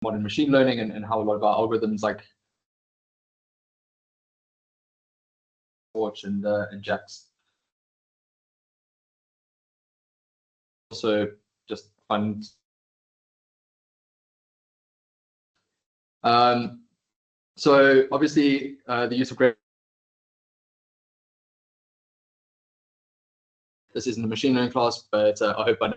modern machine learning and how a lot of our algorithms like Torch and JAX. Also just fun. So obviously the use of this isn't a machine learning class, but I hope I know.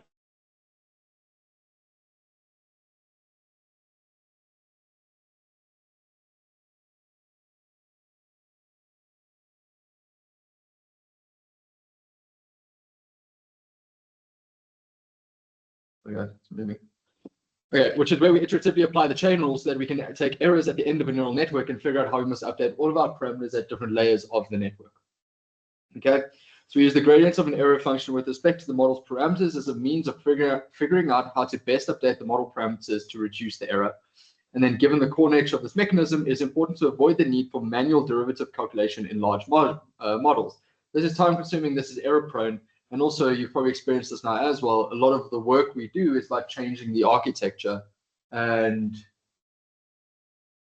Okay, it's moving. Okay, which is where we iteratively apply the chain rule so that we can take errors at the end of a neural network and figure out how we must update all of our parameters at different layers of the network. Okay, so we use the gradients of an error function with respect to the model's parameters as a means of figuring out how to best update the model parameters to reduce the error. And then given the core nature of this mechanism, it is important to avoid the need for manual derivative calculation in large models. This is time consuming, this is error prone, and also you've probably experienced this now as well. A lot of the work we do is like changing the architecture and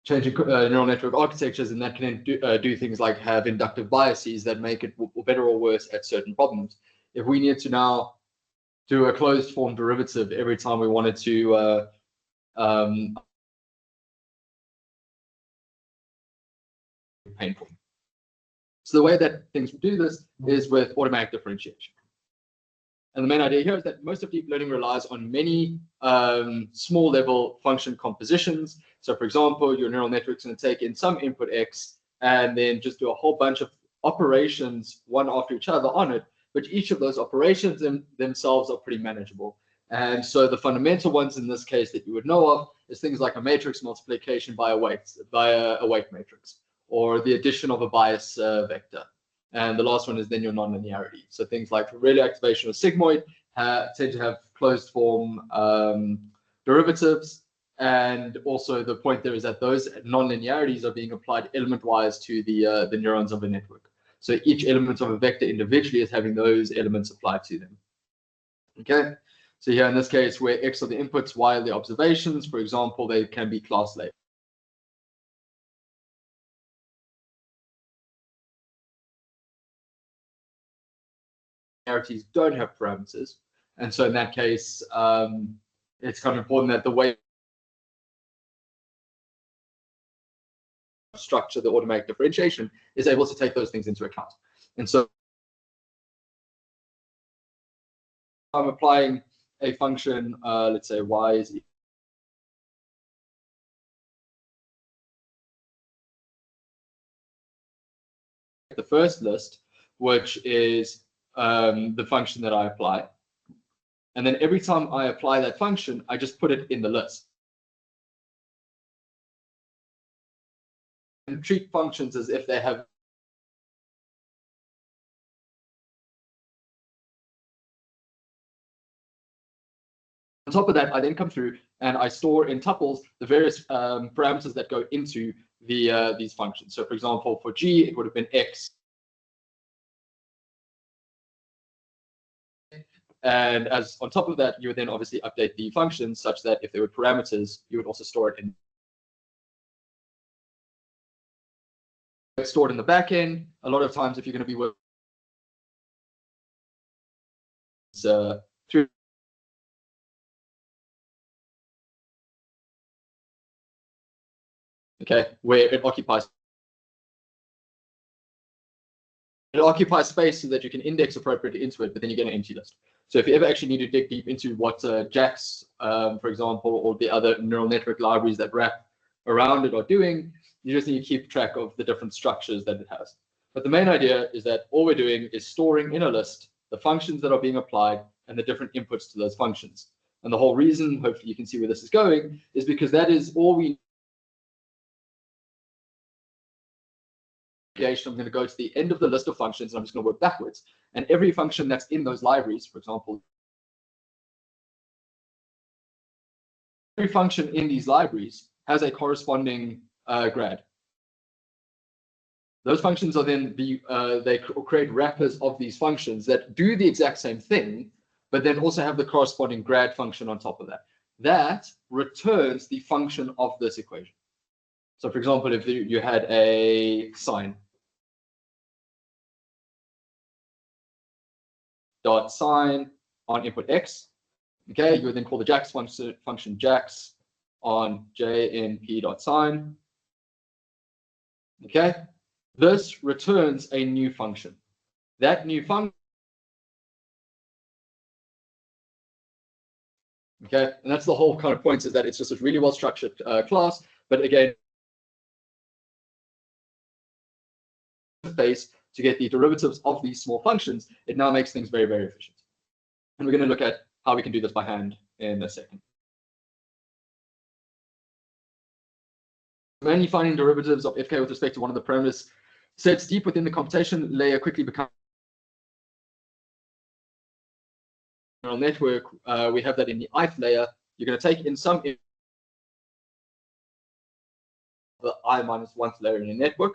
changing neural network architectures, and that can do things like have inductive biases that make it better or worse at certain problems. If we need to now do a closed form derivative every time we wanted to painful. So the way that things do this is with automatic differentiation. And the main idea here is that most of deep learning relies on many small level function compositions. So for example, your neural network's going to take in some input X and then just do a whole bunch of operations one after each other on it, but each of those operations themselves are pretty manageable. And so the fundamental ones in this case that you would know of is things like a matrix multiplication by a weight matrix, or the addition of a bias vector. And the last one is then your nonlinearity. So things like Relay activation or sigmoid tend to have closed form derivatives. And also the point there is that those nonlinearities are being applied element-wise to the neurons of a network. So each element of a vector individually is having those elements applied to them. Okay, so here in this case, where X are the inputs, Y are the observations, for example, they can be class labeled. Don't have parameters, and so in that case it's kind of important that the way structure the automatic differentiation is able to take those things into account. And so I'm applying a function, let's say y is equal to the first list, which is the function that I apply. And then every time I apply that function, I just put it in the list. And treat functions as if they have on top of that, I then come through and I store in tuples the various parameters that go into these functions. So for example, for G, it would have been X. And as on top of that, you would then obviously update the functions such that if there were parameters, you would also store it in. It's stored in the back end. A lot of times, if you're going to be working through where it occupies space so that you can index appropriately into it, but then you get an empty list. So if you ever actually need to dig deep into what JAX, for example, or the other neural network libraries that wrap around it are doing, you just need to keep track of the different structures that it has. But the main idea is that all we're doing is storing in a list the functions that are being applied and the different inputs to those functions. And the whole reason, hopefully you can see where this is going, is because that is all we I'm going to go to the end of the list of functions and I'm just going to work backwards. And every function that's in those libraries, for example, every function in these libraries has a corresponding grad. Those functions are then they create wrappers of these functions that do the exact same thing, but then also have the corresponding grad function on top of that. that returns the function of this equation. So for example, if you had a sine dot sine on input x, okay, you would then call the Jax function Jax on jnp dot sine. Okay, this returns a new function. That new function, okay, and that's the whole kind of point, is that it's just a really well structured class. But again, space to get the derivatives of these small functions, it now makes things very, very efficient. And we're going to look at how we can do this by hand in a second. Mainly finding derivatives of fk with respect to one of the parameters sets deep within the computation layer quickly become neural network. We have that in the ith layer. You're going to take in some the I-1th layer in your network.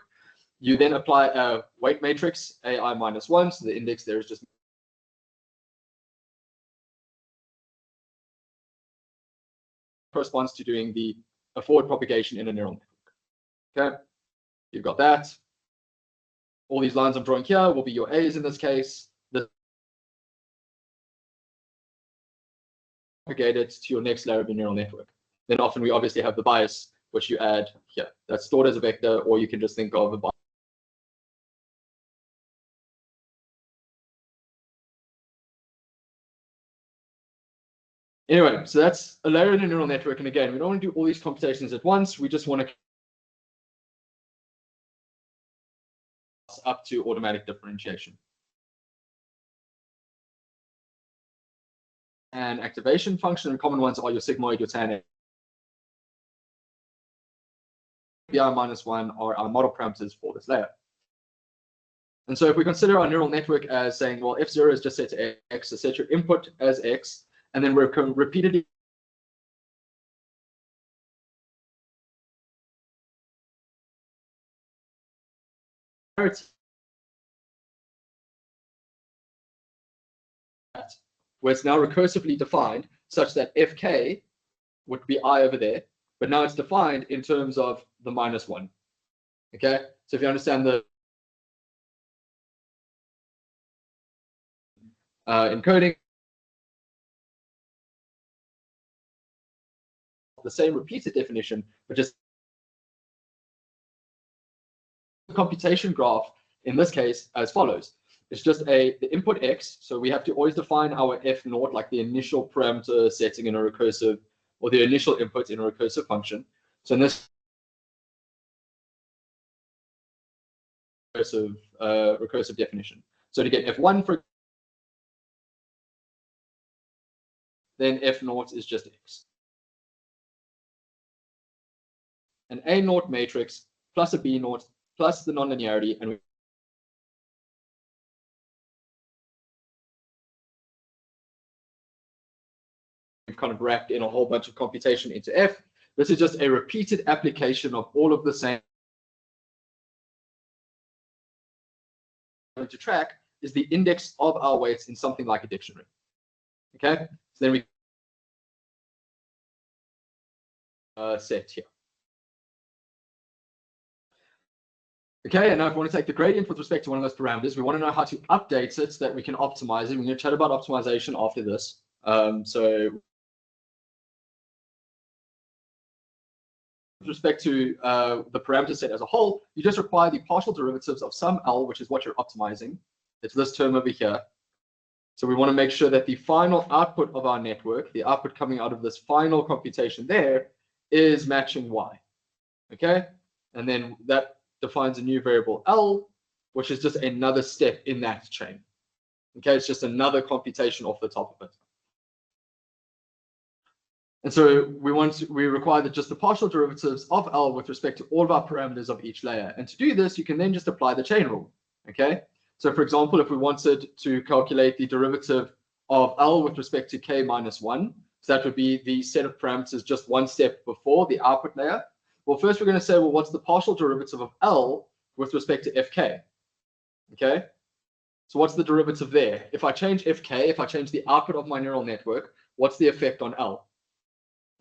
You then apply a weight matrix, AI-1, so the index there is just corresponds to doing a forward propagation in a neural network. Okay, you've got that. All these lines I'm drawing here will be your A's in this case. The propagated to your next layer of your neural network. Then often we obviously have the bias, which you add here. That's stored as a vector, or you can just think of a bias. Anyway, so that's a layer in a neural network. And again, we don't want to do all these computations at once. We just want to up to automatic differentiation. And activation function, and common ones are your sigmoid, your tan. BI-1 are our model parameters for this layer. And so if we consider our neural network as saying, well, f0 is just set to x, so set your input as x, and then we're repeatedly where it's now recursively defined such that fk would be I over there, but now it's defined in terms of the -1. Okay, so if you understand the encoding, the same repeated definition, but just the computation graph in this case as follows. It's just the input x, so we have to always define our f0, like the initial parameter setting in a recursive, or the initial input in a recursive function. So in this recursive definition, so to get f1 for then f0 is just x. An A0 matrix plus a B0 plus the nonlinearity, and we've kind of wrapped in a whole bunch of computation into F. This is just a repeated application of all of the same. To track is the index of our weights in something like a dictionary. Okay, so then we set here. Okay, and now if we want to take the gradient with respect to one of those parameters, we want to know how to update it so that we can optimize it. We're going to chat about optimization after this. So with respect to the parameter set as a whole, you just require the partial derivatives of some L, which is what you're optimizing. It's this term over here. So we want to make sure that the final output of our network, the output coming out of this final computation there, is matching Y. Okay, and then that defines a new variable L, which is just another step in that chain. Okay, it's just another computation off the top of it. And so we require that just the partial derivatives of L with respect to all of our parameters of each layer. And to do this, you can then just apply the chain rule. Okay, so for example, if we wanted to calculate the derivative of L with respect to k minus 1, so that would be the set of parameters just one step before the output layer. Well, first we're going to say, well, what's the partial derivative of L with respect to fk? Okay, so what's the derivative there? If I change fk, if I change the output of my neural network, what's the effect on L?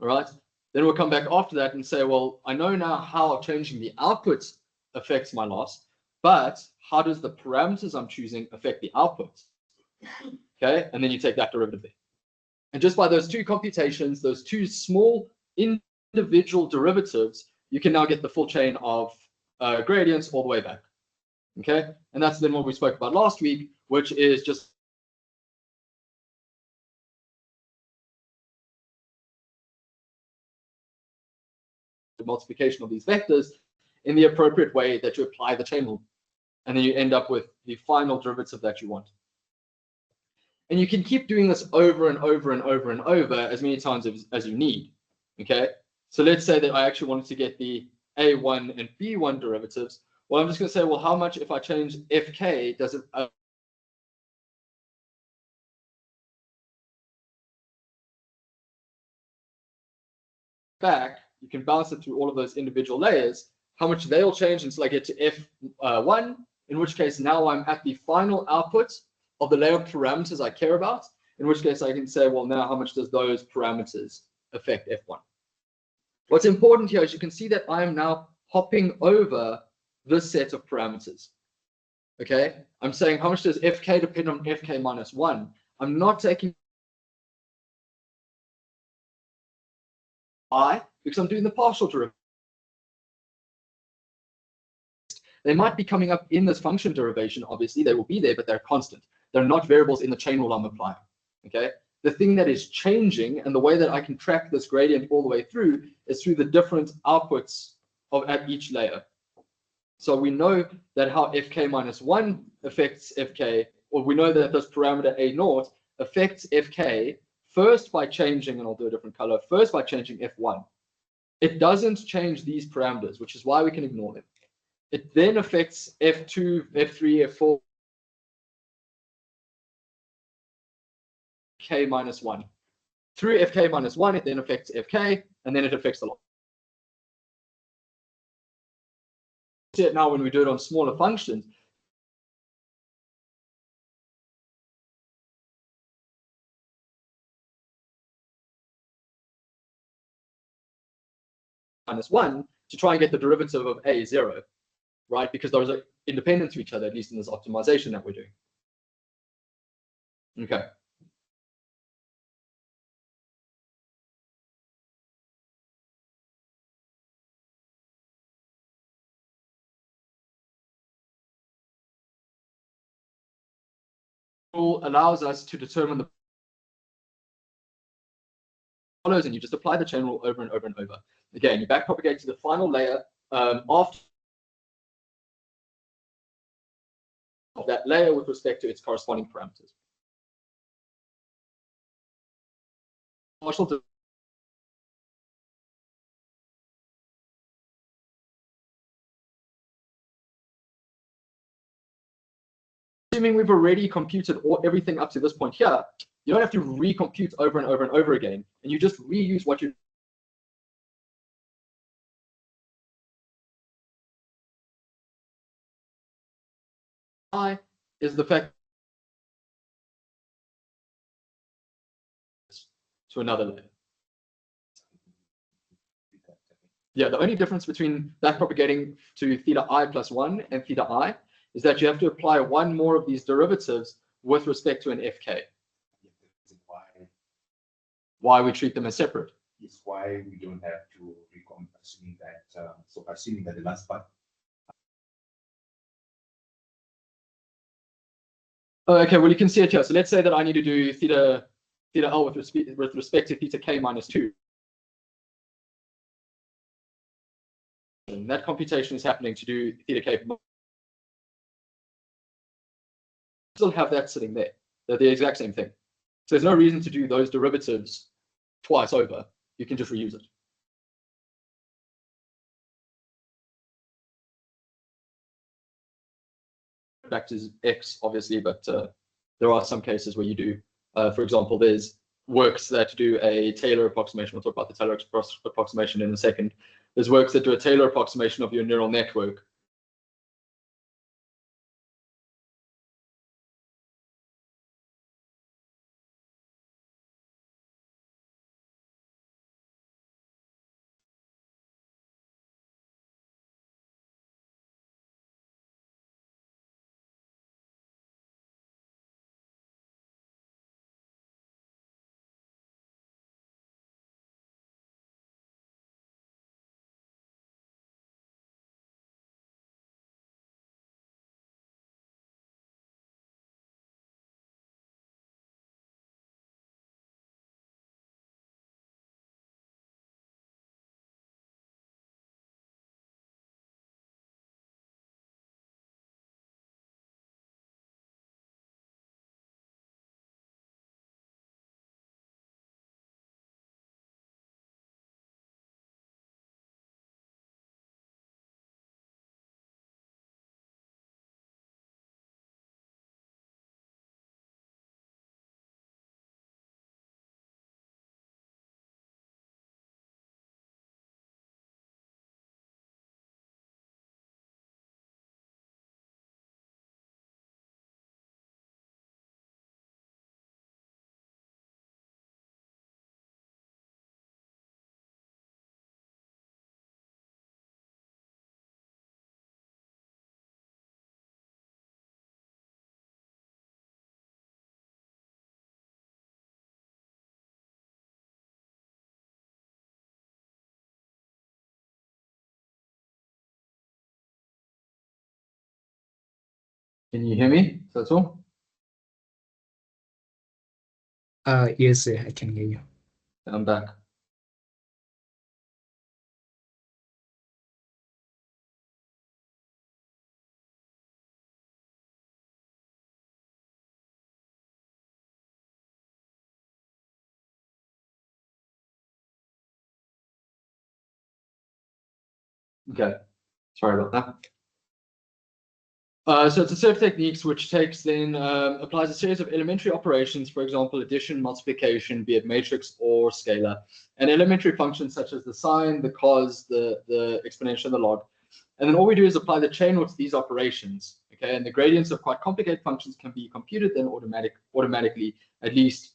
All right. Then we'll come back after that and say, well, I know now how changing the outputs affects my loss, but how does the parameters I'm choosing affect the outputs? Okay. And then you take that derivative there. And just by those two computations, those two small individual derivatives, you can now get the full chain of gradients all the way back. Okay. And that's then what we spoke about last week, which is just the multiplication of these vectors in the appropriate way that you apply the chain rule. And then you end up with the final derivative that you want. And you can keep doing this over and over and over and over as many times as you need. Okay. So let's say that I actually wanted to get the A1 and B1 derivatives. Well, I'm just going to say, well, how much if I change FK does it back? You can bounce it through all of those individual layers, how much they'll change until I get to F1, in which case now I'm at the final output of the layer of parameters I care about, in which case I can say, well, now how much does those parameters affect F1? What's important here is you can see that I am now hopping over this set of parameters. Okay, I'm saying how much does Fk depend on Fk minus 1? I'm not taking I because I'm doing the partial derivative. They might be coming up in this function derivation, obviously, they will be there, but they're constant. They're not variables in the chain rule I'm applying. Okay, the thing that is changing and the way that I can track this gradient all the way through is through the different outputs at each layer. So we know that how Fk minus 1 affects Fk, or we know that this parameter A0 affects Fk first by changing, and I'll do a different color, first by changing F1. It doesn't change these parameters, which is why we can ignore them. It then affects F2, F3, F4, K minus 1. Through Fk minus 1, it then affects Fk, and then it affects the loss. See it now when we do it on smaller functions. Minus 1 to try and get the derivative of A0, right? Because those are independent to each other, at least in this optimization that we're doing. Okay. Allows us to determine the follows, and you just apply the chain rule over and over and over. Again, you backpropagate to the final layer after of that layer with respect to its corresponding parameters. Partial assuming we've already computed everything up to this point here, you don't have to recompute over and over and over again, and you just reuse what you is the fact to another layer. Yeah, the only difference between backpropagating to theta I plus 1 and theta I is that you have to apply one more of these derivatives with respect to an Fk. Why we treat them as separate. Is why we don't have to recom, assuming that so assuming that the last part. Oh, okay, well you can see it here. So let's say that I need to do theta L with respect to theta k minus 2. And that computation is happening to do theta k. Still have that sitting there. They're the exact same thing. So there's no reason to do those derivatives twice over. You can just reuse it. Back to X, obviously, but there are some cases where you do. For example, there's works that do a Taylor approximation. We'll talk about the Taylor approximation in a second. There's works that do a Taylor approximation of your neural network. Can you hear me? That's all? Yes, I can hear you. I'm back. Okay, sorry about that. So it's a set of techniques which takes then applies a series of elementary operations, for example, addition, multiplication, be it matrix or scalar, and elementary functions such as the sine, the cos, the exponential, the log. And then all we do is apply the chain rule to these operations. Okay, and the gradients of quite complicated functions can be computed then automatically, at least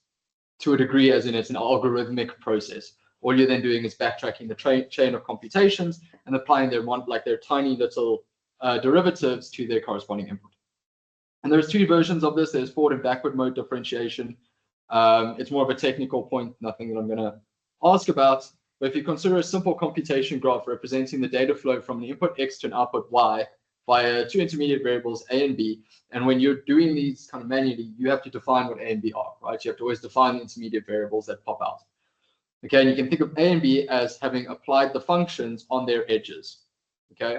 to a degree, as in it's an algorithmic process. All you're then doing is backtracking the chain of computations and applying their tiny little derivatives to their corresponding input. And there's two versions of this. There's forward and backward mode differentiation. It's more of a technical point, nothing that I'm going to ask about. But if you consider a simple computation graph representing the data flow from an input x to an output y via two intermediate variables a and b, and when you're doing these kind of manually, you have to define what a and b are, right? You have to always define the intermediate variables that pop out. Okay, and you can think of a and b as having applied the functions on their edges. Okay,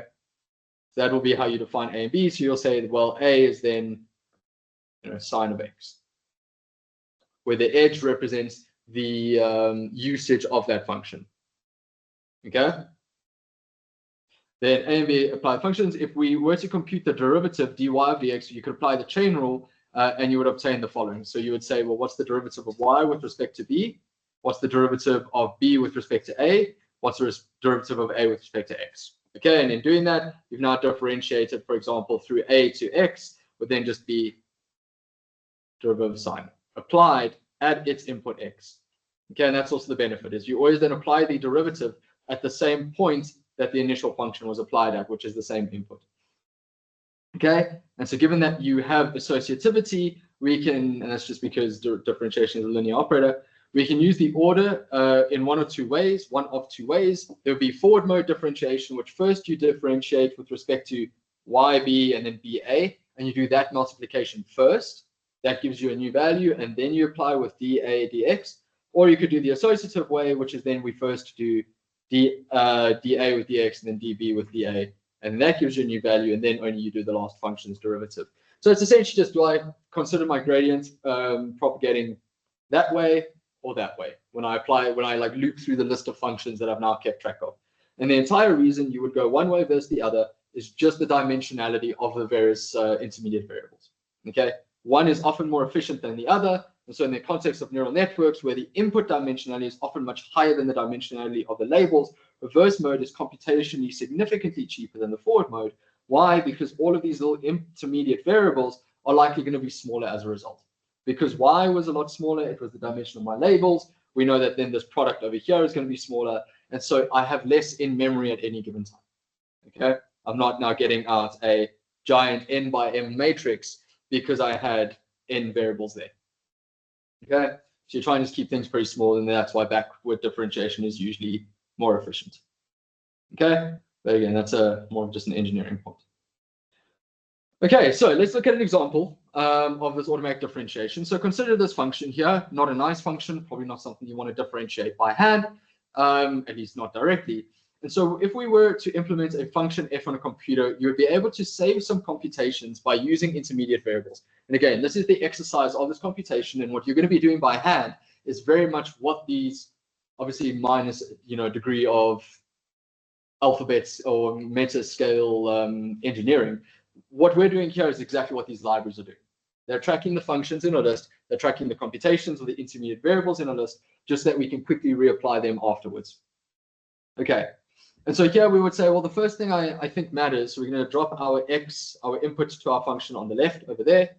so that will be how you define a and b. So you'll say, well, a is then sine of x, where the edge represents the usage of that function. Okay. Then a and b apply functions. If we were to compute the derivative dy of dx, you could apply the chain rule and you would obtain the following. So you would say, well, what's the derivative of y with respect to b? What's the derivative of b with respect to a? What's the derivative of a with respect to x? Okay, and in doing that, you've now differentiated, for example, through a to x would then just be derivative of sine applied at its input x. Okay, and that's also the benefit, is you always then apply the derivative at the same point that the initial function was applied at, which is the same input. Okay, and so given that you have associativity, we can, and that's just because differentiation is a linear operator, we can use the order in one of two ways. There would be forward mode differentiation, which first you differentiate with respect to yb and then ba, and you do that multiplication first. That gives you a new value, and then you apply with dA dx. Or you could do the associative way, which is then we first do dA with dx and then dB with dA, and that gives you a new value, and then only you do the last function's derivative. So it's essentially just, do I consider my gradient propagating that way or that way when I like loop through the list of functions that I've now kept track of. And the entire reason you would go one way versus the other is just the dimensionality of the various intermediate variables. Okay, one is often more efficient than the other. And so in the context of neural networks, where the input dimensionality is often much higher than the dimensionality of the labels, reverse mode is computationally significantly cheaper than the forward mode. Why? Because all of these little intermediate variables are likely going to be smaller as a result. Because y was a lot smaller, it was the dimension of my labels. We know that then this product over here is going to be smaller. And so I have less in memory at any given time. Okay, I'm not now getting out a giant n by m matrix because I had n variables there. Okay, so you're trying to just keep things pretty small, and that's why backward differentiation is usually more efficient. Okay, but again, that's more of just an engineering point. Okay, so let's look at an example of this automatic differentiation. So consider this function here, not a nice function, probably not something you want to differentiate by hand, at least not directly. And so if we were to implement a function f on a computer, you would be able to save some computations by using intermediate variables. And again, this is the exercise of this computation, and what you're going to be doing by hand is very much what these, obviously minus degree of alphabets or meta-scale engineering. What we're doing here is exactly what these libraries are doing. They're tracking the functions in a list, they're tracking the computations of the intermediate variables in a list, just that we can quickly reapply them afterwards. Okay, and so here we would say, well, the first thing I think matters, so we're going to drop our x, our input to our function on the left over there.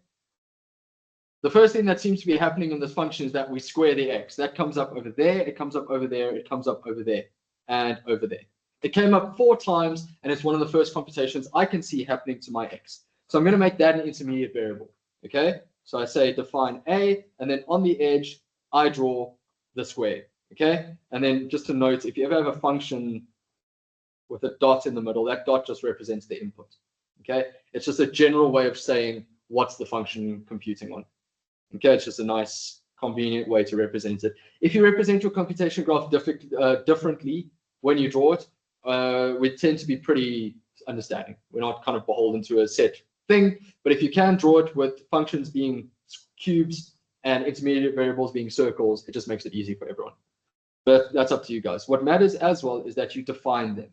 The first thing that seems to be happening in this function is that we square the x. That comes up over there, it comes up over there, it comes up over there, and over there. It came up 4 times, and it's one of the first computations I can see happening to my x. So I'm going to make that an intermediate variable. Okay, so I say define a, and then on the edge, I draw the square. Okay, and then just to note, if you ever have a function with a dot in the middle, that dot just represents the input. Okay, it's just a general way of saying what's the function computing on. Okay, it's just a nice, convenient way to represent it. If you represent your computation graph differently when you draw it, we tend to be pretty understanding. We're not kind of beholden to a set thing, but if you can draw it with functions being cubes and intermediate variables being circles, it just makes it easy for everyone. But that's up to you guys. What matters as well is that you define them.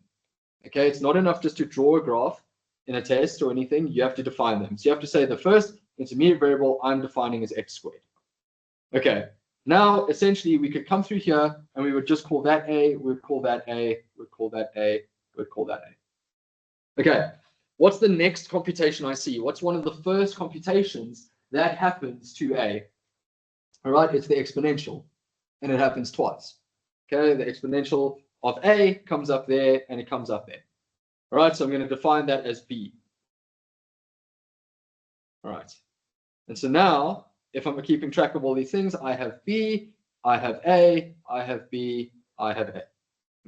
Okay, it's not enough just to draw a graph in a test or anything. You have to define them. So you have to say the first intermediate variable I'm defining is x squared. Okay, now essentially we could come through here and we would just call that a, we'd call that a, we'd call that a, we'd call that a. Okay, what's the next computation I see? What's one of the first computations that happens to a? All right, it's the exponential, and it happens twice. Okay, the exponential of a comes up there and it comes up there. All right, so I'm going to define that as b. All right, and so now if I'm keeping track of all these things, I have b, I have a, I have b, I have a.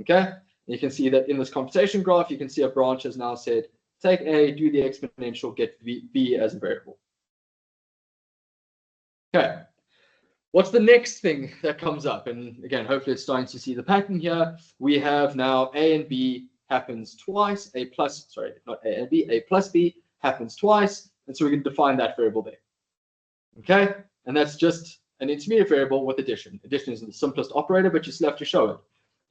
Okay, and you can see that in this computation graph, you can see a branch has now said, take a, do the exponential, get b as a variable. Okay. What's the next thing that comes up? And again, hopefully it's starting to see the pattern here. We have now a and b happens twice, a plus, sorry, not a and b, a plus b happens twice. And so we can define that variable there. Okay, and that's just an intermediate variable with addition. Addition is the simplest operator, but you still have to show it.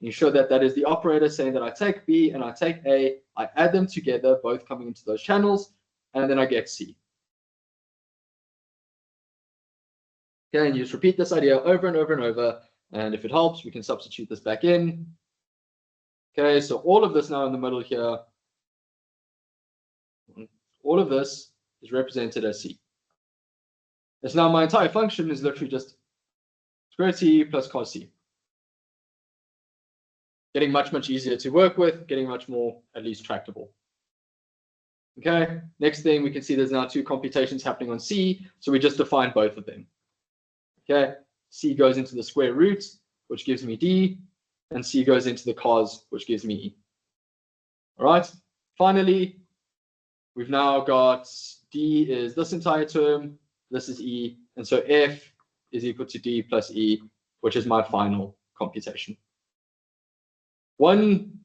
You show that that is the operator saying that I take b and I take a, I add them together, both coming into those channels, and then I get c. Okay, and you just repeat this idea over and over and over, and if it helps, we can substitute this back in. Okay, so all of this now in the middle here, all of this is represented as c. As now my entire function is literally just square c plus cos c. Getting much, much easier to work with, getting much more, at least, tractable. Okay, next thing we can see there's now two computations happening on c, so we just define both of them. Okay, c goes into the square root, which gives me d, and c goes into the cos, which gives me e. All right, finally, we've now got d is this entire term, this is e, and so f is equal to d plus e, which is my final computation. One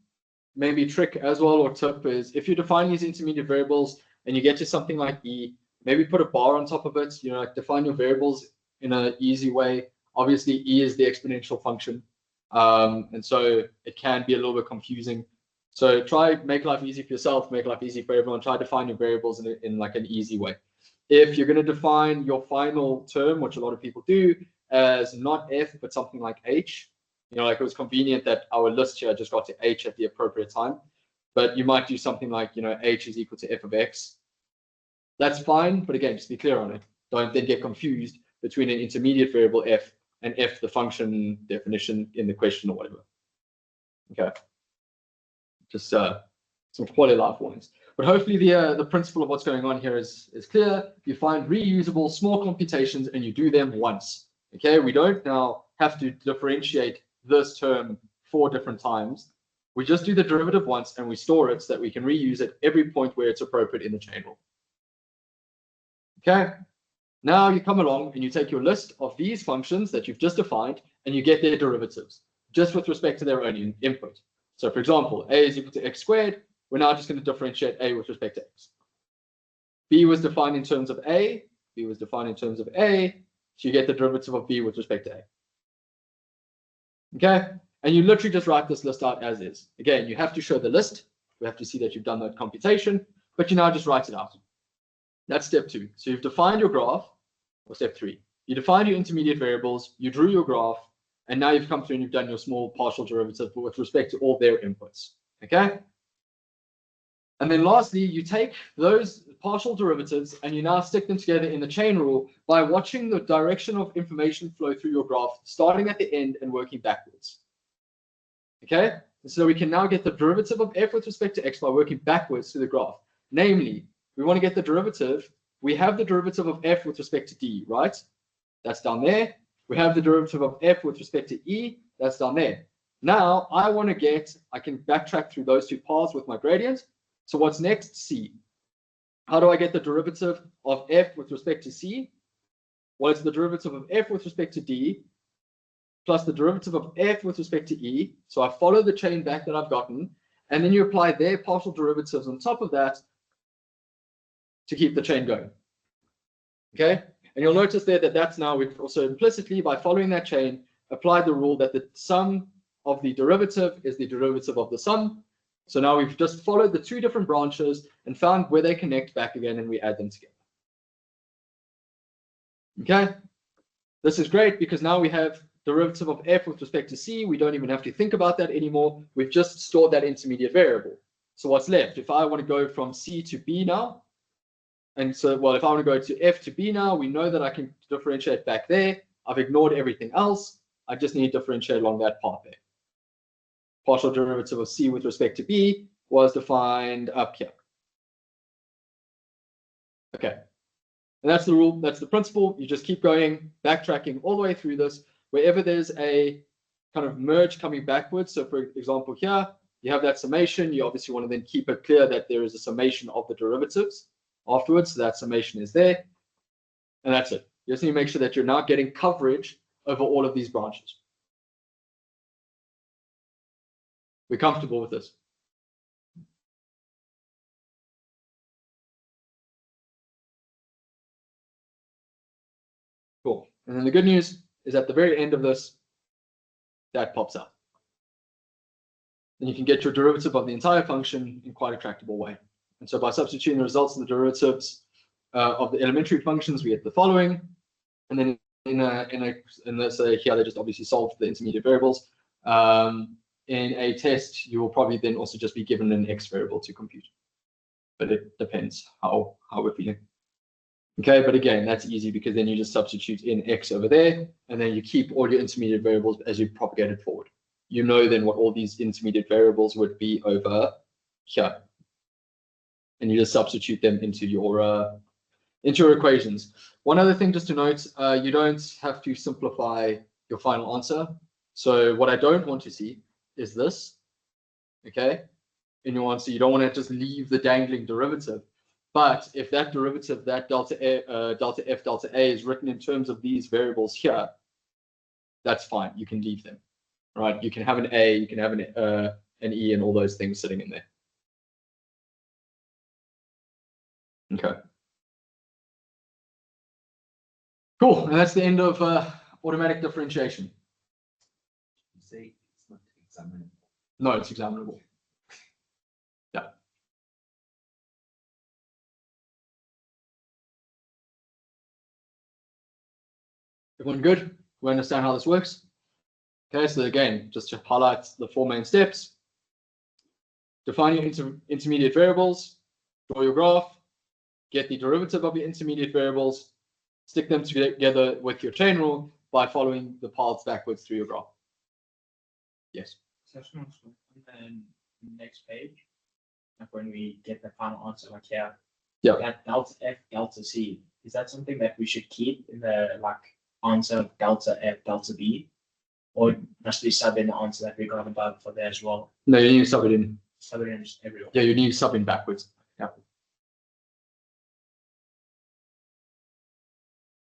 maybe trick as well or tip is if you define these intermediate variables and you get to something like e, maybe put a bar on top of it, you know, like define your variables in an easy way. Obviously, e is the exponential function, and so it can be a little bit confusing. So try make life easy for yourself, make life easy for everyone. Try to define your variables in like an easy way. If you're going to define your final term, which a lot of people do, as not f but something like h, you know, like it was convenient that our list here just got to h at the appropriate time, but you might do something like, you know, h is equal to f of x. That's fine, but again, just be clear on it. Don't then get confused between an intermediate variable f and f the function definition in the question or whatever. Okay, just some quality life warnings. But hopefully the principle of what's going on here is clear. You find reusable small computations and you do them once. Okay, we don't now have to differentiate this term 4 different times. We just do the derivative once and we store it so that we can reuse it every point where it's appropriate in the chain rule. Okay. Now you come along and you take your list of these functions that you've just defined and you get their derivatives just with respect to their own input. So for example, a is equal to x squared. We're now just going to differentiate a with respect to x. B was defined in terms of a. B was defined in terms of a. So you get the derivative of b with respect to a. Okay, and you literally just write this list out as is. Again, you have to show the list. We have to see that you've done that computation, but you now just write it out. That's step 2. So you've defined your graph, or step 3. You defined your intermediate variables, you drew your graph, and now you've come through and you've done your small partial derivative with respect to all their inputs. Okay? And then lastly, you take those partial derivatives and you now stick them together in the chain rule by watching the direction of information flow through your graph, starting at the end and working backwards. Okay? And so we can now get the derivative of f with respect to x by working backwards through the graph. Namely, we want to get the derivative. We have the derivative of f with respect to d, right? That's down there. We have the derivative of f with respect to e. That's down there. Now, I want to get, I can backtrack through those two paths with my gradient. So what's next? C. How do I get the derivative of f with respect to c? Well, it's the derivative of f with respect to d plus the derivative of f with respect to e. So I follow the chain back that I've gotten, and then you apply their partial derivatives on top of that to keep the chain going. Okay, and you'll notice there that that's now we've also implicitly, by following that chain, applied the rule that the sum of the derivative is the derivative of the sum. So now we've just followed the two different branches and found where they connect back again, and we add them together. Okay, this is great because now we have derivative of f with respect to c. We don't even have to think about that anymore. We've just stored that intermediate variable. So what's left? If I want to go from c to b now, and so, well, if I want to go to f to b now, we know that I can differentiate back there. I've ignored everything else. I just need to differentiate along that path there. Partial derivative of c with respect to b was defined up here. Okay, and that's the rule, that's the principle. You just keep going, backtracking all the way through this. Wherever there's a kind of merge coming backwards, so for example here, you have that summation, you obviously want to then keep it clear that there is a summation of the derivatives afterwards, so that summation is there, and that's it. You just need to make sure that you're not getting coverage over all of these branches. We're comfortable with this. Cool. And then the good news is at the very end of this, that pops out. And you can get your derivative of the entire function in quite a tractable way. And so by substituting the results of the derivatives of the elementary functions, we get the following. And then in this here, they just obviously solved the intermediate variables. In a test, you will probably then also just be given an x variable to compute. But it depends how we're feeling. Okay, but again, that's easy because then you just substitute in x over there, and then you keep all your intermediate variables as you propagate it forward. You know then what all these intermediate variables would be over here. And you just substitute them into your equations. One other thing just to note, you don't have to simplify your final answer. So what I don't want to see is this, okay? In your answer, you don't want to just leave the dangling derivative. But if that derivative, that delta f delta a is written in terms of these variables here, that's fine. You can leave them, right? You can have an a, you can have an e, and all those things sitting in there. Okay. Cool, and that's the end of automatic differentiation. You say it's not examinable. No, it's examinable. Yeah. Everyone good? We understand how this works? Okay, so again, just to highlight the four main steps. Define your intermediate variables, draw your graph, get the derivative of your intermediate variables, stick them together with your chain rule by following the paths backwards through your graph. Yes. So on the next page, like when we get the final answer, like here, yeah, that delta f delta c, is that something that we should keep in the like answer of delta f delta b, or must we sub in the answer that we got above for there as well? No, you need to sub it in. Sub it in everywhere. Yeah, you need to sub in backwards. Yeah.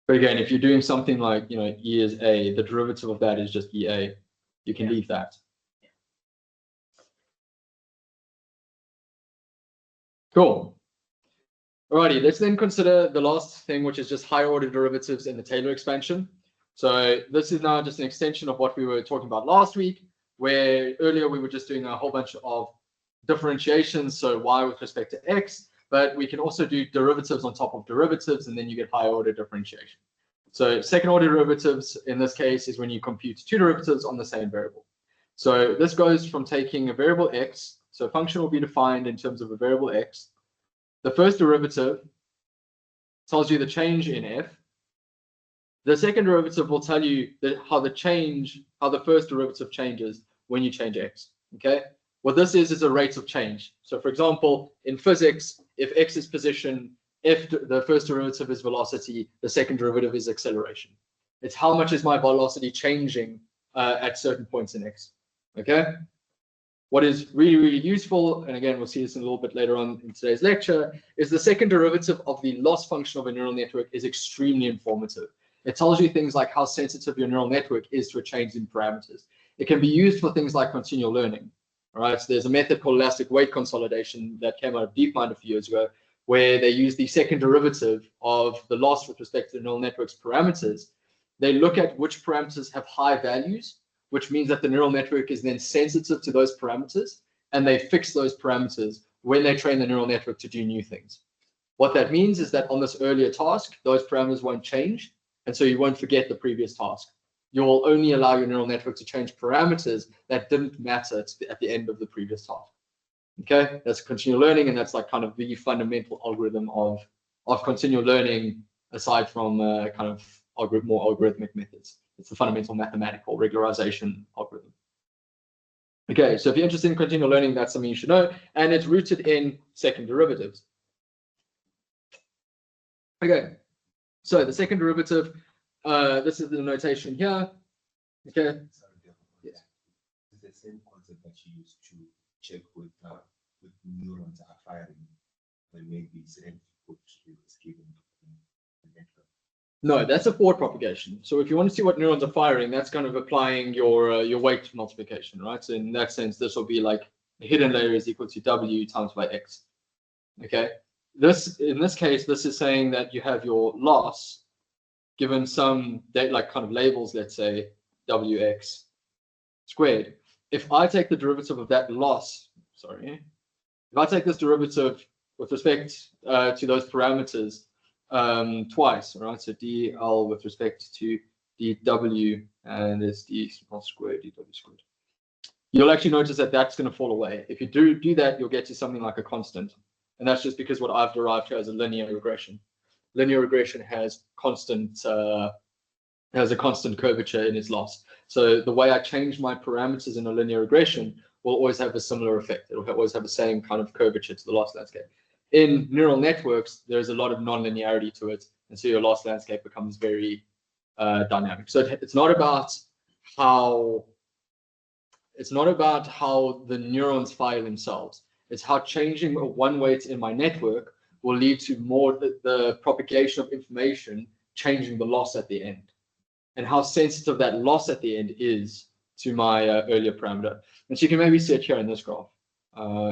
But again, if you're doing something like, you know, E is A, the derivative of that is just EA. You can leave that. Yeah. Cool. Alrighty, let's then consider the last thing, which is just higher order derivatives in the Taylor expansion. So this is now just an extension of what we were talking about last week, where earlier we were just doing a whole bunch of differentiations, so y with respect to x, but we can also do derivatives on top of derivatives, and then you get higher order differentiation. So second order derivatives in this case is when you compute two derivatives on the same variable. So this goes from taking a variable x, so a function will be defined in terms of a variable x. The first derivative tells you the change in f. The second derivative will tell you how the first derivative changes when you change x. Okay. What this is a rate of change. So for example, in physics, if x is position, if the first derivative is velocity, the second derivative is acceleration. It's how much is my velocity changing at certain points in x. Okay. What is really, really useful, and again, we'll see this in a little bit later on in today's lecture, is the second derivative of the loss function of a neural network is extremely informative. It tells you things like how sensitive your neural network is to a change in parameters. It can be used for things like continual learning. All right, so there's a method called elastic weight consolidation that came out of DeepMind a few years ago, where they use the second derivative of the loss with respect to the neural network's parameters. They look at which parameters have high values, which means that the neural network is then sensitive to those parameters, and they fix those parameters when they train the neural network to do new things. What that means is that on this earlier task, those parameters won't change, and so you won't forget the previous task. You'll only allow your neural network to change parameters that didn't matter at the end of the previous task. Okay, that's continual learning, and that's like kind of the fundamental algorithm of continual learning, aside from kind of more algorithmic methods. It's the fundamental mathematical regularization algorithm. Okay, so if you're interested in continual learning, that's something you should know, and it's rooted in second derivatives. Okay, so the second derivative, this is the notation here. Okay. Yeah. It's the same concept that you use to check with neurons are firing when maybe certain input is given the network. No, that's a forward propagation. So if you want to see what neurons are firing, that's kind of applying your weight multiplication, right? So in that sense, this will be like the hidden layer is equal to W times by X. Okay. In this case, this is saying that you have your loss given some like kind of labels, let's say Wx squared. If I take the derivative of that loss, if I take this derivative with respect to those parameters twice, right? So dl with respect to dw, and it's d squared, dw squared. You'll actually notice that that's going to fall away. If you do that, you'll get to something like a constant, and that's just because what I've derived here is a linear regression. Linear regression has a constant curvature in its loss. So the way I change my parameters in a linear regression will always have a similar effect. It'll always have the same kind of curvature to the loss landscape. In neural networks, there's a lot of non-linearity to it, and so your loss landscape becomes very dynamic. So it's not about how the neurons fire themselves. It's how changing one weight in my network will lead to more the propagation of information, changing the loss at the end, and how sensitive that loss at the end is to my earlier parameter. And so you can maybe see it here in this graph,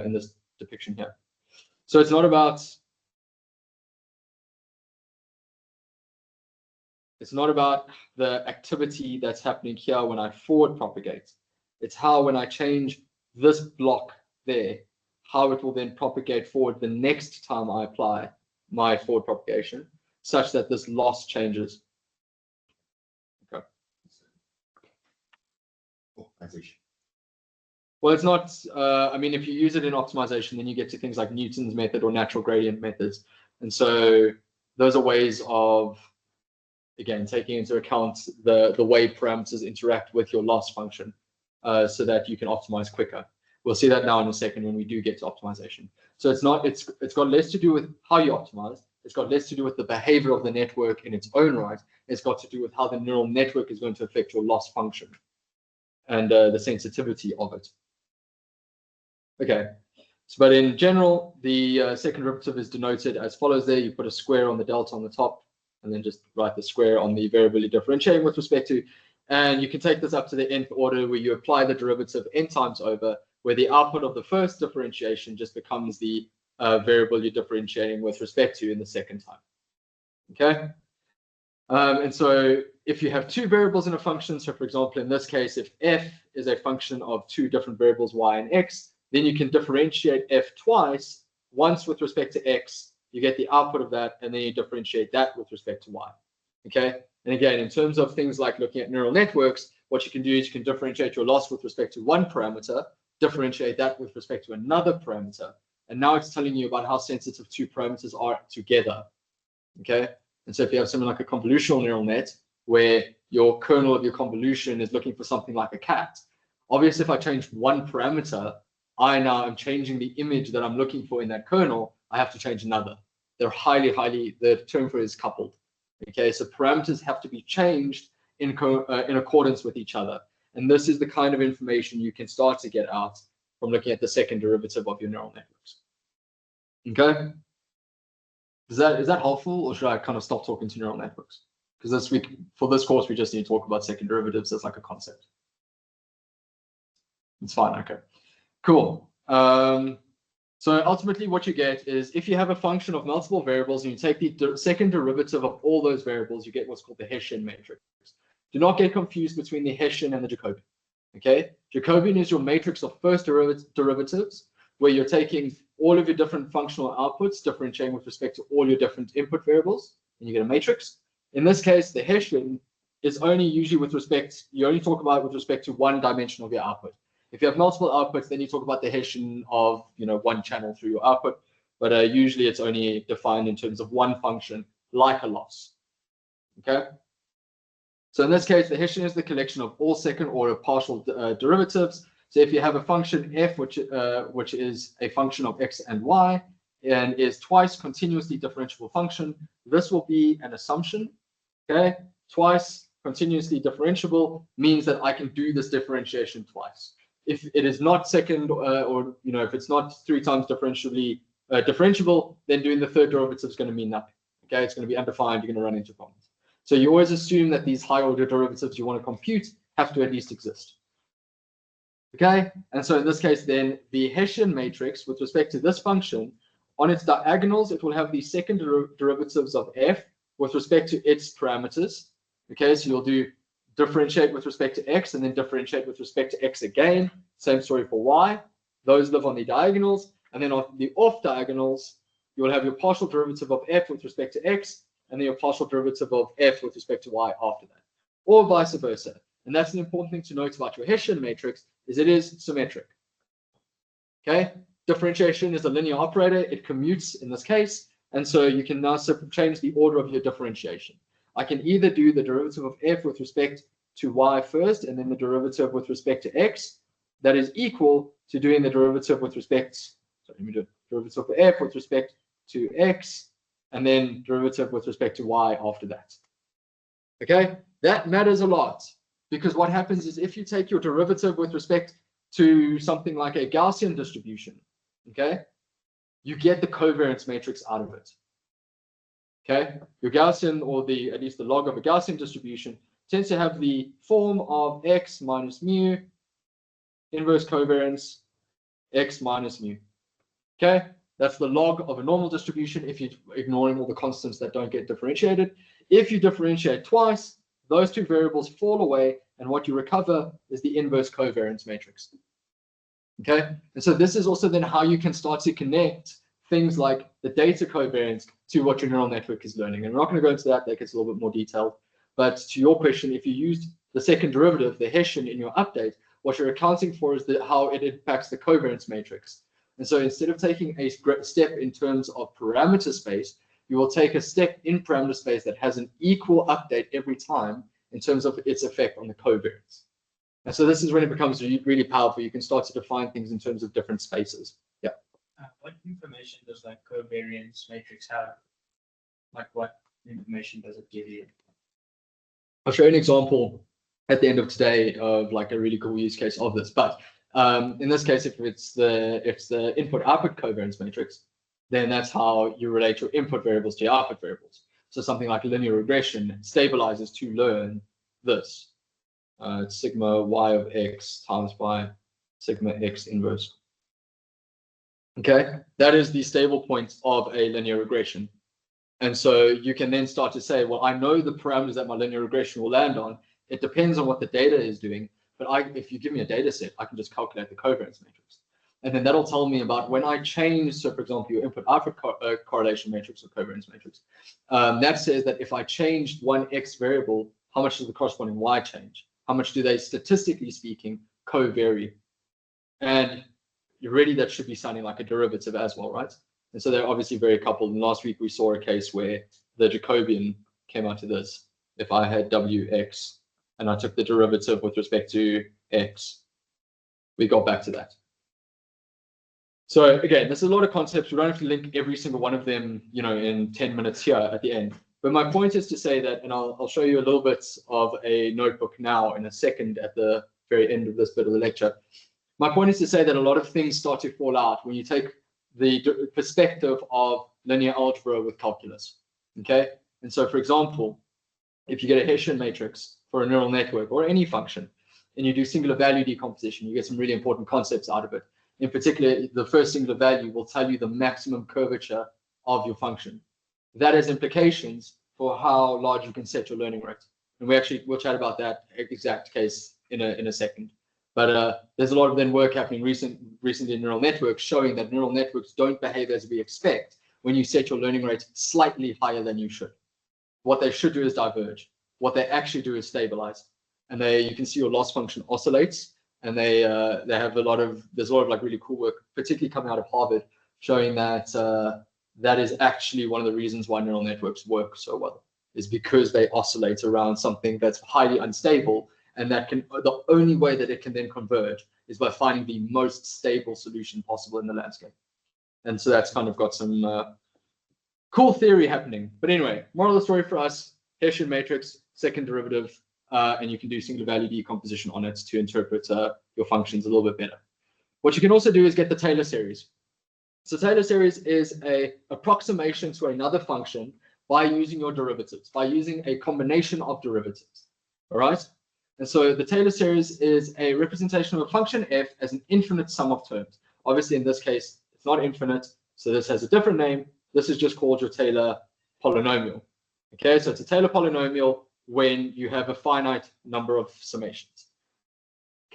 in this depiction here. So it's not about the activity that's happening here when I forward propagate. It's how when I change this block there, how it will then propagate forward the next time I apply my forward propagation, such that this loss changes. Okay. Optimization. Well, it's not, I mean, if you use it in optimization, then you get to things like Newton's method or natural gradient methods. And so those are ways of, again, taking into account the way parameters interact with your loss function so that you can optimize quicker. We'll see that now in a second when we do get to optimization. So it's got less to do with how you optimize. It's got less to do with the behavior of the network in its own right. It's got to do with how the neural network is going to affect your loss function and the sensitivity of it. Okay, so but in general, the second derivative is denoted as follows there. You put a square on the delta on the top, and then just write the square on the variable you're differentiating with respect to. And you can take this up to the nth order where you apply the derivative n times over, where the output of the first differentiation just becomes the variable you're differentiating with respect to in the second time. Okay, and so if you have two variables in a function, so for example, in this case, if f is a function of two different variables, y and x, then you can differentiate f twice, once with respect to x, you get the output of that, and then you differentiate that with respect to y. Okay, and again, in terms of things like looking at neural networks, what you can do is you can differentiate your loss with respect to one parameter, differentiate that with respect to another parameter, and now it's telling you about how sensitive two parameters are together. Okay, and so if you have something like a convolutional neural net, where your kernel of your convolution is looking for something like a cat, obviously if I change one parameter, I now am changing the image that I'm looking for in that kernel. I have to change another. They're highly, the term for it is coupled. Okay, so parameters have to be changed in accordance with each other. And this is the kind of information you can start to get out from looking at the second derivative of your neural networks. Okay. Is that helpful, or should I kind of stop talking to neural networks? Because this week, for this course, we just need to talk about second derivatives as like a concept. It's fine. Okay. Cool. So ultimately what you get is if you have a function of multiple variables and you take the second derivative of all those variables, you get what's called the Hessian matrix. Do not get confused between the Hessian and the Jacobian. Okay, Jacobian is your matrix of first derivatives, where you're taking all of your different functional outputs, differentiating with respect to all your different input variables, and you get a matrix. In this case, the Hessian is only usually with respect, you only talk about it with respect to one dimension of your output. If you have multiple outputs, then you talk about the Hessian of, one channel through your output, but usually it's only defined in terms of one function, like a loss. Okay. So in this case, the Hessian is the collection of all second order partial derivatives. So if you have a function f, which is a function of x and y, and is twice continuously differentiable function, this will be an assumption. Okay. Twice continuously differentiable means that I can do this differentiation twice. If it is not second, or if it's not 3 times differentiable, then doing the third derivative is going to mean nothing. Okay, it's going to be undefined. You're going to run into problems. So you always assume that these high order derivatives you want to compute have to at least exist. Okay, and so in this case, then the Hessian matrix with respect to this function, on its diagonals, it will have the second derivatives of f with respect to its parameters. Okay, so you'll do differentiate with respect to x and then differentiate with respect to x again. Same story for y. Those live on the diagonals. And then on the off diagonals, you'll have your partial derivative of f with respect to x and then your partial derivative of f with respect to y after that, or vice versa. And that's an important thing to note about your Hessian matrix, is it is symmetric. Okay, differentiation is a linear operator. It commutes in this case. And so you can now change the order of your differentiation. I can either do the derivative of f with respect to y first, and then the derivative with respect to x. That is equal to doing the derivative with respect, sorry, let me do it, derivative of f with respect to x, and then derivative with respect to y after that. Okay, that matters a lot, because what happens is if you take your derivative with respect to something like a Gaussian distribution, okay, you get the covariance matrix out of it. Okay, your Gaussian, or at least the log of a Gaussian distribution, tends to have the form of x minus mu, inverse covariance, x minus mu. Okay, that's the log of a normal distribution if you're ignoring all the constants that don't get differentiated. If you differentiate twice, those two variables fall away, and what you recover is the inverse covariance matrix. Okay, and so this is also then how you can start to connect things like the data covariance to what your neural network is learning. And we're not going to go into that gets a little bit more detailed. But to your question, if you used the second derivative, the Hessian, in your update, what you're accounting for is how it impacts the covariance matrix. And so instead of taking a step in terms of parameter space, you will take a step in parameter space that has an equal update every time in terms of its effect on the covariance. And so this is when it becomes really powerful. You can start to define things in terms of different spaces. Yeah. What information does that covariance matrix have? Like, what information does it give you? I'll show you an example at the end of today of like a really cool use case of this. But in this case, if it's the input-output covariance matrix, then that's how you relate your input variables to your output variables. So something like linear regression stabilizes to learn this. It's sigma y of x times by sigma x inverse. Okay, that is the stable point of a linear regression. And so you can then start to say, well, I know the parameters that my linear regression will land on. It depends on what the data is doing. But if you give me a data set, I can just calculate the covariance matrix. And then that'll tell me about when I change, so for example, your input-output correlation matrix or covariance matrix. That says that if I changed one x variable, how much does the corresponding y change? How much do they, statistically speaking, co-vary? And really, that should be sounding like a derivative as well, right? And so they're obviously very coupled. And last week we saw a case where the Jacobian came out to this. If I had wx and I took the derivative with respect to x, we got back to that. So again, there's a lot of concepts. We don't have to link every single one of them, in 10 minutes here at the end. But my point is to say that, and I'll show you a little bit of a notebook now in a second at the very end of this bit of the lecture. My point is to say that a lot of things start to fall out when you take the perspective of linear algebra with calculus. Okay, and so for example, if you get a Hessian matrix for a neural network or any function, and you do singular value decomposition, you get some really important concepts out of it. In particular, the first singular value will tell you the maximum curvature of your function. That has implications for how large you can set your learning rate. And we'll chat about that exact case in a second. But there's a lot of then work happening recently in neural networks showing that neural networks don't behave as we expect when you set your learning rate slightly higher than you should. What they should do is diverge. What they actually do is stabilize. And you can see your loss function oscillates, and they have there's a lot of like really cool work, particularly coming out of Harvard, showing that that is actually one of the reasons why neural networks work so well, is because they oscillate around something that's highly unstable, and the only way that it can then converge is by finding the most stable solution possible in the landscape. And so that's kind of got some cool theory happening. But anyway, moral of the story for us, Hessian matrix, second derivative, and you can do singular value decomposition on it to interpret your functions a little bit better. What you can also do is get the Taylor series. So Taylor series is an approximation to another function by using your derivatives, by using a combination of derivatives. All right? And so the Taylor series is a representation of a function f as an infinite sum of terms. Obviously, in this case, it's not infinite, so this has a different name. This is just called your Taylor polynomial. Okay, so it's a Taylor polynomial when you have a finite number of summations.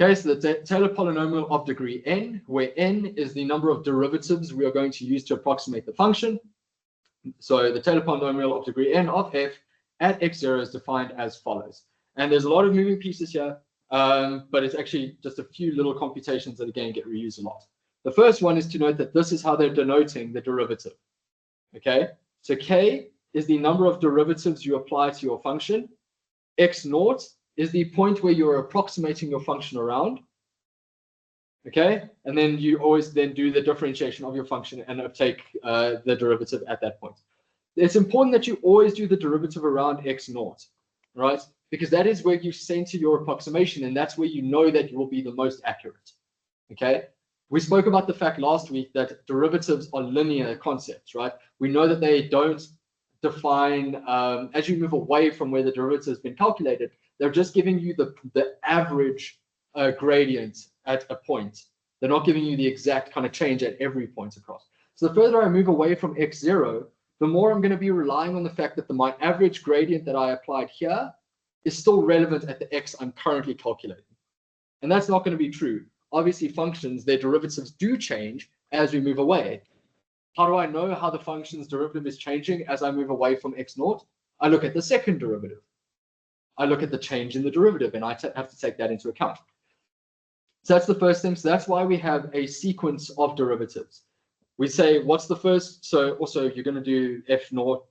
Okay, so the Taylor polynomial of degree n, where n is the number of derivatives we are going to use to approximate the function. So the Taylor polynomial of degree n of f at x0 is defined as follows. And there's a lot of moving pieces here, but it's actually just a few little computations that again get reused a lot. The first one is to note that this is how they're denoting the derivative. Okay, so k is the number of derivatives you apply to your function. X0 is the point where you're approximating your function around. Okay, and then you always then do the differentiation of your function and take the derivative at that point. It's important that you always do the derivative around x0, right? Because that is where you center your approximation, and that's where you know that you will be the most accurate. Okay, we spoke about the fact last week that derivatives are linear concepts, right? We know that they don't define, as you move away from where the derivative has been calculated, they're just giving you the average gradient at a point. They're not giving you the exact kind of change at every point across. So the further I move away from x0, the more I'm going to be relying on the fact that my average gradient that I applied here is still relevant at the x I'm currently calculating. And that's not going to be true. Obviously, functions, their derivatives do change as we move away. How do I know how the function's derivative is changing as I move away from x0? I look at the second derivative. I look at the change in the derivative, and I have to take that into account. So that's the first thing. So that's why we have a sequence of derivatives. We say, what's the first? So also, you're going to do f0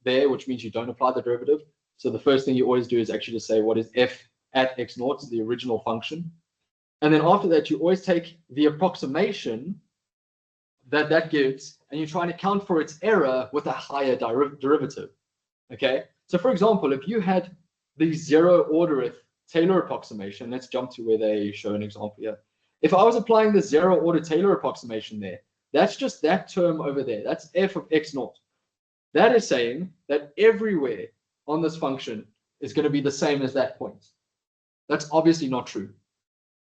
there, which means you don't apply the derivative. So the first thing you always do is actually just say, what is f at x0, so the original function. And then after that, you always take the approximation that gives, and you try and account for its error with a higher derivative. Okay, so for example, if you had the zero ordereth Taylor approximation, let's jump to where they show an example here. If I was applying the zero order Taylor approximation there, that's just that term over there. That's f of x0. That is saying that everywhere on this function is going to be the same as that point. That's obviously not true.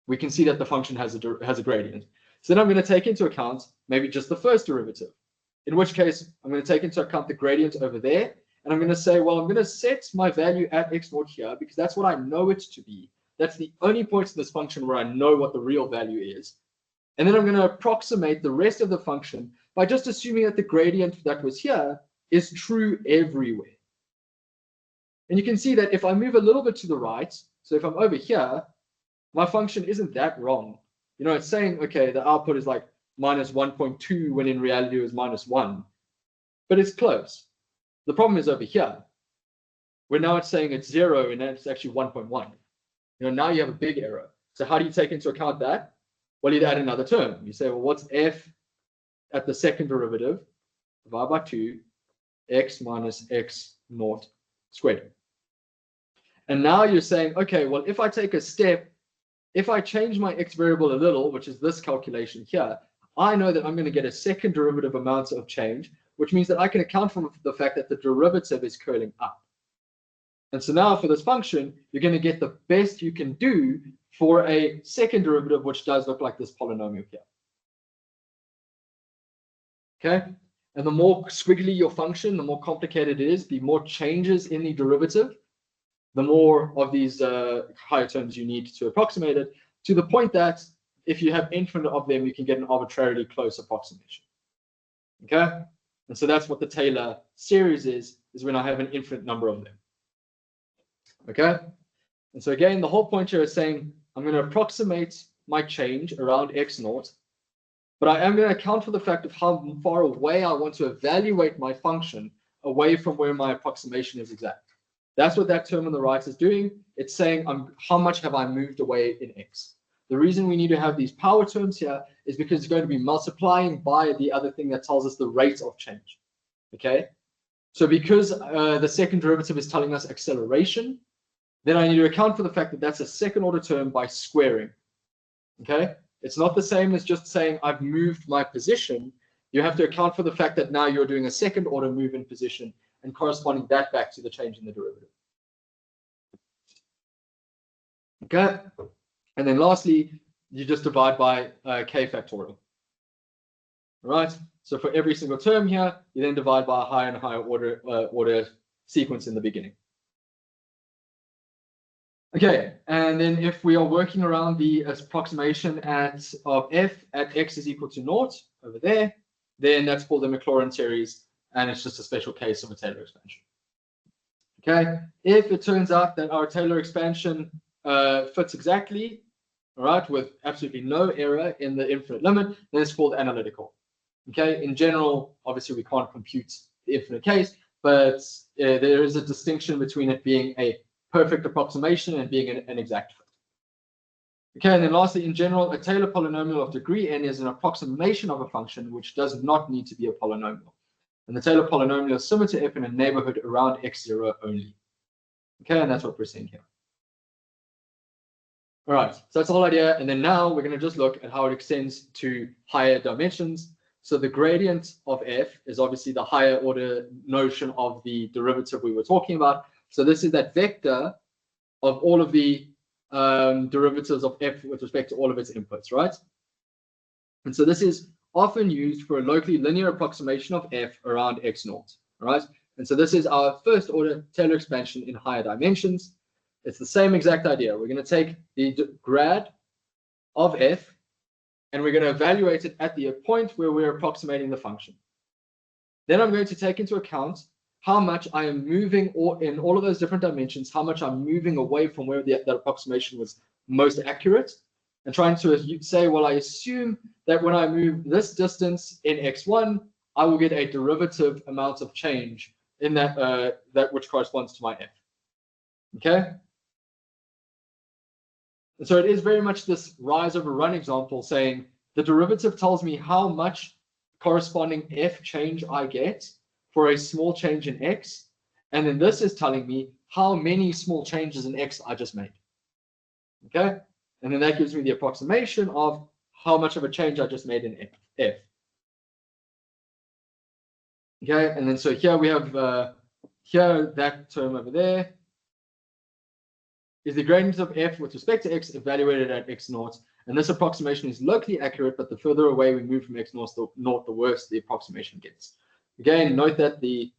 We can see that the function has a gradient. So then I'm going to take into account maybe just the first derivative, in which case I'm going to take into account the gradient over there. And I'm going to say, well, I'm going to set my value at x0 here because that's what I know it to be. That's the only point in this function where I know what the real value is. And then I'm going to approximate the rest of the function by just assuming that the gradient that was here is true everywhere. And you can see that if I move a little bit to the right, so if I'm over here, my function isn't that wrong. You know, it's saying, okay, the output is like minus 1.2 when in reality it was minus 1. But it's close. The problem is over here, where now it's saying it's 0 and then it's actually 1.1. You know, now you have a big error. So how do you take into account that? Well, you add another term. You say, well, what's f at the second derivative divided by 2, x minus x naught squared. And now you're saying, okay, well, if I take a step if I change my x variable a little, which is this calculation here, I know that I'm going to get a second derivative amount of change, which means that I can account for the fact that the derivative is curling up. And so now for this function, you're going to get the best you can do for a second derivative, which does look like this polynomial here. Okay, and the more squiggly your function, the more complicated it is, the more changes in the derivative, the more of these higher terms you need to approximate it, to the point that if you have infinite of them, you can get an arbitrarily close approximation. Okay, and so that's what the Taylor series is when I have an infinite number of them. Okay, and so again, the whole point here is saying I'm going to approximate my change around x naught, but I am going to account for the fact of how far away I want to evaluate my function away from where my approximation is exact. That's what that term on the right is doing. It's saying how much have I moved away in x. The reason we need to have these power terms here is because it's going to be multiplying by the other thing that tells us the rate of change. Okay, so because the second derivative is telling us acceleration, then I need to account for the fact that that's a second order term by squaring. Okay, it's not the same as just saying I've moved my position. You have to account for the fact that now you're doing a second order move in position and corresponding that back to the change in the derivative. Okay, and then lastly, you just divide by k factorial. All right, so for every single term here, you then divide by a higher and higher order sequence in the beginning. Okay, and then if we are working around the approximation of f at x is equal to naught over there, then that's called the Maclaurin series, and it's just a special case of a Taylor expansion. Okay, if it turns out that our Taylor expansion fits exactly, all right, with absolutely no error in the infinite limit, then it's called analytical. Okay, in general, obviously we can't compute the infinite case, but there is a distinction between it being a perfect approximation and being an exact fit. Okay, and then lastly, in general, a Taylor polynomial of degree n is an approximation of a function which does not need to be a polynomial. And the Taylor polynomial is similar to f in a neighborhood around x0 only. Okay, and that's what we're seeing here. All right, so that's the whole idea. And then now we're going to just look at how it extends to higher dimensions. So the gradient of f is obviously the higher order notion of the derivative we were talking about. So this is that vector of all of the derivatives of f with respect to all of its inputs, right? And so this is often used for a locally linear approximation of f around x naught, all right? And so this is our first order Taylor expansion in higher dimensions. It's the same exact idea. We're going to take the grad of f and we're going to evaluate it at the point where we're approximating the function. Then I'm going to take into account how much I am moving, or in all of those different dimensions, how much I'm moving away from where that approximation was most accurate, and trying to say, well, I assume that when I move this distance in x1, I will get a derivative amount of change in that which corresponds to my f. Okay? And so it is very much this rise over run example saying the derivative tells me how much corresponding f change I get for a small change in x, and then this is telling me how many small changes in x I just made. Okay, and then that gives me the approximation of how much of a change I just made in f. Okay, and then so here we have here that term over there is the gradient of f with respect to x evaluated at x naught, and this approximation is locally accurate, but the further away we move from x naught, the worse the approximation gets. Again, note that the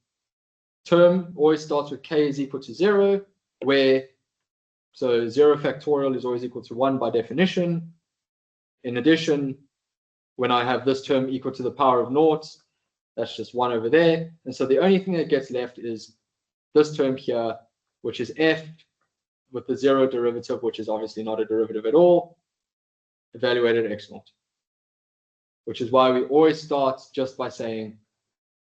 term always starts with k is equal to 0, where so 0 factorial is always equal to 1 by definition. In addition, when I have this term equal to the power of naught, that's just 1 over there. And so the only thing that gets left is this term here, which is f with the 0 derivative, which is obviously not a derivative at all, evaluated at x naught. Which is why we always start just by saying,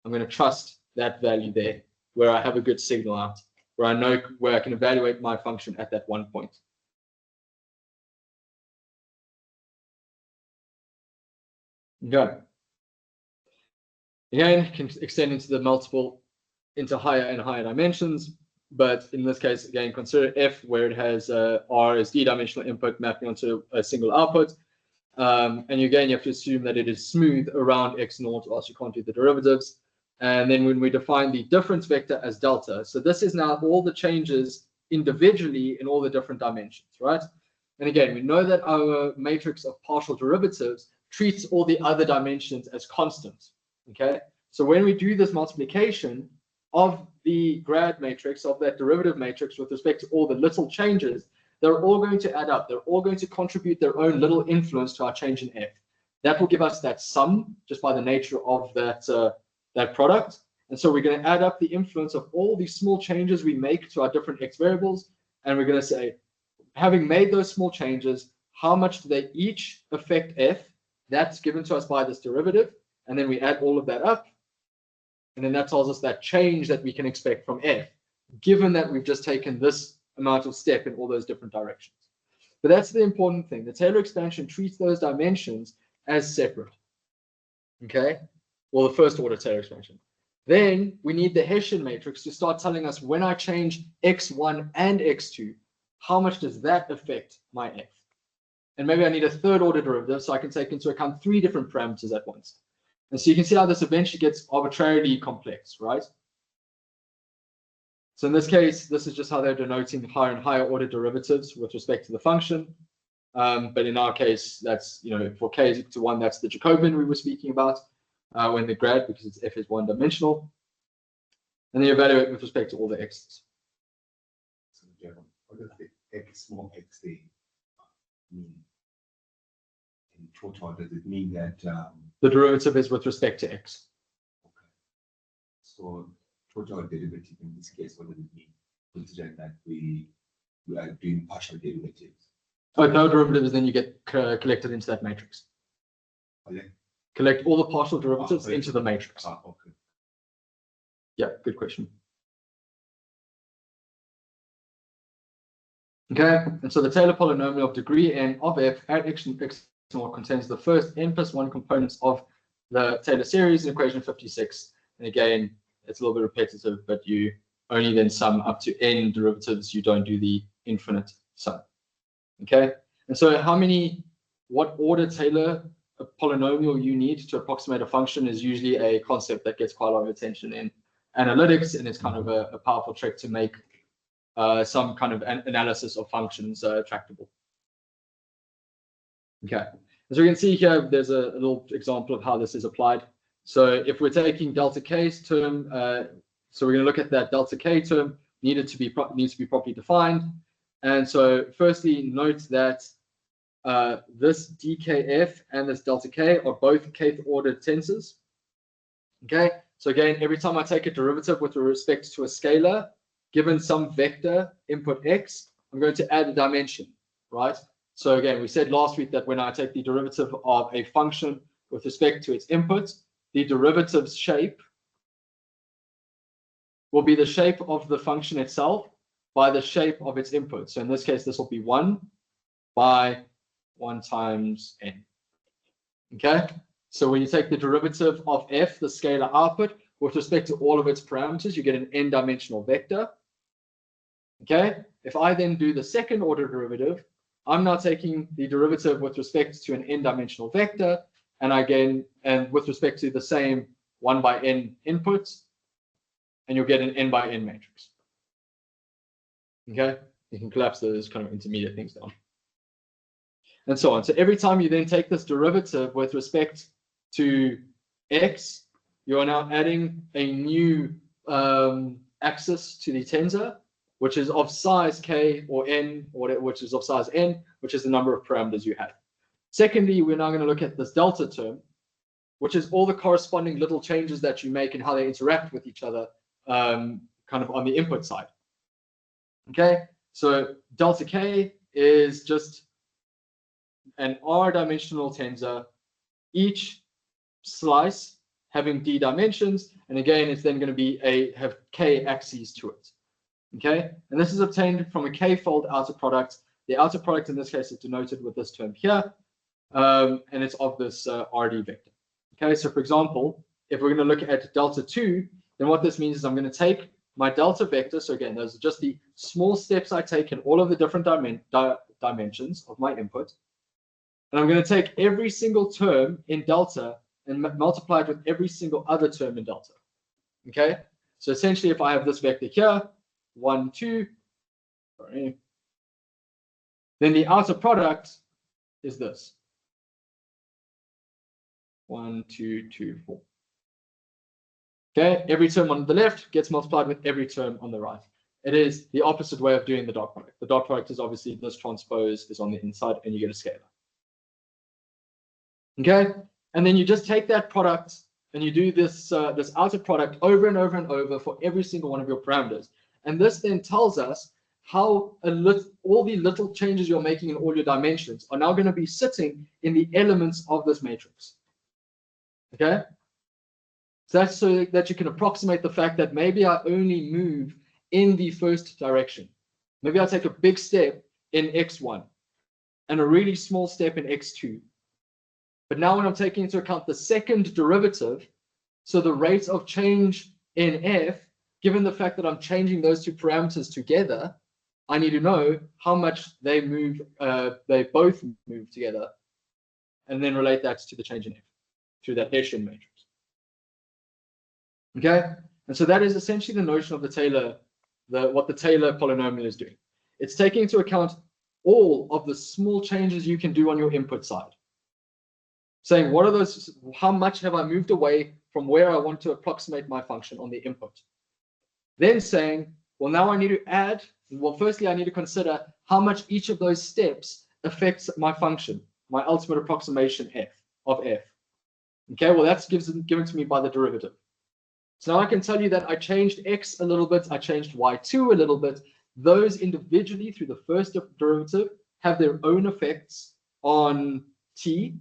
I'm going to trust that value there, where I have a good signal out, where I know where I can evaluate my function at that one point. Okay. Again, can extend into the multiple, into higher and higher dimensions. but in this case, again, consider F where it has R as d-dimensional input mapping onto a single output. And again, you have to assume that it is smooth around x naught, or else you can't do the derivatives. And then when we define the difference vector as delta, so this is now all the changes individually in all the different dimensions, right? And again, we know that our matrix of partial derivatives treats all the other dimensions as constant, okay? So when we do this multiplication of the grad matrix, of that derivative matrix with respect to all the little changes, they're all going to add up. They're all going to contribute their own little influence to our change in F. That will give us that sum just by the nature of that product. And so we're going to add up the influence of all these small changes we make to our different x variables. And we're going to say, having made those small changes, how much do they each affect F? That's given to us by this derivative. And then we add all of that up. And then that tells us that change that we can expect from F, given that we've just taken this amount of step in all those different directions. But that's the important thing. The Taylor expansion treats those dimensions as separate. Okay? Well, the first order Taylor expansion. Then we need the Hessian matrix to start telling us when I change x1 and x2, how much does that affect my F? And maybe I need a third order derivative so I can take into account 3 different parameters at once. And so you can see how this eventually gets arbitrarily complex, right? So in this case, this is just how they're denoting higher and higher order derivatives with respect to the function. But in our case, that's, you know, for k is equal to 1, that's the Jacobian we were speaking about when the grad, because it's f is one dimensional. And then you evaluate with respect to all the x's. So, Jerome, what does the x small x they mean? In total, does it mean that The derivative is with respect to x. okay. So total derivative in this case, what does it mean? Considering that we are doing partial derivatives. Oh, no derivatives, then you get collected into that matrix. Okay. Collect all the partial derivatives into the matrix. Okay. Yeah, good question. Okay, and so the Taylor polynomial of degree n of f at x naught contains the first n plus 1 components of the Taylor series in equation 56. And again, it's a little bit repetitive, but you only then sum up to n derivatives. You don't do the infinite sum. Okay, and so what order Taylor polynomial you need to approximate a function is usually a concept that gets quite a lot of attention in analytics, and it's kind of a powerful trick to make some kind of analysis of functions tractable. Okay, as we can see here, there's a little example of how this is applied. So if we're taking delta k's term, so we're going to look at that delta k term needs to be properly defined. And so firstly, note that this dkf and this delta k are both kth ordered tensors. Okay, so again, every time I take a derivative with respect to a scalar, given some vector input x, I'm going to add a dimension, right? So again, we said last week that when I take the derivative of a function with respect to its input, the derivative's shape will be the shape of the function itself by the shape of its input. So in this case, this will be 1 by 1 times n. Okay, so when you take the derivative of f, the scalar output, with respect to all of its parameters, you get an n-dimensional vector. Okay, if I then do the second order derivative, I'm now taking the derivative with respect to an n-dimensional vector, and with respect to the same 1 by n inputs, and you'll get an n by n matrix. Okay, you can collapse those kind of intermediate things down, and so on. So every time you then take this derivative with respect to x, you are now adding a new axis to the tensor, which is of size k or n, or which is of size n, which is the number of parameters you have. Secondly, we're now going to look at this delta term, which is all the corresponding little changes that you make and how they interact with each other, kind of on the input side. Okay, so delta k is just an r-dimensional tensor, each slice having d dimensions, and again, it's then going to have k axes to it. Okay, and this is obtained from a k-fold outer product. The outer product in this case is denoted with this term here, and it's of this RD vector. Okay, so for example, if we're going to look at delta 2, then what this means is I'm going to take my delta vector. So again, those are just the small steps I take in all of the different dimensions of my input. And I'm going to take every single term in delta and multiply it with every single other term in delta. Okay, so essentially, if I have this vector here, 1, 2, sorry, then the outer product is this. 1, 2, 2, 4. Okay, every term on the left gets multiplied with every term on the right. It is the opposite way of doing the dot product. The dot product is obviously this transpose is on the inside and you get a scalar. Okay, and then you just take that product and you do this this outer product over and over and over for every single one of your parameters. And this then tells us how all the little changes you're making in all your dimensions are now going to be sitting in the elements of this matrix. Okay, so that's so that you can approximate the fact that maybe I only move in the first direction. Maybe I take a big step in x1 and a really small step in x2. But now when I'm taking into account the second derivative, so the rate of change in f, given the fact that I'm changing those two parameters together, I need to know how much they move, they both move together, and then relate that to the change in f through that Hessian matrix. Okay, and so that is essentially the notion of the Taylor, what the Taylor polynomial is doing. It's taking into account all of the small changes you can do on your input side. Saying what are those, how much have I moved away from where I want to approximate my function on the input. Then saying, well, now I need to add, well, firstly, I need to consider how much each of those steps affects my function, my ultimate approximation of f. Okay, well, that's given to me by the derivative. So now I can tell you that I changed x a little bit, I changed y2 a little bit. Those individually through the first derivative have their own effects on t,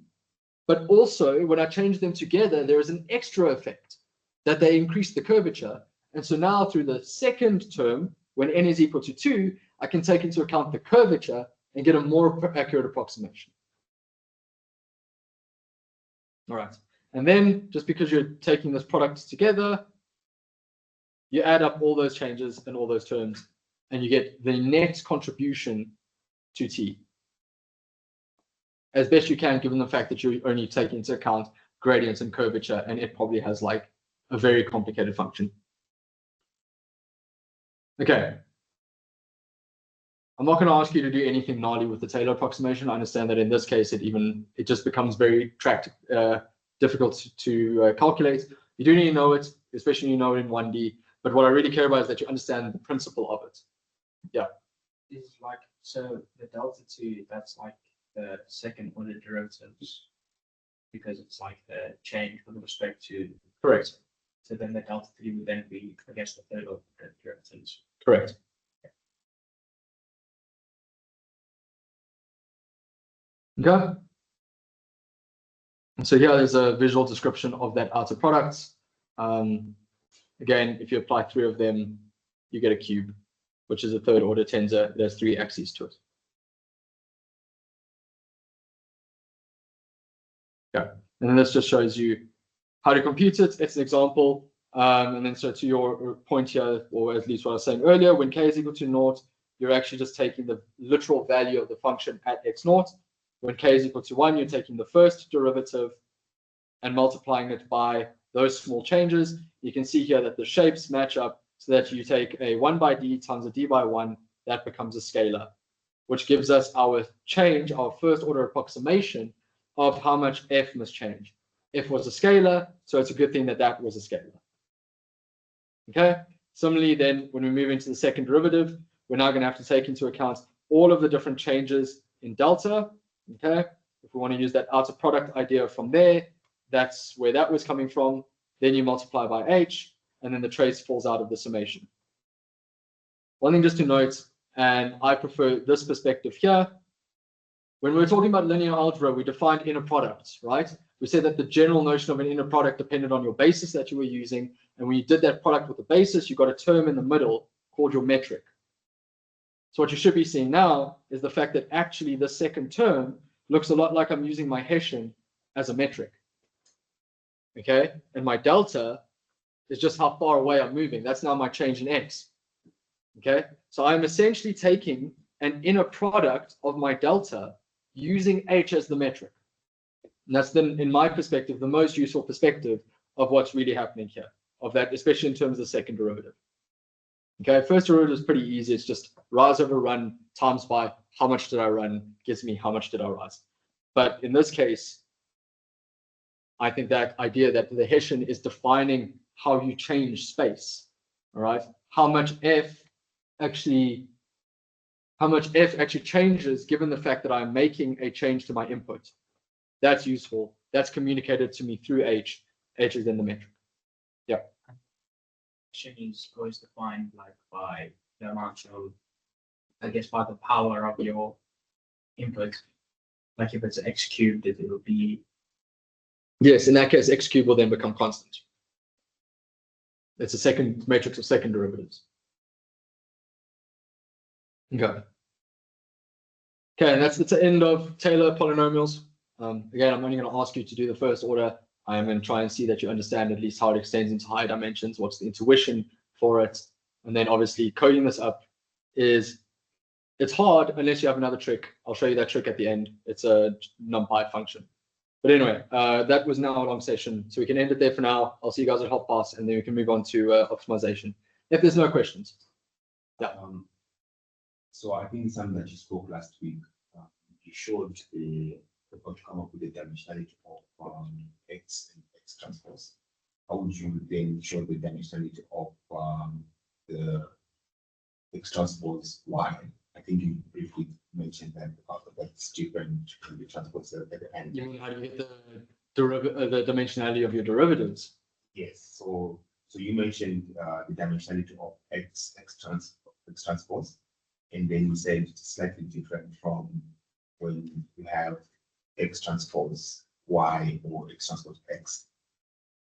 but also when I change them together, there is an extra effect that they increase the curvature. And so now through the second term, when n is equal to 2, I can take into account the curvature and get a more accurate approximation. All right. And then just because you're taking this product together, you add up all those changes and all those terms, and you get the net contribution to t as best you can, given the fact that you're only taking into account gradients and curvature, and it probably has like a very complicated function. Okay. I'm not going to ask you to do anything gnarly with the Taylor approximation. I understand that in this case, it just becomes very difficult to calculate. You do need to know it, especially when you know it in 1D. But what I really care about is that you understand the principle of it. Yeah. Is like, so the delta 2, that's like the second order derivatives, because it's like the change with respect to. Correct. So then the delta 3 would then be, I guess, the third order derivatives. Correct. Okay. And so here is a visual description of that outer product. Again, if you apply 3 of them, you get a cube, which is a third order tensor. There's 3 axes to it. Yeah, and then this just shows you how to compute it. It's an example. And then so to your point here, or at least what I was saying earlier, when k is equal to 0, you're actually just taking the literal value of the function at x0. When k is equal to 1, you're taking the first derivative and multiplying it by those small changes. You can see here that the shapes match up so that you take a 1 by d times a d by 1, that becomes a scalar, which gives us our change, our first order approximation of how much f must change. F was a scalar, so it's a good thing that that was a scalar. Okay, similarly then, when we move into the second derivative, we're now going to have to take into account all of the different changes in delta. Okay, if we want to use that outer product idea from there, that's where that was coming from. Then you multiply by h, and then the trace falls out of the summation. One thing just to note, and I prefer this perspective here, when we're talking about linear algebra, we defined inner products, right? We said that the general notion of an inner product depended on your basis that you were using, and when you did that product with the basis, you got a term in the middle called your metric. So what you should be seeing now is the fact that actually the second term looks a lot like I'm using my Hessian as a metric. Okay, and my delta is just how far away I'm moving. That's now my change in x. Okay, so I'm essentially taking an inner product of my delta using h as the metric. And that's then, in my perspective, the most useful perspective of what's really happening here, of that, especially in terms of the second derivative. Okay, first derivative is pretty easy. It's just rise over run times by how much did I run gives me how much did I rise. But in this case, I think that idea that the Hessian is defining how you change space, all right? How much f actually changes given the fact that I'm making a change to my input. That's useful. That's communicated to me through h. H is in the metric. Yeah. Is always defined like by the amount of, I guess, by the power of your input. Like if it's x cubed, it will be. Yes, in that case, x cubed will then become constant. It's a second matrix of second derivatives. Okay. Okay, and that's the end of Taylor polynomials. Again, I'm only going to ask you to do the first order. I am going to try and see that you understand at least how it extends into higher dimensions, what's the intuition for it. And then obviously coding this up it's hard unless you have another trick. I'll show you that trick at the end. It's a NumPy function. But anyway, that was now a long session. So we can end it there for now. I'll see you guys at half past, and then we can move on to optimization. If there's no questions. Yeah. So I think something that you spoke last week, you showed the how to come up with the dimensionality of x and x transpose. How would you then show the dimensionality of the x transpose y? I think you briefly mentioned that that's different from the transpose at the end. You mean how do you get the dimensionality of your derivatives? Yes. So you mentioned the dimensionality of x transpose, and then you said it's slightly different from when you have x transpose y or x transpose x.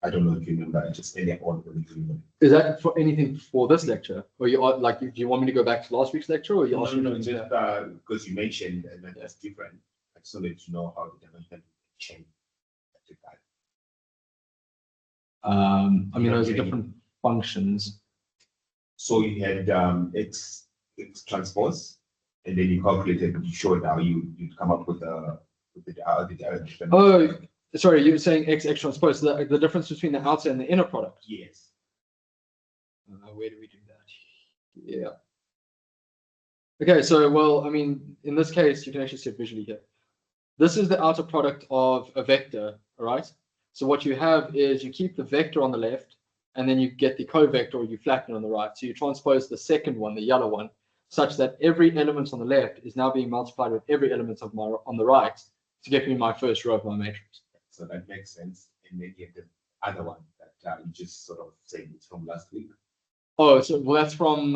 I don't know if you remember, just earlier on when you remember. Is that for anything for this lecture? Or you are like, do you want me to go back to last week's lecture, or you No, asking? just because you mentioned that that's different. I just wanted to know how the dimension change. I mean, those are different functions. So you had x transpose, and then you calculated, you showed how you'd come up with the Oh, sorry, you were saying x transpose, the difference between the outer and the inner product. Yes. Where do we do that? Yeah. Okay, so, well, I mean, in this case, you can actually see it visually here. This is the outer product of a vector, all right? So what you have is you keep the vector on the left, and then you get the covector, or you flatten it on the right. So you transpose the second one, the yellow one, such that every element on the left is now being multiplied with every element of on the right to get me my first row of my matrix. So that makes sense. And then you have the other one that you just sort of said it's from last week. Oh, so well, that's from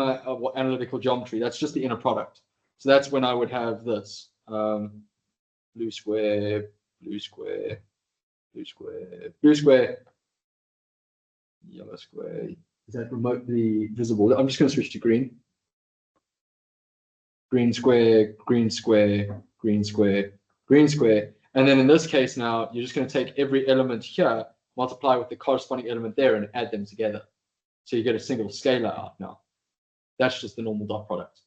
analytical geometry. That's just the inner product. So that's when I would have this blue square, blue square, blue square, blue square, yellow square. Is that remotely visible? I'm just going to switch to green. Green square, green square, green square, green square. And then in this case now, you're just going to take every element here, multiply with the corresponding element there, and add them together. So you get a single scalar out now. That's just the normal dot product.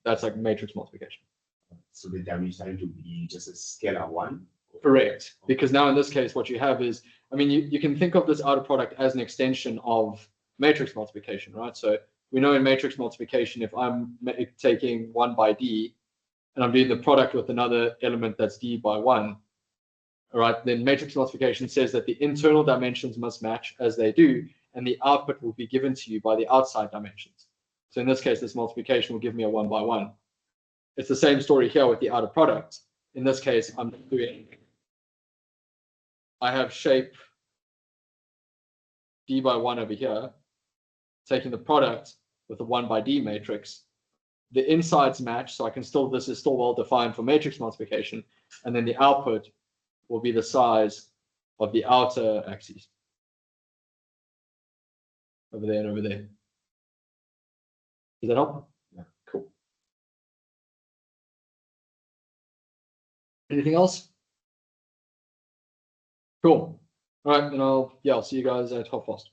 That's like matrix multiplication. So the dimensionality would be just a scalar one? Correct. Because now in this case, what you have is, I mean, you can think of this outer product as an extension of matrix multiplication, right? So we know in matrix multiplication, if I'm taking 1 by d, and I'm doing the product with another element that's d by 1, all right, then matrix multiplication says that the internal dimensions must match as they do, and the output will be given to you by the outside dimensions. So in this case, this multiplication will give me a 1 by 1. It's the same story here with the outer product. In this case, I have shape d by 1 over here, taking the product with the 1 by d matrix. The insides match, so I can still, this is still well defined for matrix multiplication, and then the output will be the size of the outer axes. Over there and over there. Does that help? Yeah. Cool. Anything else? Cool. All right, then I'll see you guys at half past.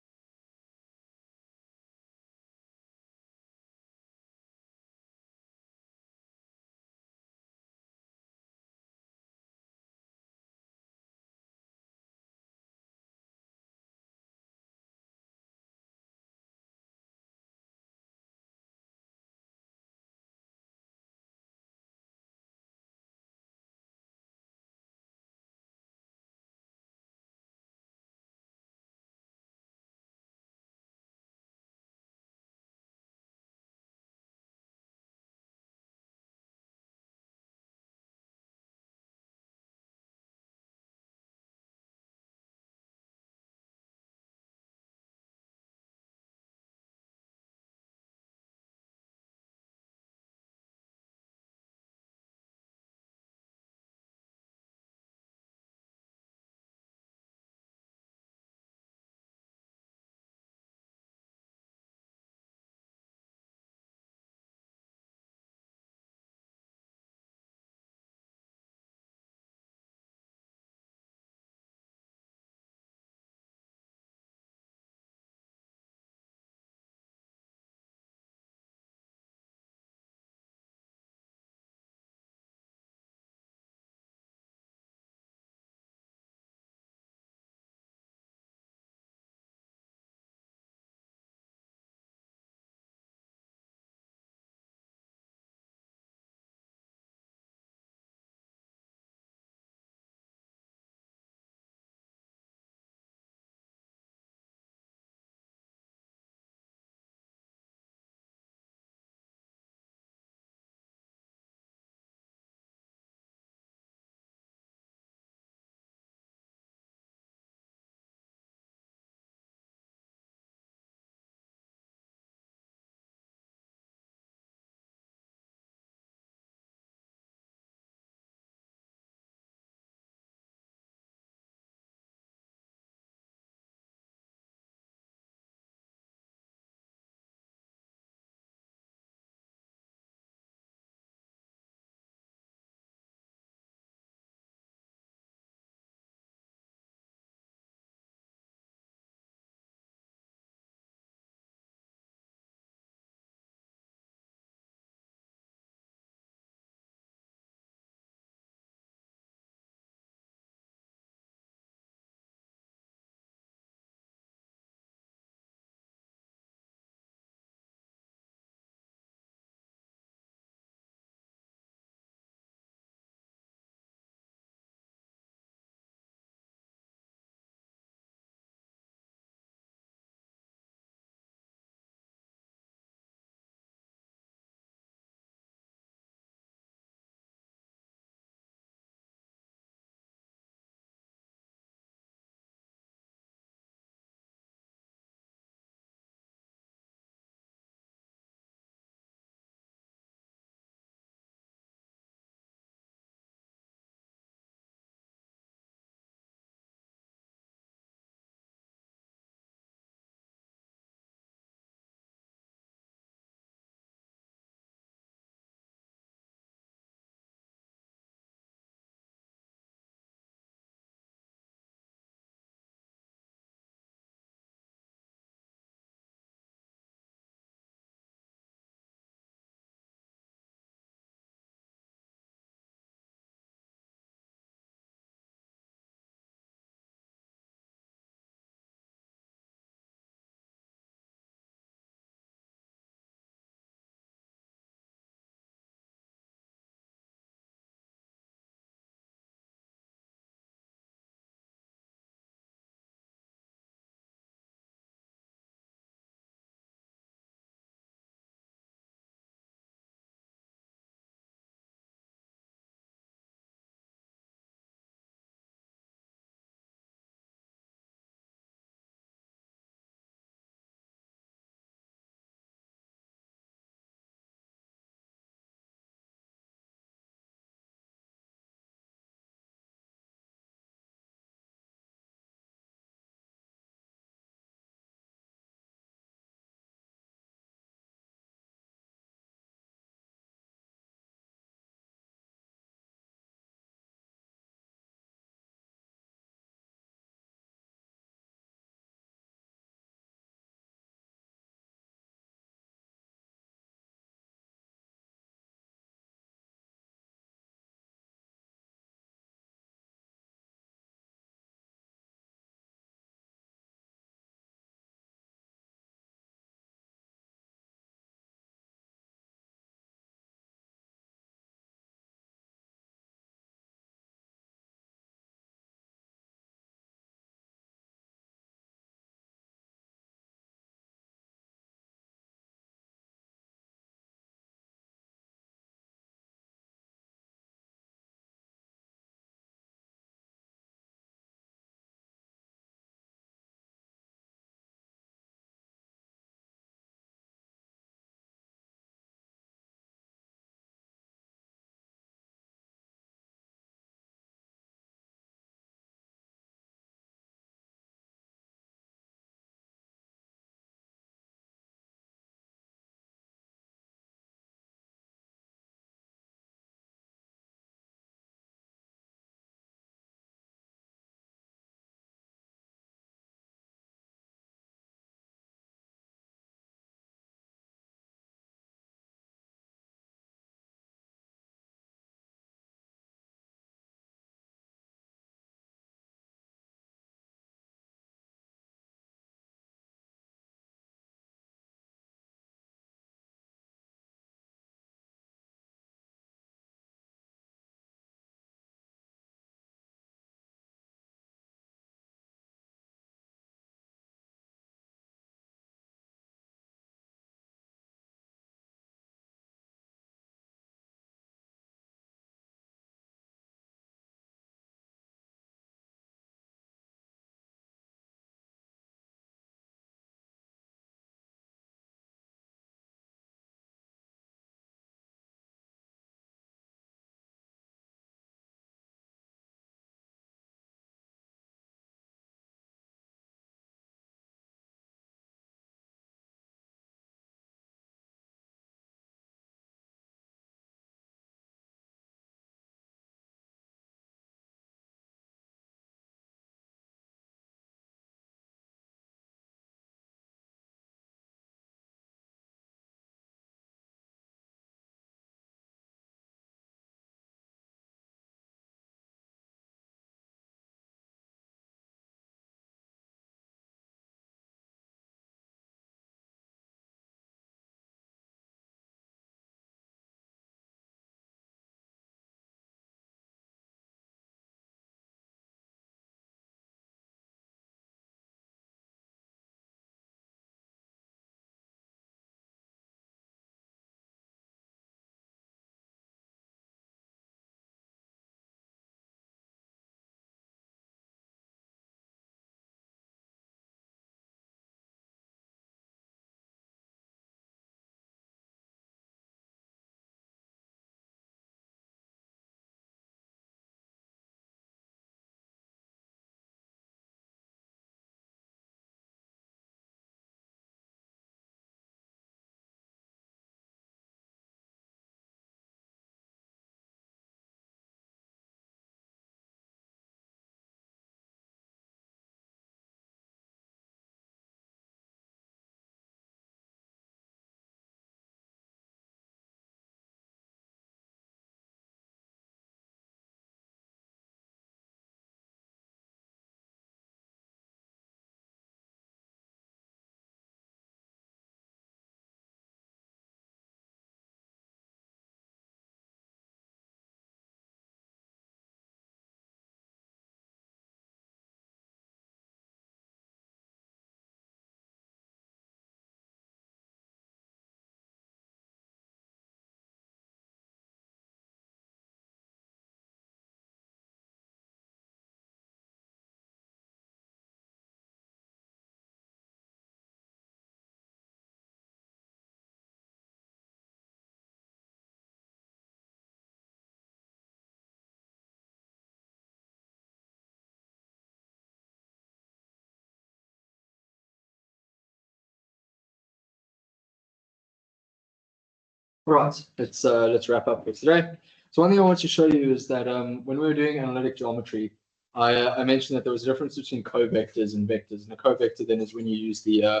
All right, let's wrap up for today. So one thing I want to show you is that when we were doing analytic geometry, I mentioned that there was a difference between covectors and vectors. And a covector then is when you use the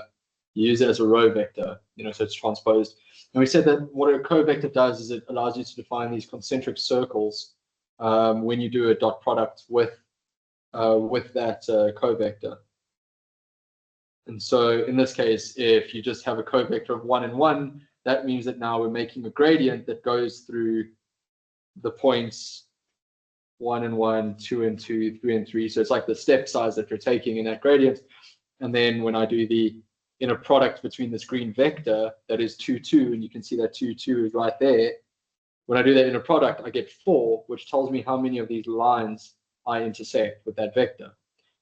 you use it as a row vector, so it's transposed. And we said that what a covector does is it allows you to define these concentric circles when you do a dot product with that covector. And so in this case, if you just have a covector of 1 and 1, that means that now we're making a gradient that goes through the points 1 and 1, 2 and 2, 3 and 3. So it's like the step size that you're taking in that gradient. And then when I do the inner product between this green vector, that is 2, 2, and you can see that 2, 2 is right there. When I do that inner product, I get 4, which tells me how many of these lines I intersect with that vector.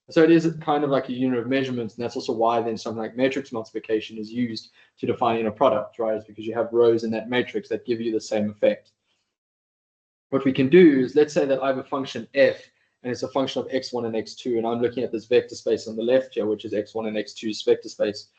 So it is kind of like a unit of measurements, and that's also why then something like matrix multiplication is used to define inner product, right? It's because you have rows in that matrix that give you the same effect. What we can do is, let's say that I have a function f, and it's a function of x1 and x2, and I'm looking at this vector space on the left here, which is x1 and x2's vector space.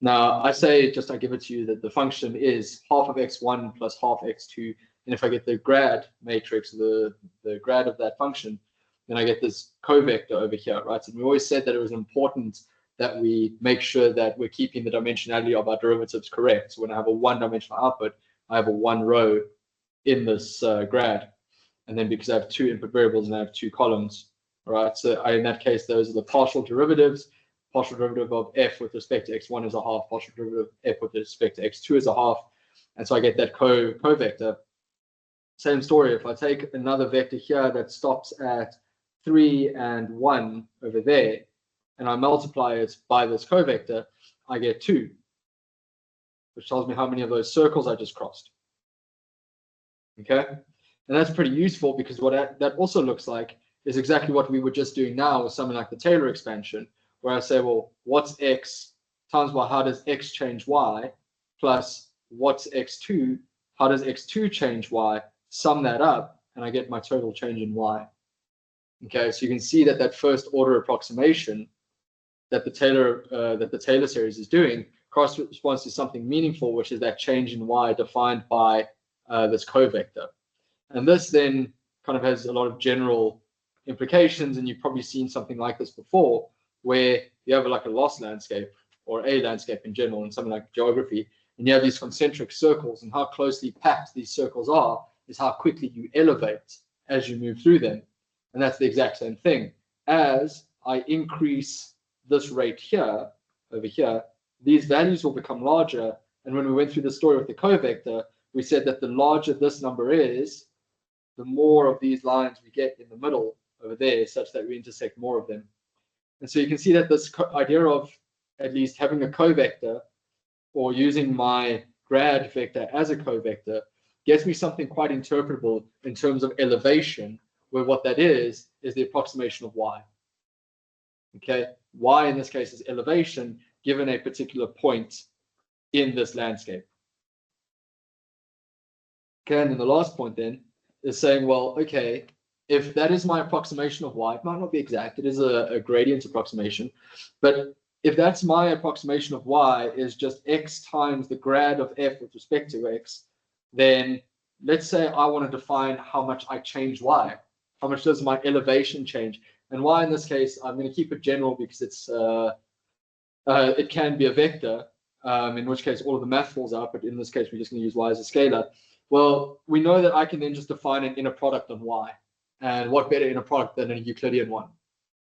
Now, I give it to you that the function is half of x1 plus half x2, and if I get the grad matrix, the grad of that function, then I get this covector over here, right? So we always said that it was important that we make sure that we're keeping the dimensionality of our derivatives correct. So when I have a one-dimensional output, I have a one row in this grad. And then because I have two input variables and I have two columns, right? So in that case, those are the partial derivatives. Partial derivative of f with respect to x1 is a half. Partial derivative of f with respect to x2 is a half. And so I get that covector. Same story. If I take another vector here that stops at 3 and 1 over there, and I multiply it by this covector, I get 2, which tells me how many of those circles I just crossed. Okay, and that's pretty useful because what that also looks like is exactly what we were just doing now with something like the Taylor expansion, where I say, well, what's x times y? How does x change y? Plus what's x2? How does x2 change y? Sum that up, and I get my total change in y. Okay, so you can see that first order approximation that the Taylor series is doing corresponds to something meaningful, which is that change in y defined by this covector. And this then kind of has a lot of general implications, and you've probably seen something like this before, where you have like a loss landscape or a landscape in general in something like geography, and you have these concentric circles, and how closely packed these circles are is how quickly you elevate as you move through them. And that's the exact same thing. As I increase this rate here, over here, these values will become larger. And when we went through the story with the covector, we said that the larger this number is, the more of these lines we get in the middle over there, such that we intersect more of them. And so you can see that this idea of at least having a covector or using my grad vector as a covector gets me something quite interpretable in terms of elevation, where what that is the approximation of y. Okay, y in this case is elevation given a particular point in this landscape. Okay, and then the last point then is saying, well, okay, if that is my approximation of y, it might not be exact, it is a gradient approximation, but if that's my approximation of y is just x times the grad of f with respect to x, then let's say I want to define how much I change y. How much does my elevation change? And y in this case, I'm going to keep it general because it's it can be a vector, in which case all of the math falls out, but in this case we're just going to use y as a scalar. Well, we know that I can then just define an inner product on y, and what better inner product than a Euclidean one?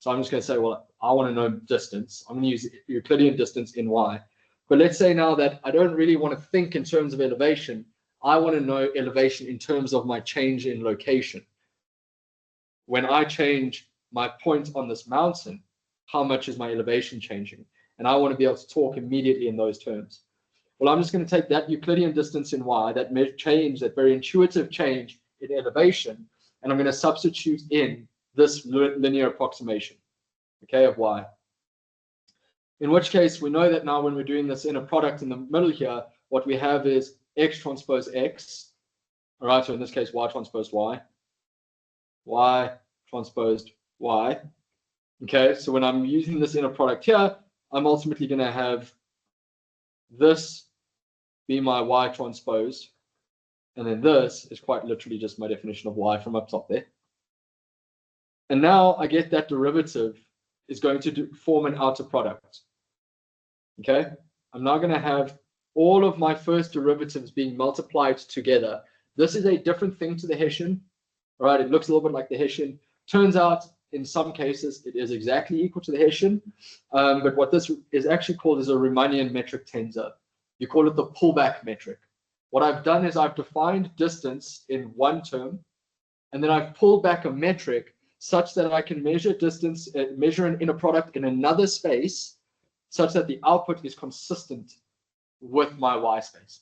So I'm just going to say, well, I want to know distance. I'm going to use Euclidean distance in y. But let's say now that I don't really want to think in terms of elevation. I want to know elevation in terms of my change in location. When I change my point on this mountain, how much is my elevation changing? And I want to be able to talk immediately in those terms. Well, I'm just going to take that Euclidean distance in y, that change, that very intuitive change in elevation, and I'm going to substitute in this linear approximation, okay, of y. In which case, we know that now when we're doing this inner product in the middle here, what we have is x transpose x, all right, so in this case, y transpose y, y transposed y. Okay, so when I'm using this inner product here, I'm ultimately going to have this be my y transpose, And then this is quite literally just my definition of y from up top there. And now I get that derivative is going to form an outer product. Okay, I'm now going to have all of my first derivatives being multiplied together. This is a different thing to the Hessian, right? It looks a little bit like the Hessian. Turns out, in some cases, it is exactly equal to the Hessian. But what this is actually called is a Riemannian metric tensor. You call it the pullback metric. What I've done is I've defined distance in one term, and then I've pulled back a metric such that I can measure distance, measure an inner product in another space, such that the output is consistent with my y space.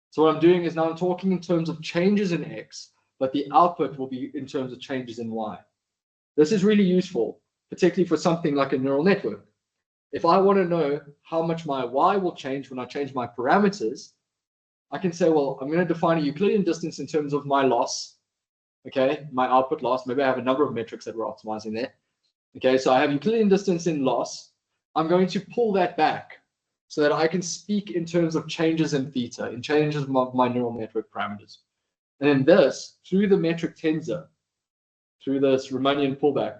So what I'm doing is now I'm talking in terms of changes in x, but the output will be in terms of changes in y. This is really useful, particularly for something like a neural network. If I want to know how much my y will change when I change my parameters, I can say, well, I'm going to define a Euclidean distance in terms of my loss, okay, my output loss. Maybe I have a number of metrics that we're optimizing there. Okay, so I have Euclidean distance in loss. I'm going to pull that back so that I can speak in terms of changes in theta, in changes of my neural network parameters. And then this, through the metric tensor, through this Riemannian pullback,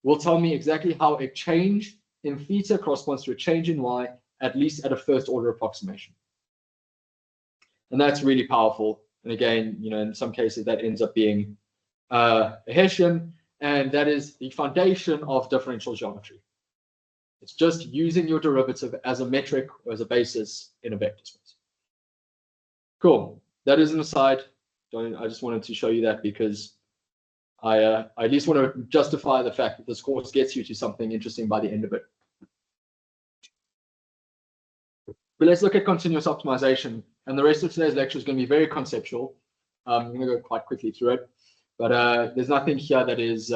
will tell me exactly how a change in theta corresponds to a change in y, at least at a first order approximation. And that's really powerful. And again, you know, in some cases that ends up being a Hessian, and that is the foundation of differential geometry. It's just using your derivative as a metric or as a basis in a vector space. Cool. That is an aside. I just wanted to show you that because I at least want to justify the fact that this course gets you to something interesting by the end of it. But let's look at continuous optimization. And the rest of today's lecture is going to be very conceptual. I'm going to go quite quickly through it. But there's nothing here that is,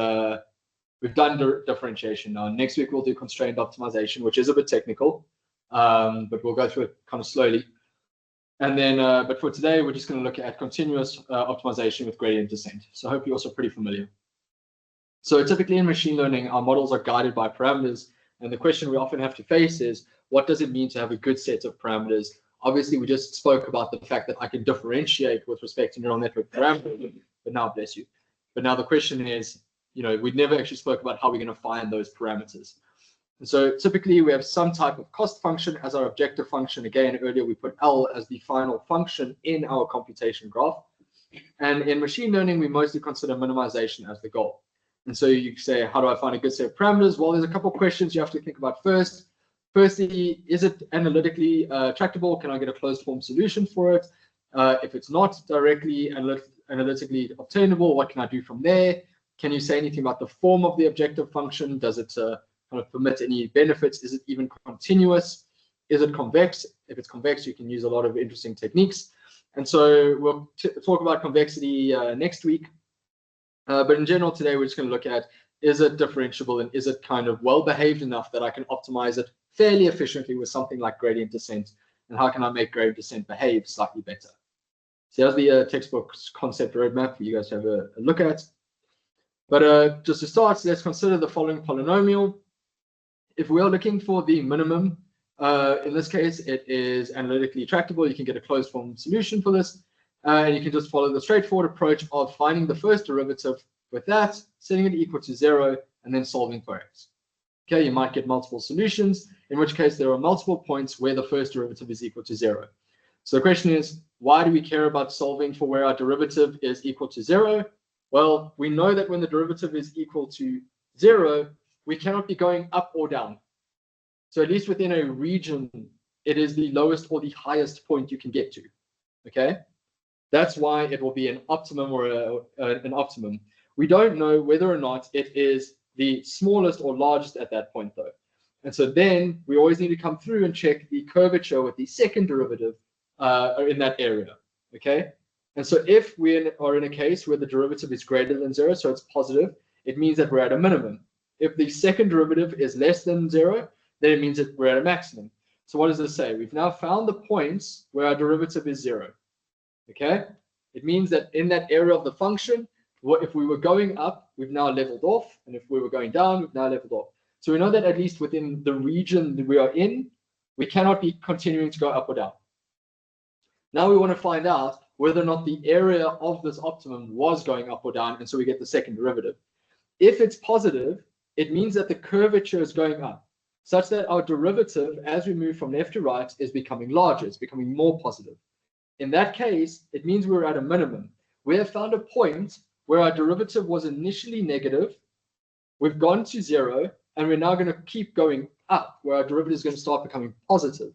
we've done differentiation now. Next week, we'll do constrained optimization, which is a bit technical, but we'll go through it kind of slowly. And then, but for today, we're just going to look at continuous optimization with gradient descent. So I hope you're also pretty familiar. So typically in machine learning, our models are guided by parameters. And the question we often have to face is, what does it mean to have a good set of parameters? Obviously, we just spoke about the fact that I can differentiate with respect to neural network parameters, but now, bless you. But now the question is, you know, we never actually spoke about how we're going to find those parameters. And so typically we have some type of cost function as our objective function. Again, earlier we put L as the final function in our computation graph. And in machine learning, we mostly consider minimization as the goal. And so you say, how do I find a good set of parameters? Well, there's a couple of questions you have to think about first. Firstly, is it analytically tractable? Can I get a closed form solution for it? If it's not directly analytically obtainable, what can I do from there? Can you say anything about the form of the objective function? Does it kind of permit any benefits? Is it even continuous? Is it convex? If it's convex, you can use a lot of interesting techniques. And so we'll talk about convexity next week. But in general, today we're just going to look at, is it differentiable and is it kind of well behaved enough that I can optimize it fairly efficiently with something like gradient descent? And how can I make gradient descent behave slightly better? So here's the textbook concept roadmap for you guys to have a look at. But just to start, let's consider the following polynomial. If we are looking for the minimum, in this case, it is analytically tractable. You can get a closed form solution for this. And you can just follow the straightforward approach of finding the first derivative with that, setting it equal to 0, and then solving for x. Okay, you might get multiple solutions, in which case there are multiple points where the first derivative is equal to 0. So the question is, why do we care about solving for where our derivative is equal to 0? Well, we know that when the derivative is equal to 0, we cannot be going up or down. So at least within a region, it is the lowest or the highest point you can get to. Okay, that's why it will be an optimum or an optimum. We don't know whether or not it is the smallest or largest at that point, though. And so then we always need to come through and check the curvature with the second derivative in that area. Okay. And so if we are in a case where the derivative is greater than 0, so it's positive, it means that we're at a minimum. If the second derivative is less than 0, then it means that we're at a maximum. So what does this say? We've now found the points where our derivative is 0. Okay? It means that in that area of the function, if we were going up, we've now leveled off. And if we were going down, we've now leveled off. So we know that at least within the region that we are in, we cannot be continuing to go up or down. Now we want to find out whether or not the area of this optimum was going up or down, and so we get the second derivative. If it's positive, it means that the curvature is going up, such that our derivative, as we move from left to right, is becoming larger, it's becoming more positive. In that case, it means we're at a minimum. We have found a point where our derivative was initially negative, we've gone to 0, and we're now going to keep going up, where our derivative is going to start becoming positive.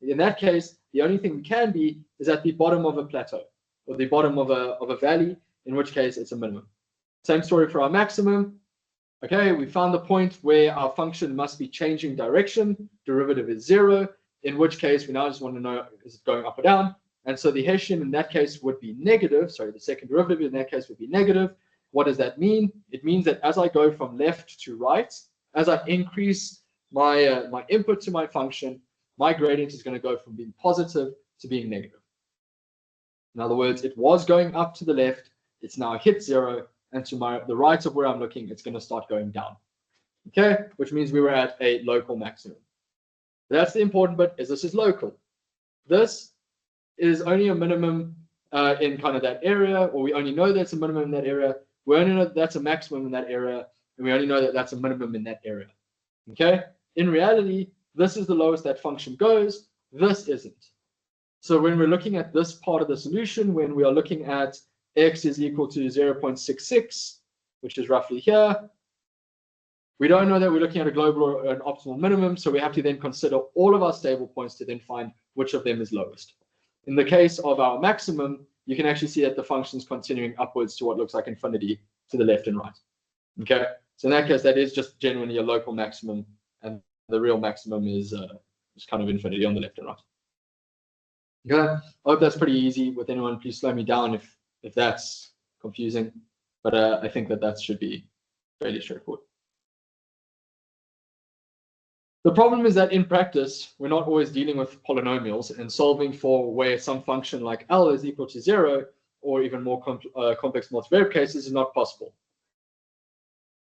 In that case, the only thing we can be is at the bottom of a plateau, or the bottom of a valley, in which case it's a minimum. Same story for our maximum. Okay, we found the point where our function must be changing direction, derivative is 0, in which case we now just want to know, is it going up or down? And so the Hessian in that case would be negative, sorry, the second derivative in that case would be negative. What does that mean? It means that as I go from left to right, as I increase my input to my function, my gradient is going to go from being positive to being negative. In other words, it was going up to the left, it's now hit 0, and to the right of where I'm looking, it's going to start going down. Okay, which means we were at a local maximum. That's the important bit, is this is local. This is only a minimum in kind of that area, or we only know that's a minimum in that area. We only know that that's a maximum in that area, and we only know that that's a minimum in that area. Okay, in reality, this is the lowest that function goes, this isn't. So when we're looking at this part of the solution, when we are looking at x is equal to 0.66, which is roughly here, we don't know that we're looking at a global or an optimal minimum, so we have to then consider all of our stable points to then find which of them is lowest. In the case of our maximum, you can actually see that the function is continuing upwards to what looks like infinity to the left and right. Okay, so in that case, that is just genuinely a local maximum, and the real maximum is kind of infinity on the left and right. Okay, I hope that's pretty easy with anyone. Please slow me down if that's confusing, but I think that should be fairly straightforward. The problem is that in practice, we're not always dealing with polynomials and solving for where some function like L is equal to 0, or even more complex multivariate cases is not possible.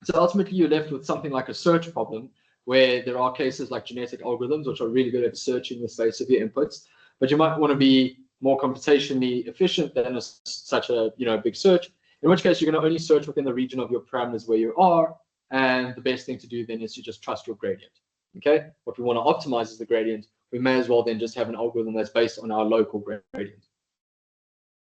So ultimately, you're left with something like a search problem, where there are cases like genetic algorithms, which are really good at searching the space of your inputs, but you might want to be more computationally efficient than such a big search, in which case you're going to only search within the region of your parameters where you are, and the best thing to do then is to just trust your gradient. Okay, what we want to optimize is the gradient. We may as well then just have an algorithm that's based on our local gradient.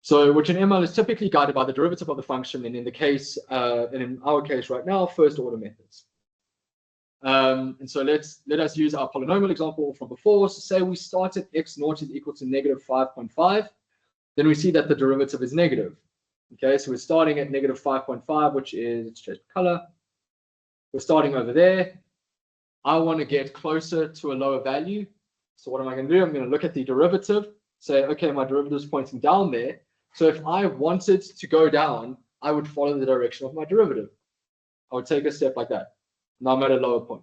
So which in ML is typically guided by the derivative of the function, and in the case, and in our case right now, first order methods. And so let us use our polynomial example from before. So say we start at x0 is equal to negative 5.5, then we see that the derivative is negative. Okay, so we're starting at negative 5.5, which is, let's change color. We're starting over there. I want to get closer to a lower value. So what am I going to do? I'm going to look at the derivative, say, okay, my derivative is pointing down there. So if I wanted to go down, I would follow the direction of my derivative. I would take a step like that. Now I'm at a lower point.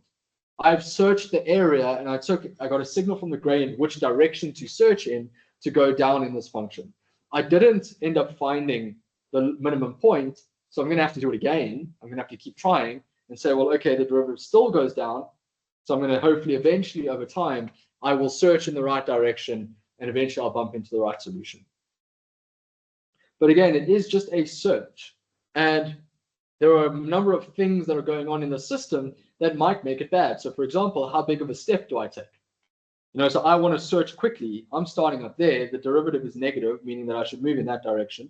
I've searched the area and I got a signal from the gradient which direction to search in to go down in this function. I didn't end up finding the minimum point, so I'm going to have to do it again. I'm going to have to keep trying and say, well, okay, the derivative still goes down. So I'm going to hopefully eventually over time, I will search in the right direction and eventually I'll bump into the right solution. But again, it is just a search. And there are a number of things that are going on in the system that might make it bad. So for example, how big of a step do I take? So I want to search quickly. I'm starting up there. The derivative is negative, meaning that I should move in that direction.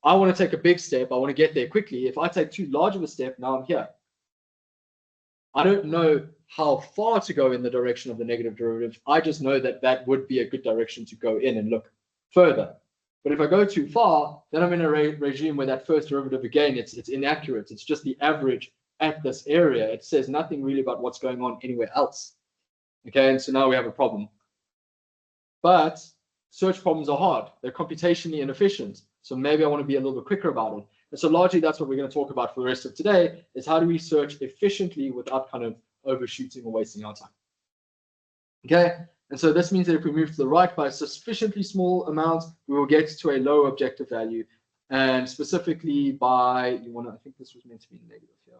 I want to take a big step. I want to get there quickly. If I take too large of a step, now I'm here. I don't know how far to go in the direction of the negative derivative. I just know that that would be a good direction to go in and look further. But if I go too far, then I'm in a regime where that first derivative, again, it's inaccurate. It's just the average at this area. It says nothing really about what's going on anywhere else. Okay, and so now we have a problem. But search problems are hard. They're computationally inefficient. So maybe I want to be a little bit quicker about it. And so largely that's what we're going to talk about for the rest of today, is how do we search efficiently without kind of overshooting or wasting our time. Okay, and so this means that if we move to the right by a sufficiently small amount, we will get to a low objective value. And specifically by, I think this was meant to be negative here.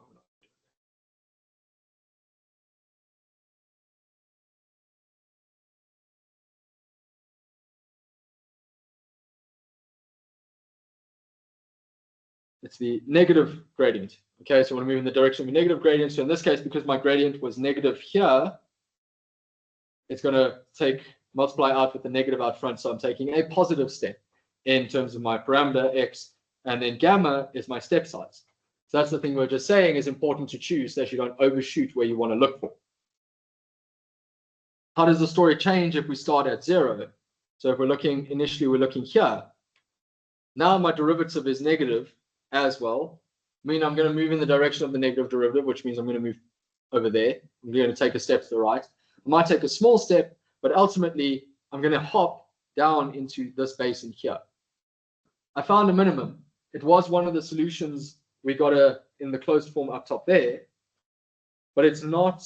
it's the negative gradient. Okay, so I want to move in the direction of a negative gradient. So in this case, because my gradient was negative here, it's going to multiply out with the negative out front. So I'm taking a positive step in terms of my parameter x, and then gamma is my step size. So that's the thing we're just saying is important to choose so that you don't overshoot where you want to look for. How does the story change if we start at 0? So if we're looking, initially we're looking here. Now my derivative is negative as well. I mean, I'm going to move in the direction of the negative derivative, which means I'm going to move over there. I'm going to take a step to the right. I might take a small step, but ultimately I'm going to hop down into this basin here. I found a minimum. It was one of the solutions we got in the closed form up top there, but it's not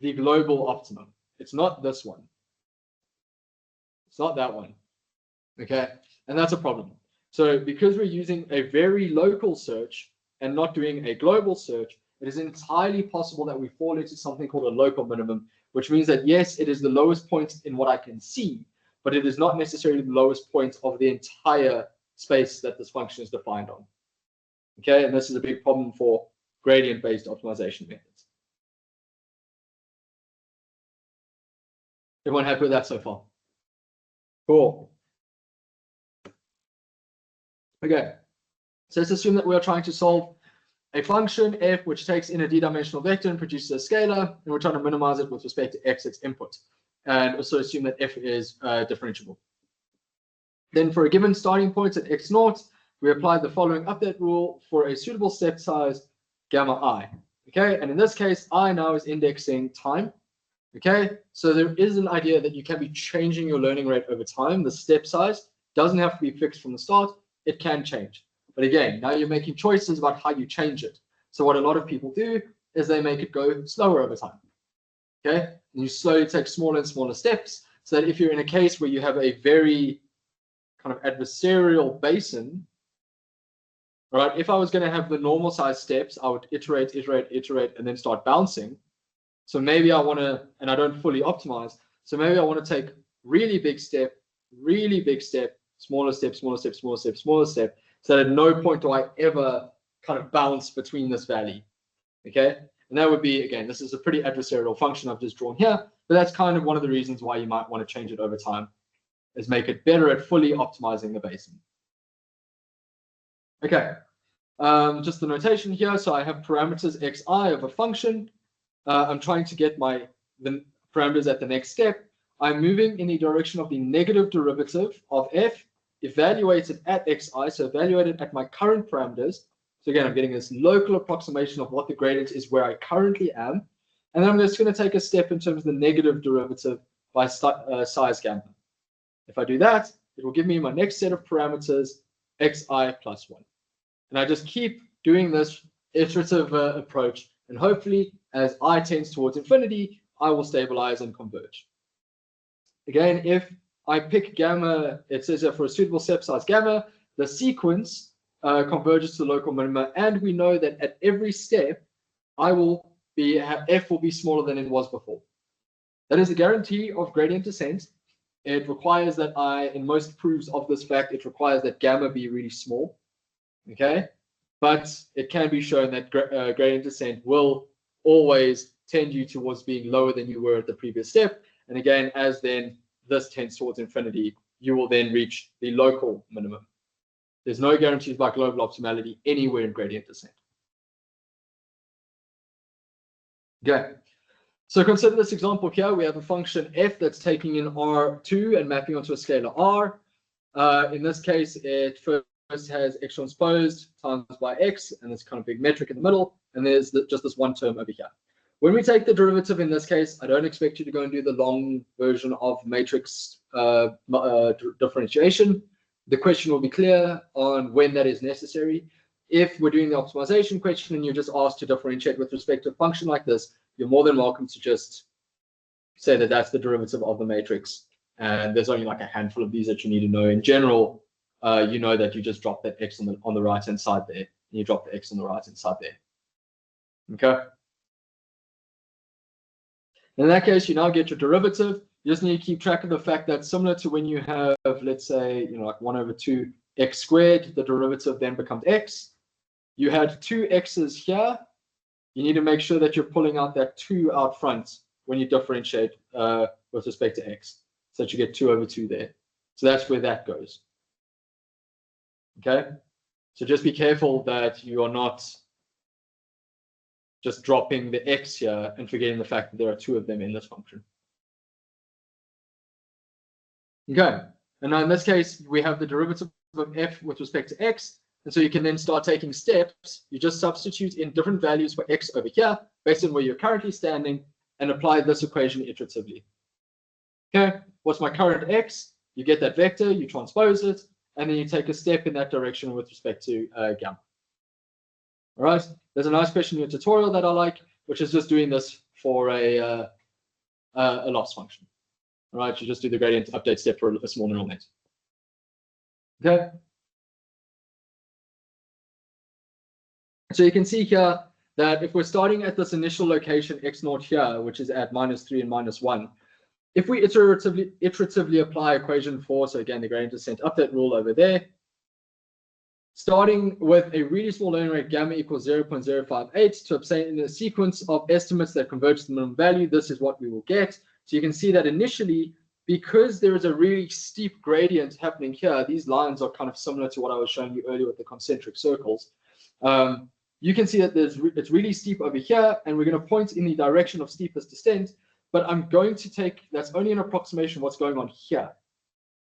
the global optimum. It's not this one. It's not that one. Okay, and that's a problem. So because we're using a very local search and not doing a global search, it is entirely possible that we fall into something called a local minimum, which means that yes, it is the lowest point in what I can see, but it is not necessarily the lowest point of the entire space that this function is defined on. Okay, and this is a big problem for gradient-based optimization methods. Everyone happy with that so far? Cool. Okay, so let's assume that we are trying to solve a function f which takes in a d-dimensional vector and produces a scalar, and we're trying to minimize it with respect to x, its input, and also assume that f is differentiable. Then for a given starting point at x0, we apply the following update rule for a suitable step size gamma I. Okay, and in this case, I now is indexing time. Okay, so there is an idea that you can be changing your learning rate over time. The step size doesn't have to be fixed from the start. It can change. But again, now you're making choices about how you change it. So what a lot of people do is they make it go slower over time. Okay, and you slowly take smaller and smaller steps so that if you're in a case where you have a very kind of adversarial basin, right? If I was going to have the normal size steps, I would iterate, and then start bouncing. So maybe I want to, and I don't fully optimize. So maybe I want to take really big step, smaller step, smaller step, smaller step, smaller step, so that at no point do I ever kind of bounce between this valley. Okay, and that would be, again, this is a pretty adversarial function I've just drawn here, but that's kind of one of the reasons why you might want to change it over time, is make it better at fully optimizing the basin. Okay, just the notation here. So I have parameters xi of a function. I'm trying to get the parameters at the next step. I'm moving in the direction of the negative derivative of f, evaluated at xi, so evaluated at my current parameters. So again, I'm getting this local approximation of what the gradient is where I currently am. And then I'm just going to take a step in terms of the negative derivative by size gamma. If I do that, it will give me my next set of parameters, xi plus 1. And I just keep doing this iterative approach. And hopefully, as I tends towards infinity, I will stabilize and converge. Again, if I pick gamma, it says that for a suitable step size gamma, the sequence converges to the local minima. And we know that at every step, f will be smaller than it was before. That is a guarantee of gradient descent. It requires that in most proofs of this fact, it requires that gamma be really small. Okay, but it can be shown that gradient descent will always tend you towards being lower than you were at the previous step. And again, as then this tends towards infinity, you will then reach the local minimum. There's no guarantees about global optimality anywhere in gradient descent. Okay, so consider this example here. We have a function f that's taking in R2 and mapping onto a scalar R. In this case, it first has x transposed times by x, and this kind of big metric in the middle, and there's just this one term over here. When we take the derivative in this case, I don't expect you to go and do the long version of matrix differentiation. The question will be clear on when that is necessary. If we're doing the optimization question and you're just asked to differentiate with respect to a function like this, you're more than welcome to just say that that's the derivative of the matrix. And there's only like a handful of these that you need to know. In general, you know that you just drop that x on the right-hand side there, and you drop the x on the right-hand side there. Okay. In that case, you now get your derivative. You just need to keep track of the fact that similar to when you have, let's say, like 1/2 x squared, the derivative then becomes x. you had 2 x's here, you need to make sure that you're pulling out that 2 out front when you differentiate with respect to x, so that you get 2 over 2 there. So that's where that goes. Okay, so just be careful that you are not just dropping the x here and forgetting the fact that there are 2 of them in this function. Okay, and now in this case, we have the derivative of f with respect to x, and so you can then start taking steps. You just substitute in different values for x over here, based on where you're currently standing, and apply this equation iteratively. Okay, what's my current x? You get that vector, you transpose it, and then you take a step in that direction with respect to gamma. All right, there's a nice question in your tutorial that I like, which is just doing this for a loss function. All right, you just do the gradient update step for a small neural net. Okay. So you can see here that if we're starting at this initial location x0 here, which is at -3 and -1, if we iteratively apply equation 4, so again, the gradient descent update rule over there, starting with a really small learning rate gamma equals 0.058 to obtain a sequence of estimates that converge to the minimum value, this is what we will get. So you can see that initially, because there is a really steep gradient happening here, these lines are kind of similar to what I was showing you earlier with the concentric circles. You can see that it's really steep over here, and we're going to point in the direction of steepest descent, but I'm going to take, that's only an approximation of what's going on here.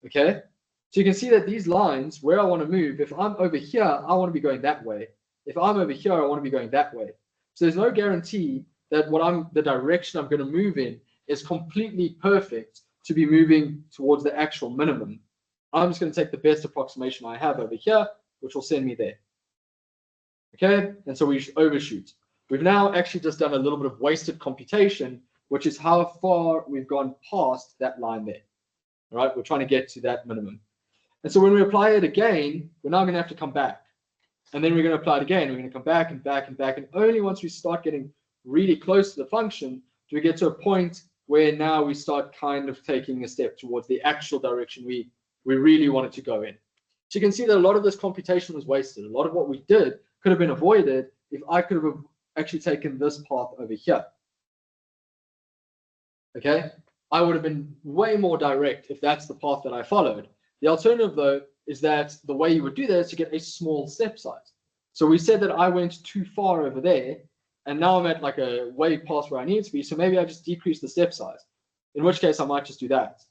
Okay? So you can see that these lines, where I want to move, if I'm over here, I want to be going that way. If I'm over here, I want to be going that way. So there's no guarantee that the direction I'm going to move in is completely perfect to be moving towards the actual minimum. I'm just going to take the best approximation I have over here, which will send me there. Okay, and so we overshoot. We've now actually just done a little bit of wasted computation, which is how far we've gone past that line there. All right, we're trying to get to that minimum. And so when we apply it again, we're now going to have to come back. And then we're going to apply it again. We're going to come back and back and back. And only once we start getting really close to the function do we get to a point where now we start kind of taking a step towards the actual direction we really wanted to go in. So you can see that a lot of this computation was wasted. A lot of what we did could have been avoided if I could have actually taken this path over here. Okay, I would have been way more direct if that's the path that I followed. The alternative, though, is that the way you would do that is to get a small step size. So we said that I went too far over there, and now I'm at like a way past where I need to be, so maybe I just decrease the step size, in which case I might just do that,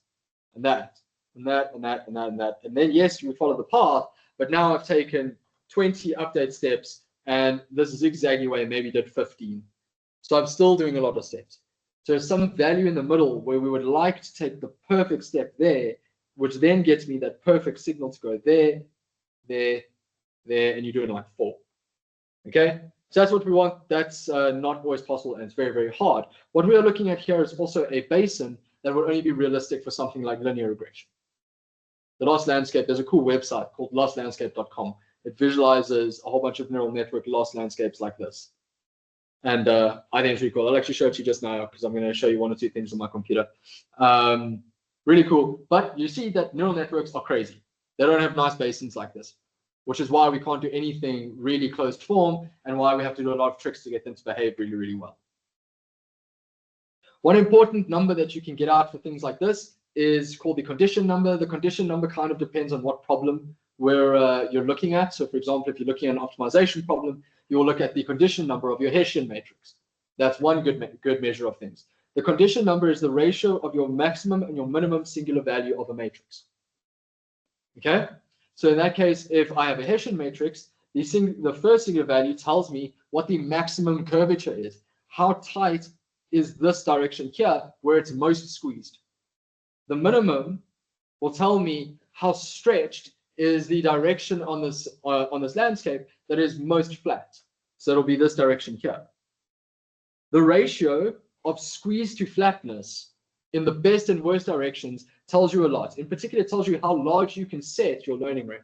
and that, and that, and that, and that, and that. And then, yes, you would follow the path, but now I've taken 20 update steps, and this zigzaggy way maybe did 15. So I'm still doing a lot of steps. So there's some value in the middle where we would like to take the perfect step there, which then gets me that perfect signal to go there, there, there, and you do it in like 4. Okay, so that's what we want. That's not always possible, and it's very, very hard. What we are looking at here is also a basin that would only be realistic for something like linear regression. The loss landscape, there's a cool website called losslandscape.com. It visualizes a whole bunch of neural network loss landscapes like this. And I think it's really cool. I'll actually show it to you just now because I'm going to show you 1 or 2 things on my computer. Really cool. But you see that neural networks are crazy. They don't have nice basins like this, which is why we can't do anything really closed form and why we have to do a lot of tricks to get them to behave really, really well. One important number that you can get out for things like this is called the condition number. The condition number kind of depends on what problem you're looking at. So for example, if you're looking at an optimization problem, you'll look at the condition number of your Hessian matrix. That's one good measure of things. The condition number is the ratio of your maximum and your minimum singular value of a matrix. Okay, so in that case, if I have a Hessian matrix, the first singular value tells me what the maximum curvature is. How tight is this direction here where it's most squeezed? The minimum will tell me how stretched is the direction on this landscape that is most flat. So it'll be this direction here. The ratio of squeeze to flatness in the best and worst directions tells you a lot. In particular, it tells you how large you can set your learning rate.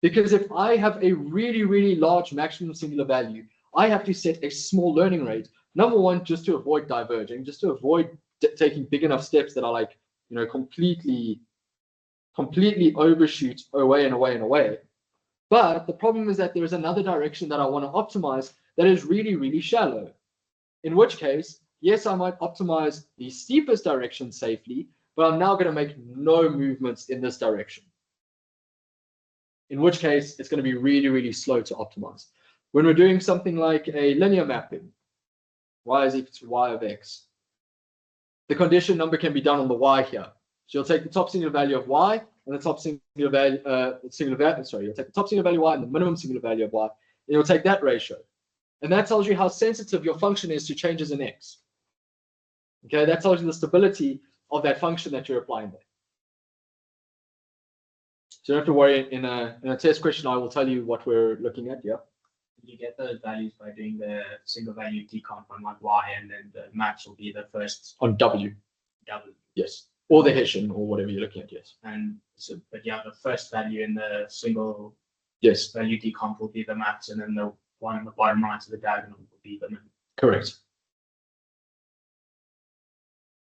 Because if I have a really, really large maximum singular value, I have to set a small learning rate. Number one, just to avoid diverging, just to avoid taking big enough steps that are like, completely overshoot away and away and away. But the problem is that there is another direction that I want to optimize that is really, really shallow. In which case, yes, I might optimize the steepest direction safely, but I'm now going to make no movements in this direction. In which case, it's going to be really, really slow to optimize. When we're doing something like a linear mapping, y is equal to y of x, the condition number can be done on the y here. So you'll take the top singular value of y and the top singular value, you'll take the top singular value y and the minimum singular value of y, and you'll take that ratio. And that tells you how sensitive your function is to changes in x. Okay, that tells you the stability of that function that you're applying there. So you don't have to worry. In a test question, I will tell you what we're looking at. Yeah. You get those values by doing the single value decomp on like y, and then the maps will be the first On W. W. Yes. Or the Hessian or whatever you're looking at. Yes. And so, but yeah, the first value in the single Yes. value decomp will be the maps, and then the one on the bottom right of the diagonal will be the min. Correct.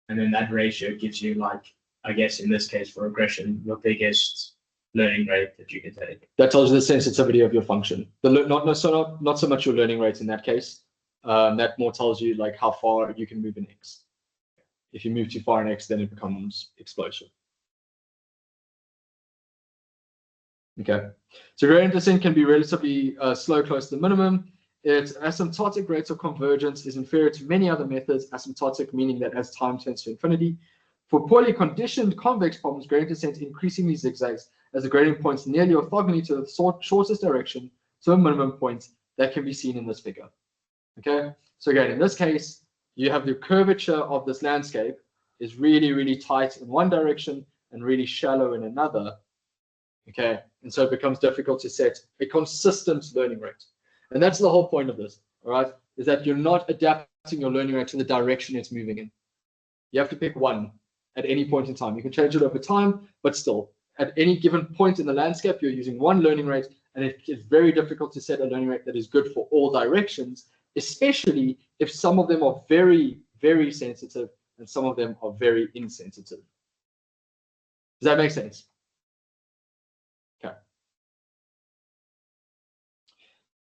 And then that ratio gives you, like, I guess in this case for regression, your biggest learning rate that you can take. That tells you the sensitivity of your function. Not so much your learning rate in that case. That more tells you like how far you can move in x. If you move too far in x, then it becomes explosive. Okay, so gradient descent can be relatively slow, close to the minimum. Its asymptotic rate of convergence is inferior to many other methods, asymptotic meaning that as time tends to infinity. For poorly conditioned convex problems, gradient descent increasingly zigzags as the gradient points nearly orthogonally to the shortest direction to a minimum point that can be seen in this figure. Okay, so again, in this case, you have the curvature of this landscape is really, really tight in one direction and really shallow in another. Okay, and so it becomes difficult to set a consistent learning rate. And that's the whole point of this, all right, is that you're not adapting your learning rate to the direction it's moving in. You have to pick one at any point in time. You can change it over time, but still, at any given point in the landscape, you're using one learning rate, and it is very difficult to set a learning rate that is good for all directions, especially if some of them are very, very sensitive and some of them are very insensitive. Does that make sense?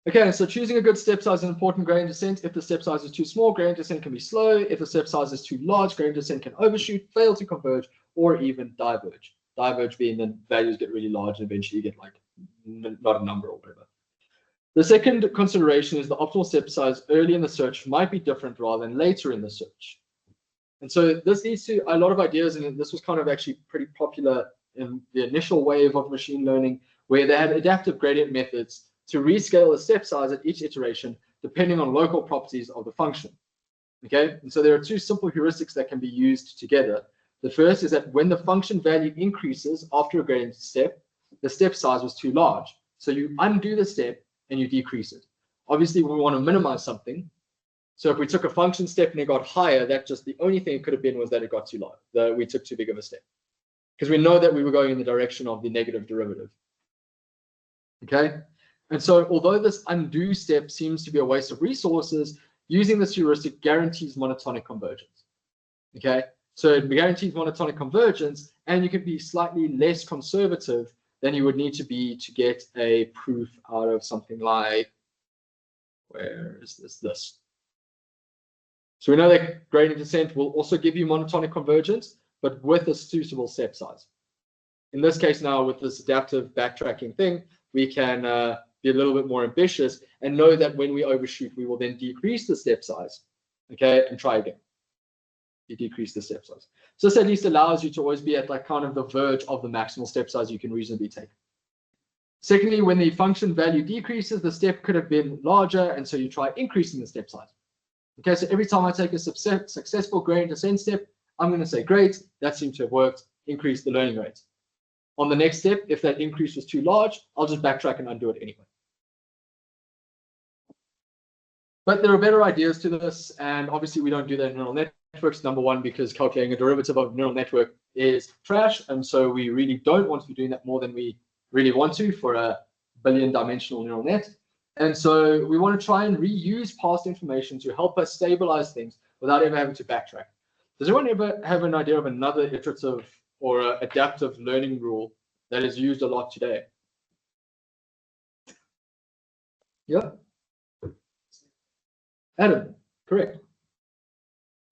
Okay, so choosing a good step size is important gradient descent. If the step size is too small, gradient descent can be slow. If the step size is too large, gradient descent can overshoot, fail to converge, or even diverge. Diverge being the values get really large and eventually you get like not a number or whatever. The second consideration is the optimal step size early in the search might be different rather than later in the search. And so this leads to a lot of ideas, and this was kind of actually pretty popular in the initial wave of machine learning, where they had adaptive gradient methods to rescale the step size at each iteration depending on local properties of the function. Okay, and so there are two simple heuristics that can be used together. The first is that when the function value increases after a gradient step, the step size was too large. So you undo the step and you decrease it. Obviously, we want to minimize something. So if we took a function step and it got higher, that just the only thing it could have been was that it got too large, that we took too big of a step. Because we know that we were going in the direction of the negative derivative. Okay. And so although this undo step seems to be a waste of resources, using this heuristic guarantees monotonic convergence. Okay, so it guarantees monotonic convergence, and you can be slightly less conservative than you would need to be to get a proof out of something like, where is this? So we know that gradient descent will also give you monotonic convergence, but with a suitable step size. In this case now, with this adaptive backtracking thing, we can be a little bit more ambitious and know that when we overshoot, we will then decrease the step size, okay, and try again. You decrease the step size. So this at least allows you to always be at like kind of the verge of the maximal step size you can reasonably take. Secondly, when the function value decreases, the step could have been larger, and so you try increasing the step size. Okay, so every time I take a successful gradient descent step, I'm going to say, great, that seems to have worked, increase the learning rate. On the next step, if that increase was too large, I'll just backtrack and undo it anyway. But there are better ideas to this, and obviously we don't do that in neural networks. Number one, because calculating a derivative of a neural network is trash, and so we really don't want to be doing that more than we really want to for a billion-dimensional neural net. And so we want to try and reuse past information to help us stabilize things without ever having to backtrack. Does anyone ever have an idea of another iterative or adaptive learning rule that is used a lot today? Yeah. Adam, correct.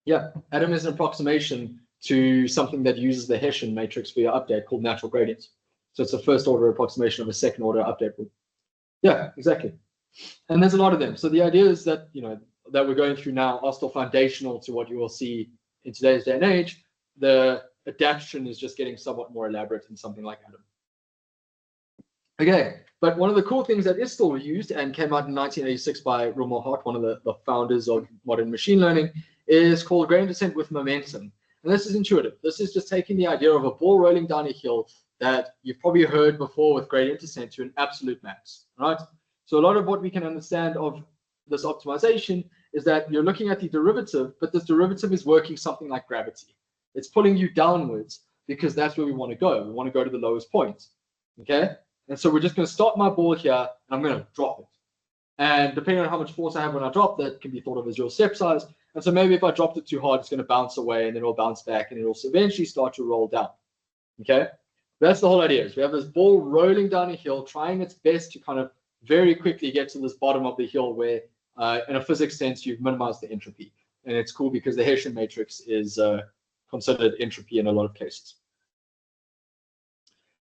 Yeah, Adam is an approximation to something that uses the Hessian matrix for your update called natural gradients. So it's a first order approximation of a second order update rule. Yeah, exactly. And there's a lot of them. So the idea is that, that we're going through now are still foundational to what you will see in today's day and age. The adaptation is just getting somewhat more elaborate in something like Adam. Okay, but one of the cool things that is still used and came out in 1986 by Rommel Hart, one of the founders of modern machine learning, is called gradient descent with momentum. And this is intuitive. This is just taking the idea of a ball rolling down a hill that you've probably heard before with gradient descent to an absolute max, right? So a lot of what we can understand of this optimization is that you're looking at the derivative, but this derivative is working something like gravity. It's pulling you downwards because that's where we want to go. We want to go to the lowest point, okay? And so we're just going to start my ball here, and I'm going to drop it. And depending on how much force I have when I drop that, can be thought of as your step size. And so maybe if I dropped it too hard, it's going to bounce away, and then it'll bounce back, and it'll eventually start to roll down, okay? That's the whole idea. Is we have this ball rolling down a hill, trying its best to kind of very quickly get to this bottom of the hill where, in a physics sense, you've minimized the entropy. And it's cool because the Hessian matrix is considered entropy in a lot of cases.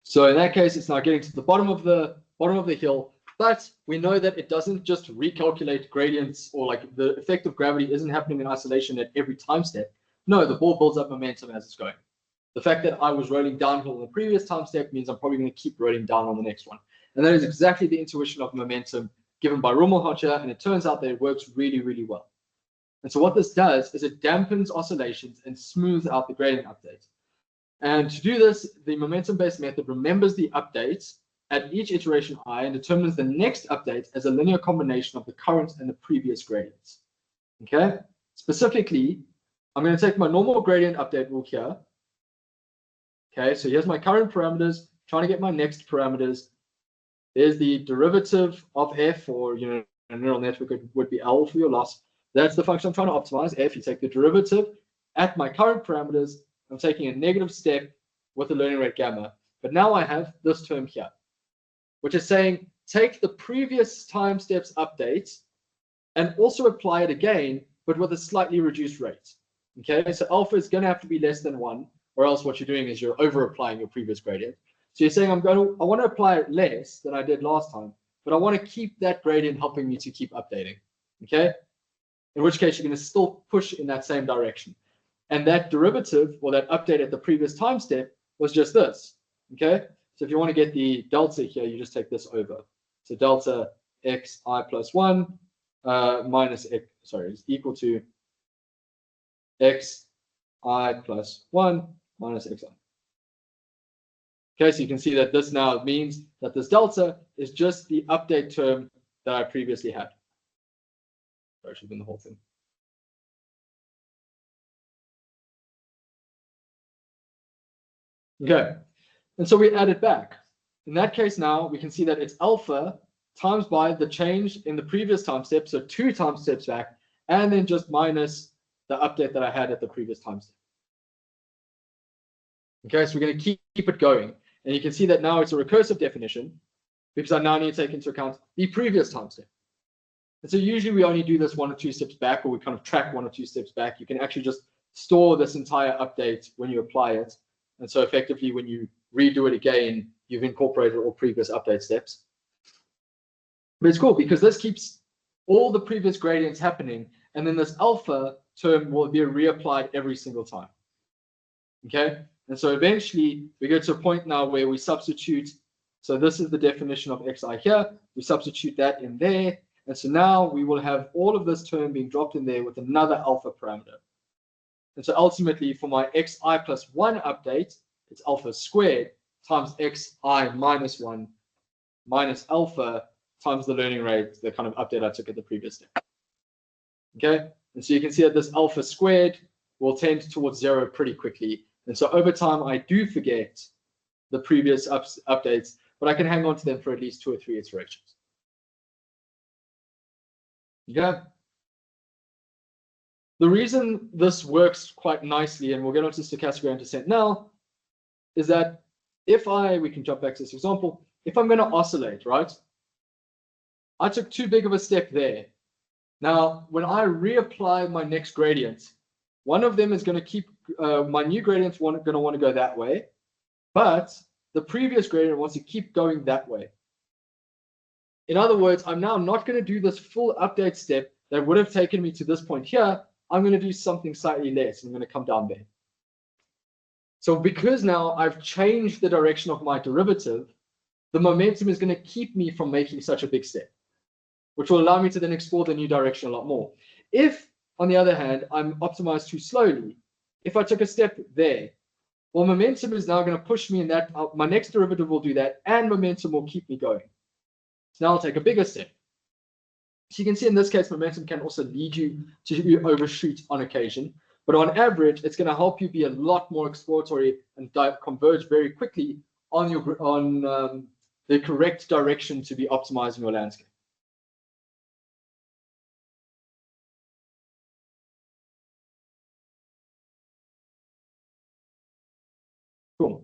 So in that case, it's now getting to the bottom of the hill, but we know that it doesn't just recalculate gradients, or like the effect of gravity isn't happening in isolation at every time step. No, the ball builds up momentum as it's going. The fact that I was rolling downhill in the previous time step means I'm probably going to keep rolling down on the next one. And that is exactly the intuition of momentum given by Rommel Hart, and it turns out that it works really, really well. And so what this does is it dampens oscillations and smooths out the gradient update. And to do this, the momentum-based method remembers the updates at each iteration I and determines the next update as a linear combination of the current and the previous gradients. Okay? Specifically, I'm going to take my normal gradient update rule here. Okay, so here's my current parameters, trying to get my next parameters. There's the derivative of f, or a neural network would be L for your loss. That's the function I'm trying to optimize, f. You take the derivative at my current parameters. I'm taking a negative step with the learning rate gamma. But now I have this term here, which is saying take the previous time steps update and also apply it again, but with a slightly reduced rate. Okay, so alpha is going to have to be less than 1, or else what you're doing is you're over applying your previous gradient. So you're saying I want to apply it less than I did last time, but I want to keep that gradient helping me to keep updating. Okay, in which case you're going to still push in that same direction. And that derivative, or that update at the previous time step, was just this. Okay, so if you want to get the delta here, you just take this over. So delta xi plus 1 minus x, is equal to xi plus 1 minus xi. Okay, so you can see that this now means that this delta is just the update term that I previously had. Sorry, should have been the whole thing. Okay, and so we add it back. In that case now, we can see that it's alpha times by the change in the previous time step, so 2 time steps back, and then just minus the update that I had at the previous time step. Okay, so we're going to keep it going. And you can see that now it's a recursive definition because I now need to take into account the previous time step. And so usually we only do this 1 or 2 steps back, or we kind of track 1 or 2 steps back. You can actually just store this entire update when you apply it. And so effectively, when you redo it again, you've incorporated all previous update steps. But it's cool because this keeps all the previous gradients happening, and then this alpha term will be reapplied every single time. Okay, and so eventually we get to a point now where we substitute. So this is the definition of xi here. We substitute that in there, and so now we will have all of this term being dropped in there with another alpha parameter. And so ultimately, for my xi plus 1 update, it's alpha squared times xi minus 1 minus alpha times the learning rate, the kind of update I took at the previous step. Okay, and so you can see that this alpha squared will tend towards 0 pretty quickly. And so over time, I do forget the previous updates, but I can hang on to them for at least 2 or 3 iterations. Okay. The reason this works quite nicely, and we'll get onto stochastic gradient descent now, is that we can jump back to this example, if I'm going to oscillate, right? I took too big of a step there. Now, when I reapply my next gradient, one of them is going to keep, my new gradient's going to want to go that way, but the previous gradient wants to keep going that way. In other words, I'm now not going to do this full update step that would have taken me to this point here. I'm going to do something slightly less. I'm going to come down there. So because now I've changed the direction of my derivative, the momentum is going to keep me from making such a big step, which will allow me to then explore the new direction a lot more. If, on the other hand, I'm optimized too slowly, if I took a step there, well, momentum is now going to push me in that, my next derivative will do that, and momentum will keep me going. So now I'll take a bigger step. So you can see in this case, momentum can also lead you to overshoot on occasion. But on average, it's going to help you be a lot more exploratory and converge very quickly on the correct direction to be optimizing your landscape. Cool.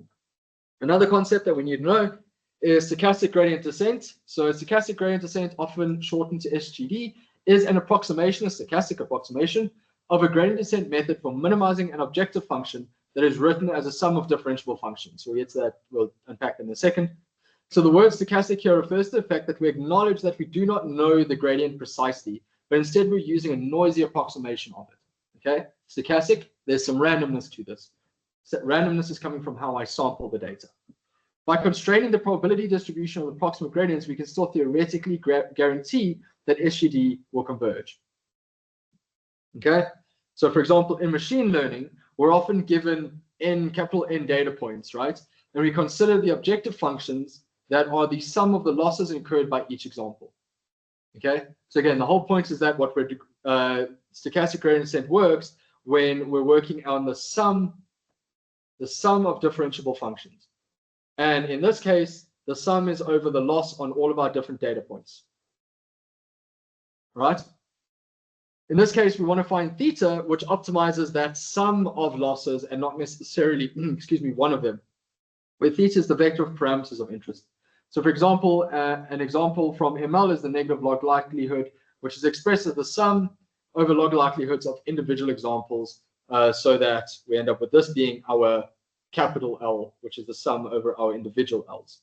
Another concept that we need to know is stochastic gradient descent. So stochastic gradient descent, often shortened to SGD, is an approximation, a stochastic approximation of a gradient descent method for minimizing an objective function that is written as a sum of differentiable functions. We'll get to that, we'll unpack in a second. So the word stochastic here refers to the fact that we acknowledge that we do not know the gradient precisely, but instead we're using a noisy approximation of it. Okay, stochastic, there's some randomness to this. So randomness is coming from how I sample the data. By constraining the probability distribution of approximate gradients, we can still theoretically guarantee that SGD will converge. Okay, so for example, in machine learning, we're often given capital N data points, right? And we consider the objective functions that are the sum of the losses incurred by each example. Okay, so again, the whole point is that what we're stochastic gradient descent works when we're working on the sum of differentiable functions. And in this case, the sum is over the loss on all of our different data points. Right? In this case, we want to find theta, which optimizes that sum of losses and not necessarily, excuse me, one of them, where theta is the vector of parameters of interest. So for example, an example from ML is the negative log likelihood, which is expressed as the sum over log likelihoods of individual examples, so that we end up with this being our capital L, which is the sum over our individual L's.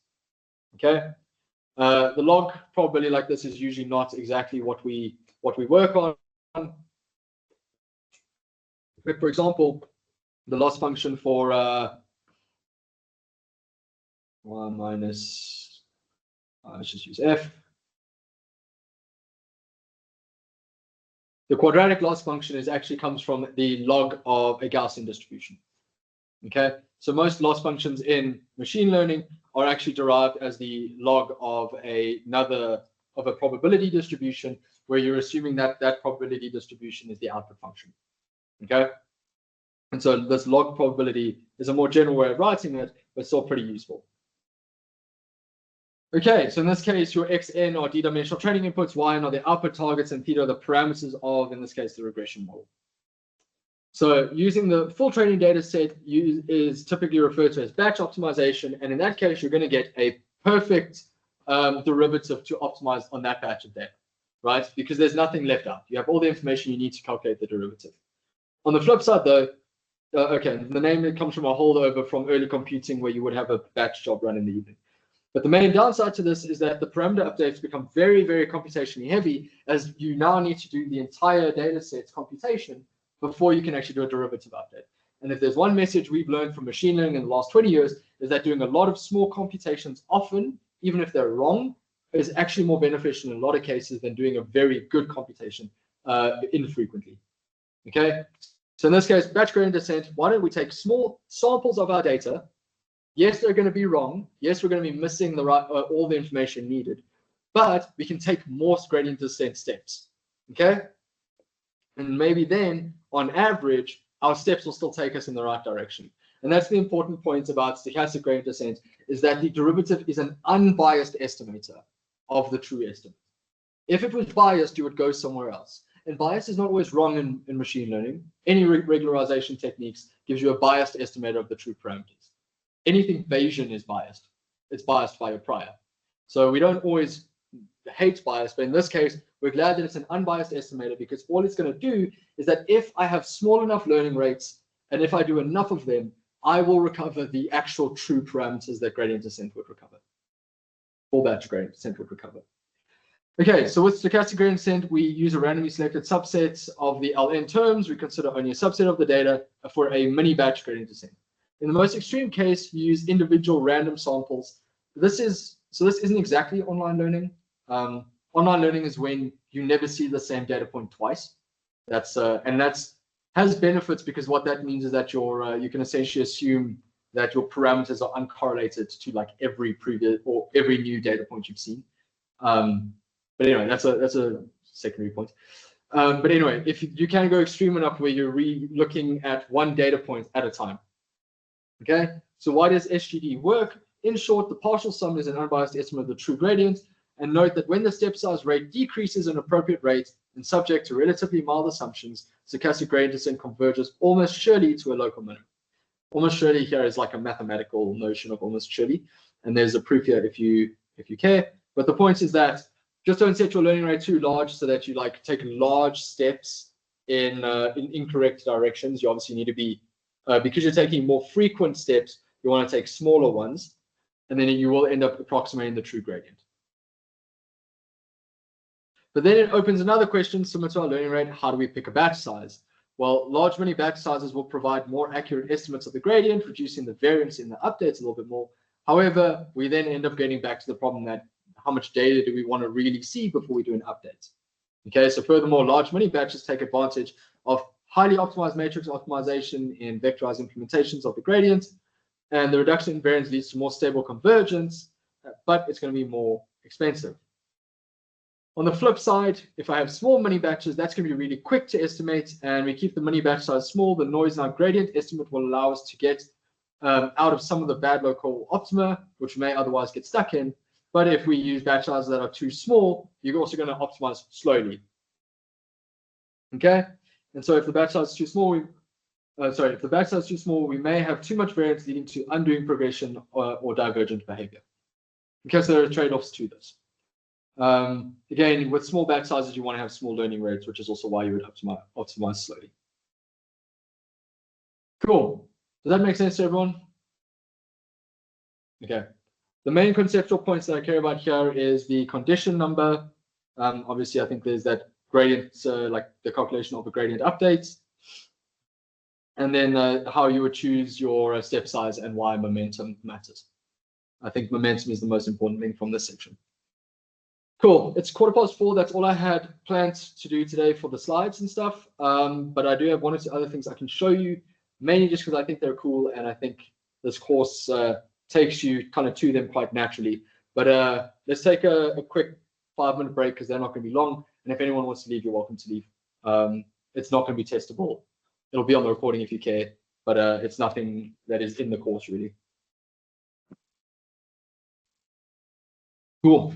Okay, the log probability like this is usually not exactly what we work on. But for example, the loss function for 1 minus, let's just use f. The quadratic loss function actually comes from the log of a Gaussian distribution. Okay, so most loss functions in machine learning are actually derived as the log of a probability distribution, where you're assuming that that probability distribution is the output function. Okay, and so this log probability is a more general way of writing it, but still pretty useful. Okay, so in this case, your xn are d-dimensional training inputs, yn are the output targets, and theta are the parameters of, in this case, the regression model. So using the full training data set is typically referred to as batch optimization, and in that case, you're going to get a perfect derivative to optimize on that batch of data, right? Because there's nothing left out. You have all the information you need to calculate the derivative. On the flip side, though, okay, the name comes from a holdover from early computing where you would have a batch job run in the evening. But the main downside to this is that the parameter updates become very, very computationally heavy, as you now need to do the entire data set's computation before you can actually do a derivative update. And if there's one message we've learned from machine learning in the last 20 years, is that doing a lot of small computations often, even if they're wrong, is actually more beneficial in a lot of cases than doing a very good computation infrequently. Okay, so in this case, batch gradient descent, why don't we take small samples of our data? Yes, they're going to be wrong. Yes, we're going to be missing the right, all the information needed, but we can take more gradient descent steps. Okay, and maybe then, on average, our steps will still take us in the right direction. And that's the important point about stochastic gradient descent, is that the derivative is an unbiased estimator of the true estimate. If it was biased, you would go somewhere else. And bias is not always wrong in machine learning. Any regularization techniques gives you a biased estimator of the true parameters. Anything Bayesian is biased. It's biased by your prior. So we don't always hate bias, but in this case, we're glad that it's an unbiased estimator because all it's going to do is that if I have small enough learning rates and if I do enough of them, I will recover the actual true parameters that gradient descent would recover, or batch gradient descent would recover. Okay, so with stochastic gradient descent, we use a randomly selected subset of the Ln terms. We consider only a subset of the data for a mini batch gradient descent. In the most extreme case, you use individual random samples. This isn't exactly online learning. Online learning is when you never see the same data point twice. That's has benefits because what that means is that you can essentially assume that your parameters are uncorrelated to like every previous or every new data point you've seen. But anyway, that's a secondary point. But anyway, if you can go extreme enough where you're looking at one data point at a time. Okay, so why does SGD work? In short, the partial sum is an unbiased estimate of the true gradient. And note that when the step size rate decreases an appropriate rate and subject to relatively mild assumptions, stochastic gradient descent converges almost surely to a local minimum. Almost surely here is like a mathematical notion of almost surely, and there's a proof here if you care. But the point is that just don't set your learning rate too large so that you like take large steps in incorrect directions. You obviously need to be because you're taking more frequent steps, you want to take smaller ones, and then you will end up approximating the true gradient. But then it opens another question similar to our learning rate. How do we pick a batch size? Well, large mini batch sizes will provide more accurate estimates of the gradient, reducing the variance in the updates a little bit more. However, we then end up getting back to the problem that how much data do we want to really see before we do an update? Okay, so furthermore, large mini batches take advantage of highly optimized matrix optimization in vectorized implementations of the gradient, and the reduction in variance leads to more stable convergence, but it's going to be more expensive. On the flip side, if I have small mini batches, that's going to be really quick to estimate, and we keep the mini batch size small. The noise in our gradient estimate will allow us to get out of some of the bad local optima, which may otherwise get stuck in. But if we use batch sizes that are too small, you're also going to optimize slowly. Okay, and so if the batch size is too small, if the batch size is too small, we may have too much variance leading to undoing progression or divergent behavior. Okay, so there are trade-offs to this. Again, with small batch sizes, you want to have small learning rates, which is also why you would optimize slowly. Cool. Does that make sense to everyone? Okay. The main conceptual points that I care about here is the condition number. Obviously, I think there's that gradient, like the calculation of the gradient updates. And then how you would choose your step size and why momentum matters. I think momentum is the most important thing from this section. Cool. It's 4:15. That's all I had planned to do today for the slides and stuff. But I do have one or two other things I can show you, mainly just because I think they're cool and I think this course takes you kind of to them quite naturally. But let's take a quick 5-minute break because they're not going to be long. And if anyone wants to leave, you're welcome to leave. It's not going to be testable. It'll be on the recording if you care, but it's nothing that is in the course really. Cool.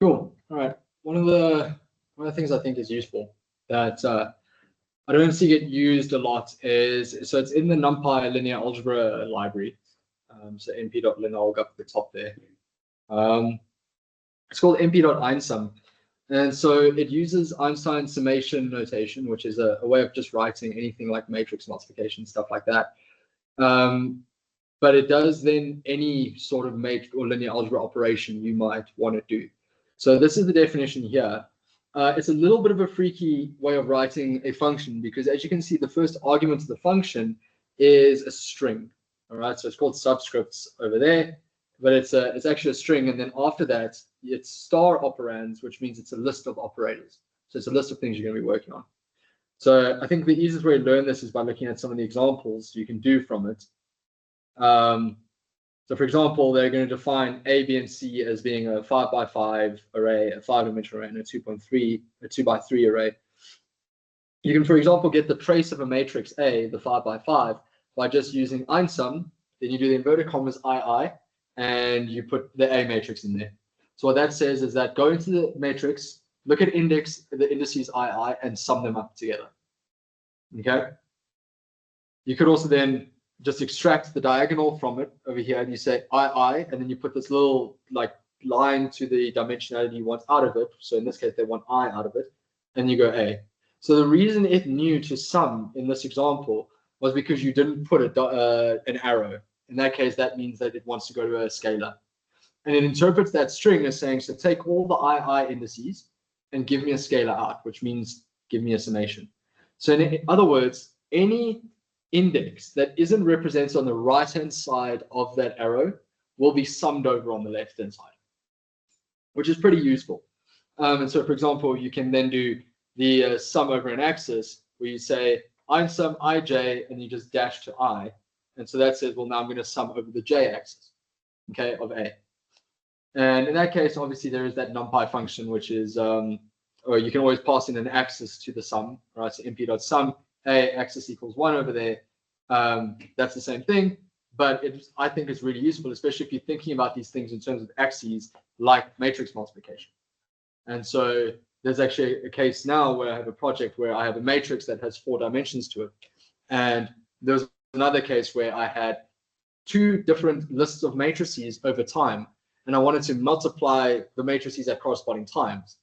Cool. All right. One of the things I think is useful that I don't see it used a lot is, so it's in the NumPy linear algebra library. So np.linealg up at the top there. It's called np.einsum. And so it uses Einstein summation notation, which is a way of just writing anything like matrix multiplication, stuff like that. But it does then any sort of matrix or linear algebra operation you might want to do. So this is the definition here. It's a little bit of a freaky way of writing a function because, as you can see, the first argument of the function is a string. All right, so it's called subscripts over there, but it's actually a string, and then after that, it's star operands, which means it's a list of operators. So it's a list of things you're going to be working on. So I think the easiest way to learn this is by looking at some of the examples you can do from it. So for example, they're going to define A, B, and C as being a 5x5 array, a 5-dimensional array, and a 2x3 array. You can, for example, get the trace of a matrix A, the 5x5, by just using einsum. Then you do the inverted commas II, and you put the A matrix in there. So what that says is that go into the matrix, look at the indices II, and sum them up together. Okay. You could also then just extract the diagonal from it over here, and you say II, and then you put this little like line to the dimensionality you want out of it. So in this case, they want I out of it, and you go A. So the reason it knew to sum in this example was because you didn't put an arrow. In that case, that means that it wants to go to a scalar. And it interprets that string as saying, so take all the II indices and give me a scalar out, which means give me a summation. So in other words, any index that isn't represented on the right-hand side of that arrow will be summed over on the left-hand side, which is pretty useful. And so, for example, you can then do the sum over an axis where you say einsum ij, and you just dash to I. And so that says, well, now I'm going to sum over the j-axis, okay, of A. And in that case, obviously, there is that NumPy function, which is, or you can always pass in an axis to the sum, right? So np.sum, A axis equals 1 over there. That's the same thing, but I think it's really useful, especially if you're thinking about these things in terms of axes like matrix multiplication. And so there's actually a case now where I have a project where I have a matrix that has 4 dimensions to it. And there's another case where I had 2 different lists of matrices over time, and I wanted to multiply the matrices at corresponding times.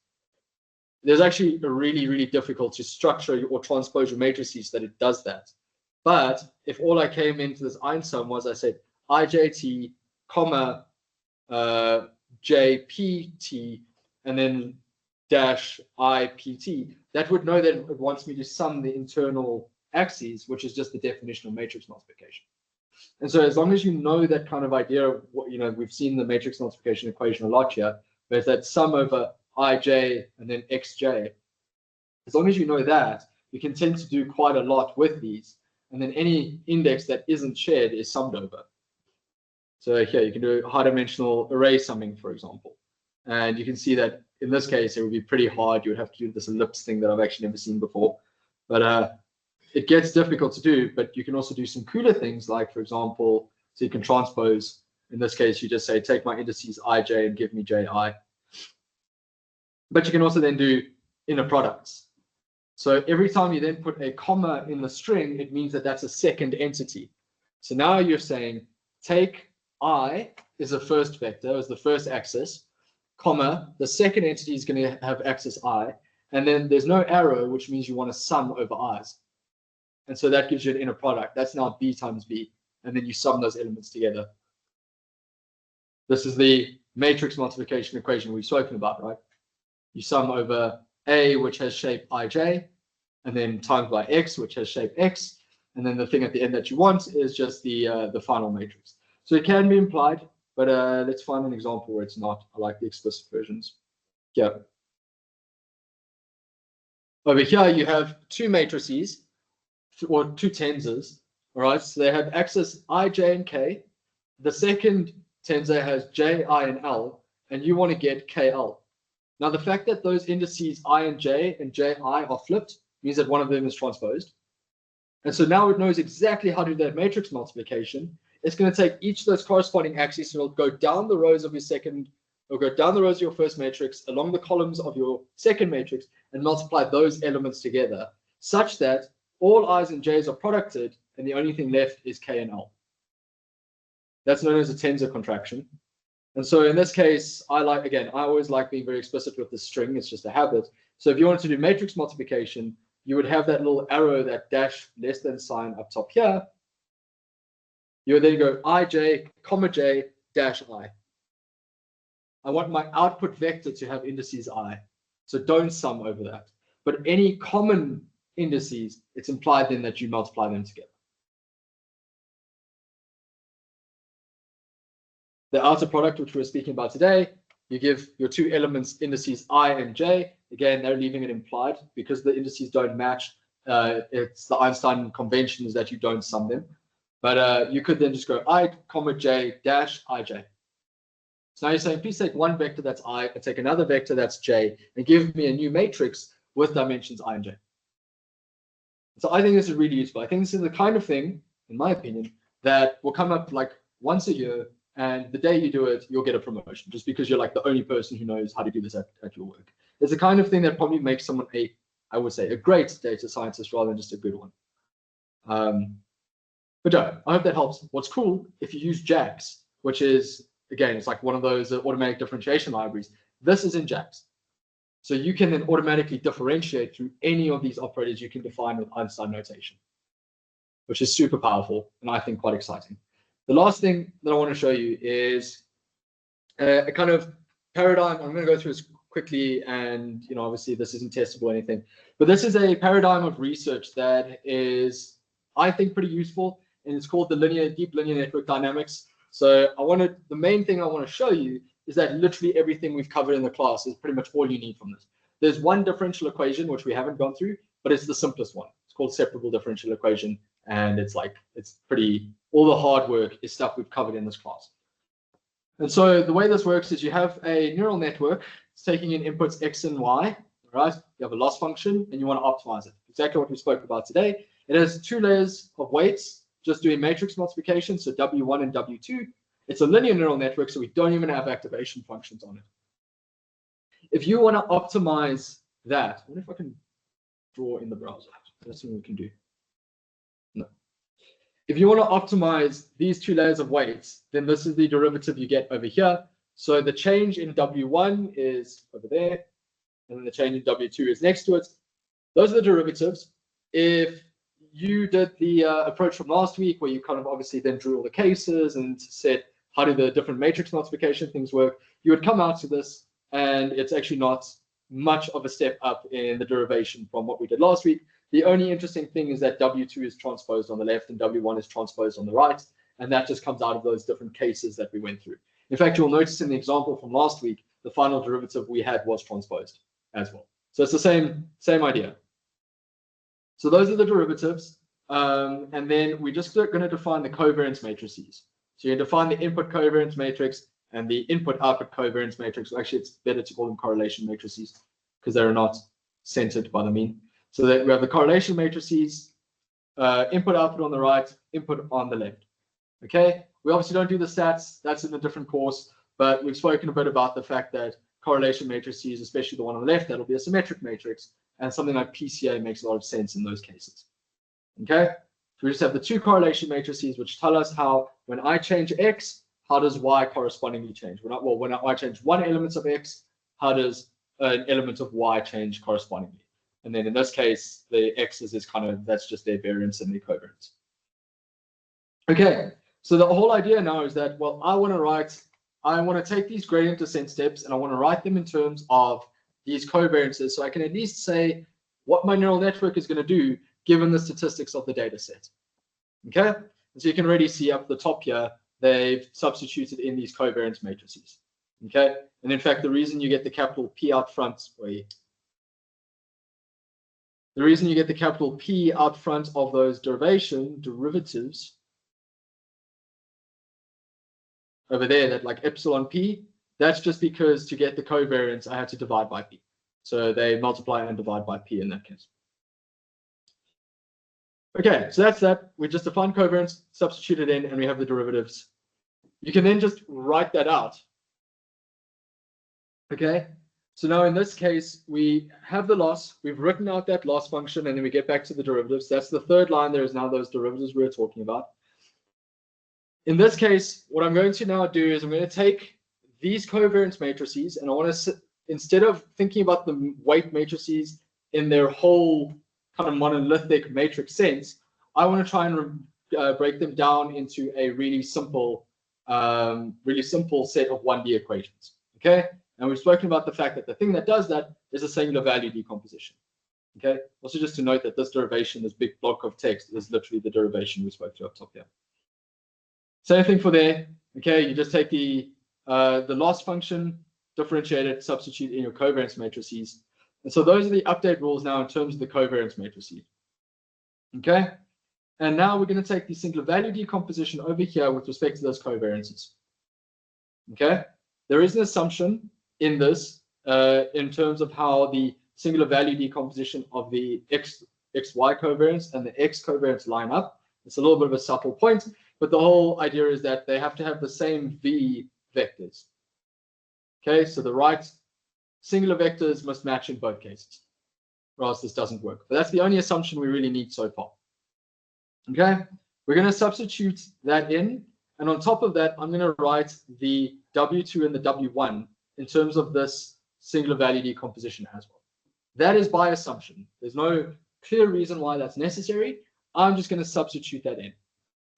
There's actually a really difficult to structure or transpose your matrices that it does that. But if all I came into this einsum was I said ijt, comma, jpt, and then dash ipt, that would know that it wants me to sum the internal axes, which is just the definition of matrix multiplication. And so as long as you know that kind of idea of what, we've seen the matrix multiplication equation a lot here, there's that sum over ij and then xj. As long as you know that, you can tend to do quite a lot with these. And then any index that isn't shared is summed over. So here you can do high-dimensional array summing, for example. And you can see that in this case, it would be pretty hard. You would have to do this ellipse thing that I've actually never seen before. But it gets difficult to do, but you can also do some cooler things like, for example, so you can transpose. In this case, you just say, take my indices ij and give me ji. But you can also then do inner products. So every time you then put a comma in the string, it means that that's a second entity. So now you're saying, take I is the first vector, is the first axis, comma, the second entity is going to have axis I, and then there's no arrow, which means you want to sum over i's. And so that gives you an inner product. That's now b times b, and then you sum those elements together. This is the matrix multiplication equation we've spoken about, right? You sum over A, which has shape ij, and then times by x, which has shape x, and then the thing at the end that you want is just the final matrix. So it can be implied, but let's find an example where it's not. I like the explicit versions. Yeah. Over here you have 2 matrices, or 2 tensors. All right, so they have axis I, j, and k. The second tensor has j, I, and l, and you want to get kl. Now, the fact that those indices I and j are flipped means that one of them is transposed. And so now it knows exactly how to do that matrix multiplication. It's going to take each of those corresponding axes, and it'll go down the rows of your second It'll go down the rows of your first matrix, along the columns of your second matrix, and multiply those elements together, such that all i's and j's are producted, and the only thing left is k and l. That's known as a tensor contraction. And so in this case, I always like being very explicit with the string. It's just a habit. So if you wanted to do matrix multiplication, you would have that little arrow, that dash less than sign up top here. You would then go ij, comma j, dash I. I want my output vector to have indices I. So don't sum over that. But any common indices, it's implied then that you multiply them together. The outer product, which we're speaking about today, you give your two elements indices I and j. Again, they're leaving it implied because the indices don't match. It's the Einstein convention is that you don't sum them. But you could then just go I, comma j, dash ij. So now you're saying, please take one vector that's I, and take another vector that's j, and give me a new matrix with dimensions I and j. So I think this is really useful. I think this is the kind of thing, in my opinion, that will come up like once a year, and the day you do it, you'll get a promotion, just because you're like the only person who knows how to do this at your work. It's the kind of thing that probably makes someone I would say, a great data scientist rather than just a good one. But no, I hope that helps. What's cool, if you use JAX, which is, again, it's like one of those automatic differentiation libraries. This is in JAX. So you can then automatically differentiate through any of these operators you can define with Einstein notation, which is super powerful and I think quite exciting. The last thing that I want to show you is a kind of paradigm. I'm going to go through this quickly, and obviously this isn't testable or anything, but this is a paradigm of research that is, I think, pretty useful, and it's called the deep linear network dynamics. So the main thing I want to show you is that literally everything we've covered in the class is pretty much all you need from this. There's one differential equation which we haven't gone through, but it's the simplest one. It's called separable differential equation, and it's pretty, all the hard work is stuff we've covered in this class. And so the way this works is you have a neural network. It's taking in inputs x and y, right? You have a loss function and you want to optimize it. Exactly what we spoke about today. It has two layers of weights, just doing matrix multiplication, so W1 and W2. It's a linear neural network, so we don't even have activation functions on it. If you want to optimize that, I wonder if I can draw in the browser. That's something we can do. No. If you want to optimize these two layers of weights, then this is the derivative you get over here. So the change in W1 is over there, and then the change in W2 is next to it. Those are the derivatives. If you did the approach from last week, where you kind of obviously then drew all the cases and said, how do the different matrix multiplication things work, you would come out to this, and it's actually not much of a step up in the derivation from what we did last week. The only interesting thing is that W2 is transposed on the left and W1 is transposed on the right, and that just comes out of those different cases that we went through. In fact, you'll notice in the example from last week, the final derivative we had was transposed as well. So it's the same idea. So those are the derivatives, and then we're just going to define the covariance matrices. So you define the input covariance matrix and the input-output covariance matrix. Well, actually, it's better to call them correlation matrices because they're not centered by the mean. So that we have the correlation matrices, input-output on the right, input on the left. Okay, we obviously don't do the stats. That's in a different course, but we've spoken a bit about the fact that correlation matrices, especially the one on the left, that'll be a symmetric matrix, and something like PCA makes a lot of sense in those cases. Okay, so we just have the two correlation matrices which tell us how when I change X, how does Y correspondingly change? When I change one element of X, how does an element of Y change correspondingly? And then in this case, the X's is that's just their variance and their covariance. Okay, so the whole idea now is that, well, I want to take these gradient descent steps and I want to write them in terms of these covariances, so I can at least say what my neural network is going to do given the statistics of the data set. Okay, so you can already see up the top here, they've substituted in these covariance matrices. Okay, and in fact, the reason you get the capital P out front, the reason you get the capital P out front of those derivatives over there, that like epsilon P, that's just because to get the covariance, I had to divide by P. So they multiply and divide by P in that case. Okay, so that's that. We just define covariance, substitute it in, and we have the derivatives. You can then just write that out Okay, so now in this case, we have the loss, we've written out that loss function, and then we get back to the derivatives. That's the third line. There is now those derivatives we were talking about. In this case, what I'm going to now do is I'm going to take these covariance matrices, and I want to, instead of thinking about the weight matrices in their whole kind of monolithic matrix sense, I want to try and break them down into a really simple set of 1D equations. Okay, and we've spoken about the fact that the thing that does that is a singular value decomposition. Okay, also just to note that this derivation, this big block of text, is literally the derivation we spoke to up top here. Same thing for there. Okay, you just take the loss function, differentiate it, substitute in your covariance matrices. And so those are the update rules now in terms of the covariance matrices. Okay, and now we're going to take the singular value decomposition over here with respect to those covariances. Okay, there is an assumption in this in terms of how the singular value decomposition of the xy covariance and the x covariance line up. It's a little bit of a subtle point, but the whole idea is that they have to have the same v vectors. Okay, so the right singular vectors must match in both cases, or else this doesn't work. But that's the only assumption we really need so far. Okay, we're going to substitute that in, and on top of that, I'm going to write the W2 and the W1 in terms of this singular value decomposition as well. That is by assumption. There's no clear reason why that's necessary. I'm just going to substitute that in.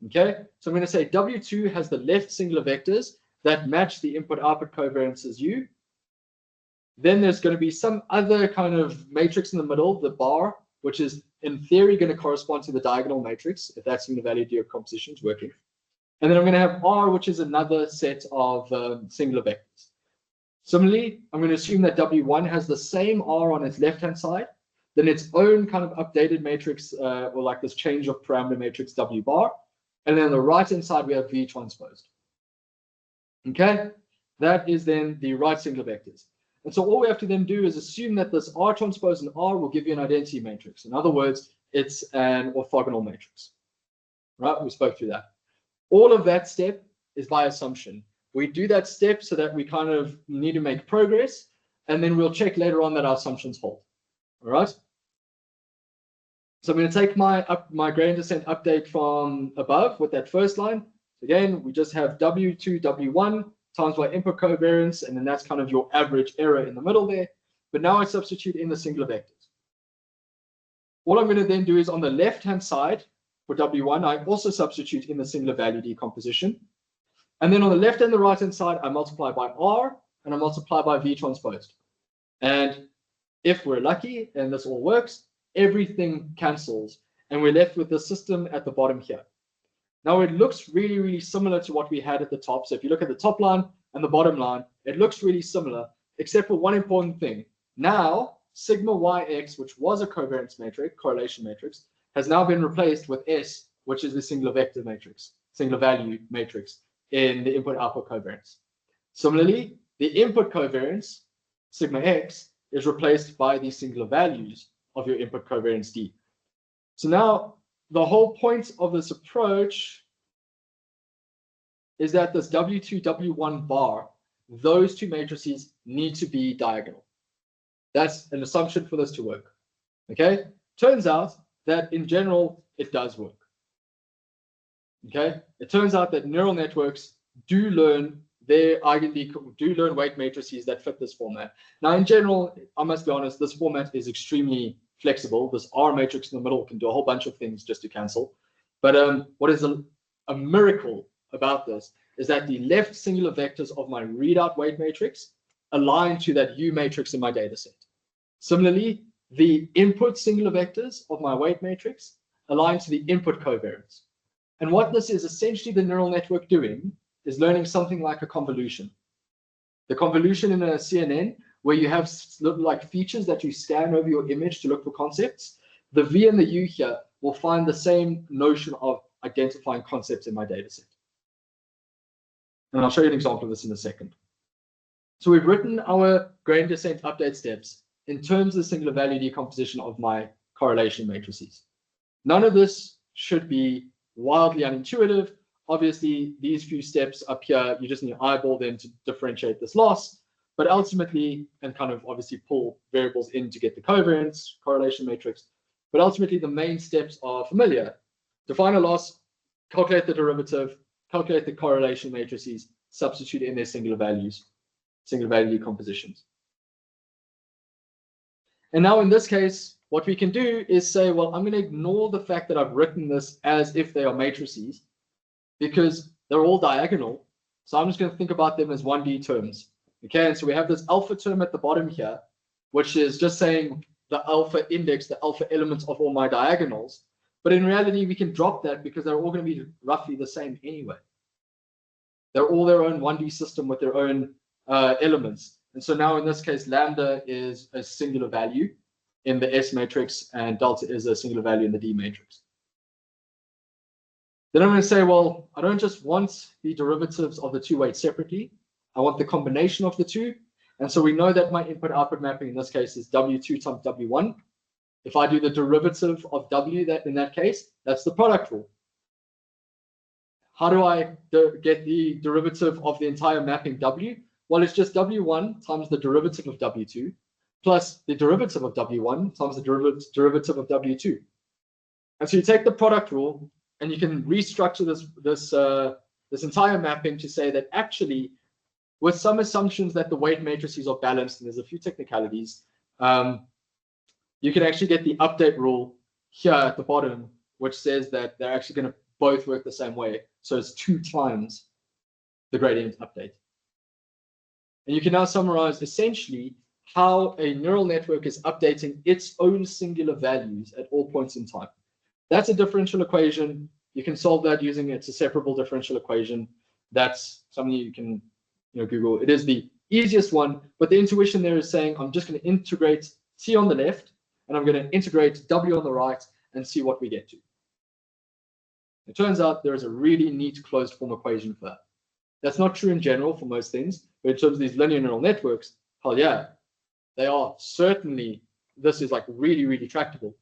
Okay, so I'm going to say W2 has the left singular vectors that match the input-output covariances U. Then there's going to be some other kind of matrix in the middle, the bar, which is in theory going to correspond to the diagonal matrix, if that singular value decomposition is working. And then I'm going to have R, which is another set of singular vectors. Similarly, I'm going to assume that W1 has the same R on its left-hand side, then its own kind of updated matrix, or like this change of parameter matrix W bar. And then on the right-hand side, we have V transposed. Okay, that is then the right singular vectors. And so all we have to then do is assume that this R transpose and R will give you an identity matrix. In other words, it's an orthogonal matrix. Right, we spoke through that. All of that step is by assumption. We do that step so that we kind of need to make progress, and then we'll check later on that our assumptions hold. All right. So I'm going to take my gradient descent update from above with that first line. Again, we just have W2, W1 times by input covariance, and then that's kind of your average error in the middle there. But now I substitute in the singular vectors. All I'm going to then do is on the left-hand side for W1, I also substitute in the singular value decomposition. And then on the left and the right-hand side, I multiply by R and I multiply by V transposed. And if we're lucky and this all works, everything cancels and we're left with the system at the bottom here. Now it looks really, really similar to what we had at the top. So if you look at the top line and the bottom line, it looks really similar, except for one important thing. Now, sigma yx, which was a covariance matrix, correlation matrix, has now been replaced with S, which is the singular vector matrix, singular value matrix in the input-output covariance. Similarly, the input covariance, sigma x, is replaced by the singular values of your input covariance D. So now, the whole point of this approach is that this W2, W1 bar, those two matrices need to be diagonal. That's an assumption for this to work. Okay? Turns out that in general, it does work. Okay? It turns out that neural networks do learn weight matrices that fit this format. Now, in general, I must be honest, this format is extremely flexible. This R matrix in the middle can do a whole bunch of things just to cancel. But what is a miracle about this is that the left singular vectors of my readout weight matrix align to that U matrix in my data set. Similarly, the input singular vectors of my weight matrix align to the input covariance. And what this is essentially the neural network doing is learning something like a convolution. The convolution in a CNN, where you have like features that you scan over your image to look for concepts, the V and the U here will find the same notion of identifying concepts in my data set. And I'll show you an example of this in a second. So we've written our gradient descent update steps in terms of the singular value decomposition of my correlation matrices. None of this should be wildly unintuitive. Obviously, these few steps up here, you just need to eyeball them to differentiate this loss. but ultimately, and kind of obviously pull variables in to get the covariance, correlation matrix, but ultimately the main steps are familiar. Define a loss, calculate the derivative, calculate the correlation matrices, substitute in their singular values, singular value decompositions. And now in this case, what we can do is say, well, I'm going to ignore the fact that I've written this as if they are matrices because they're all diagonal. So I'm just going to think about them as 1D terms. Okay, and so we have this alpha term at the bottom here, which is just saying the alpha index, the alpha elements of all my diagonals. But in reality, we can drop that because they're all going to be roughly the same anyway. They're all their own 1D system with their own elements. And so now in this case, lambda is a singular value in the S matrix and delta is a singular value in the D matrix. Then I'm going to say, well, I don't just want the derivatives of the two weights separately. I want the combination of the two. And so we know that my input-output mapping in this case is W2 times W1. If I do the derivative of W in that case, that's the product rule. How do I get the derivative of the entire mapping W? Well, it's just W1 times the derivative of W2 plus the derivative of W1 times the derivative of W2. And so you take the product rule and you can restructure this entire mapping to say that actually, with some assumptions that the weight matrices are balanced, and there's a few technicalities, you can actually get the update rule here at the bottom, which says that they're actually going to both work the same way. So it's 2 times the gradient update. And you can now summarize essentially how a neural network is updating its own singular values at all points in time. That's a differential equation. You can solve that using it's a separable differential equation. That's something you can Google. It is the easiest one, but the intuition there is saying I'm just going to integrate T on the left and I'm going to integrate W on the right and see what we get to. It turns out there is a really neat closed form equation for that. That's not true in general for most things, but in terms of these linear neural networks, hell yeah, they are certainly, this is like really, really tractable.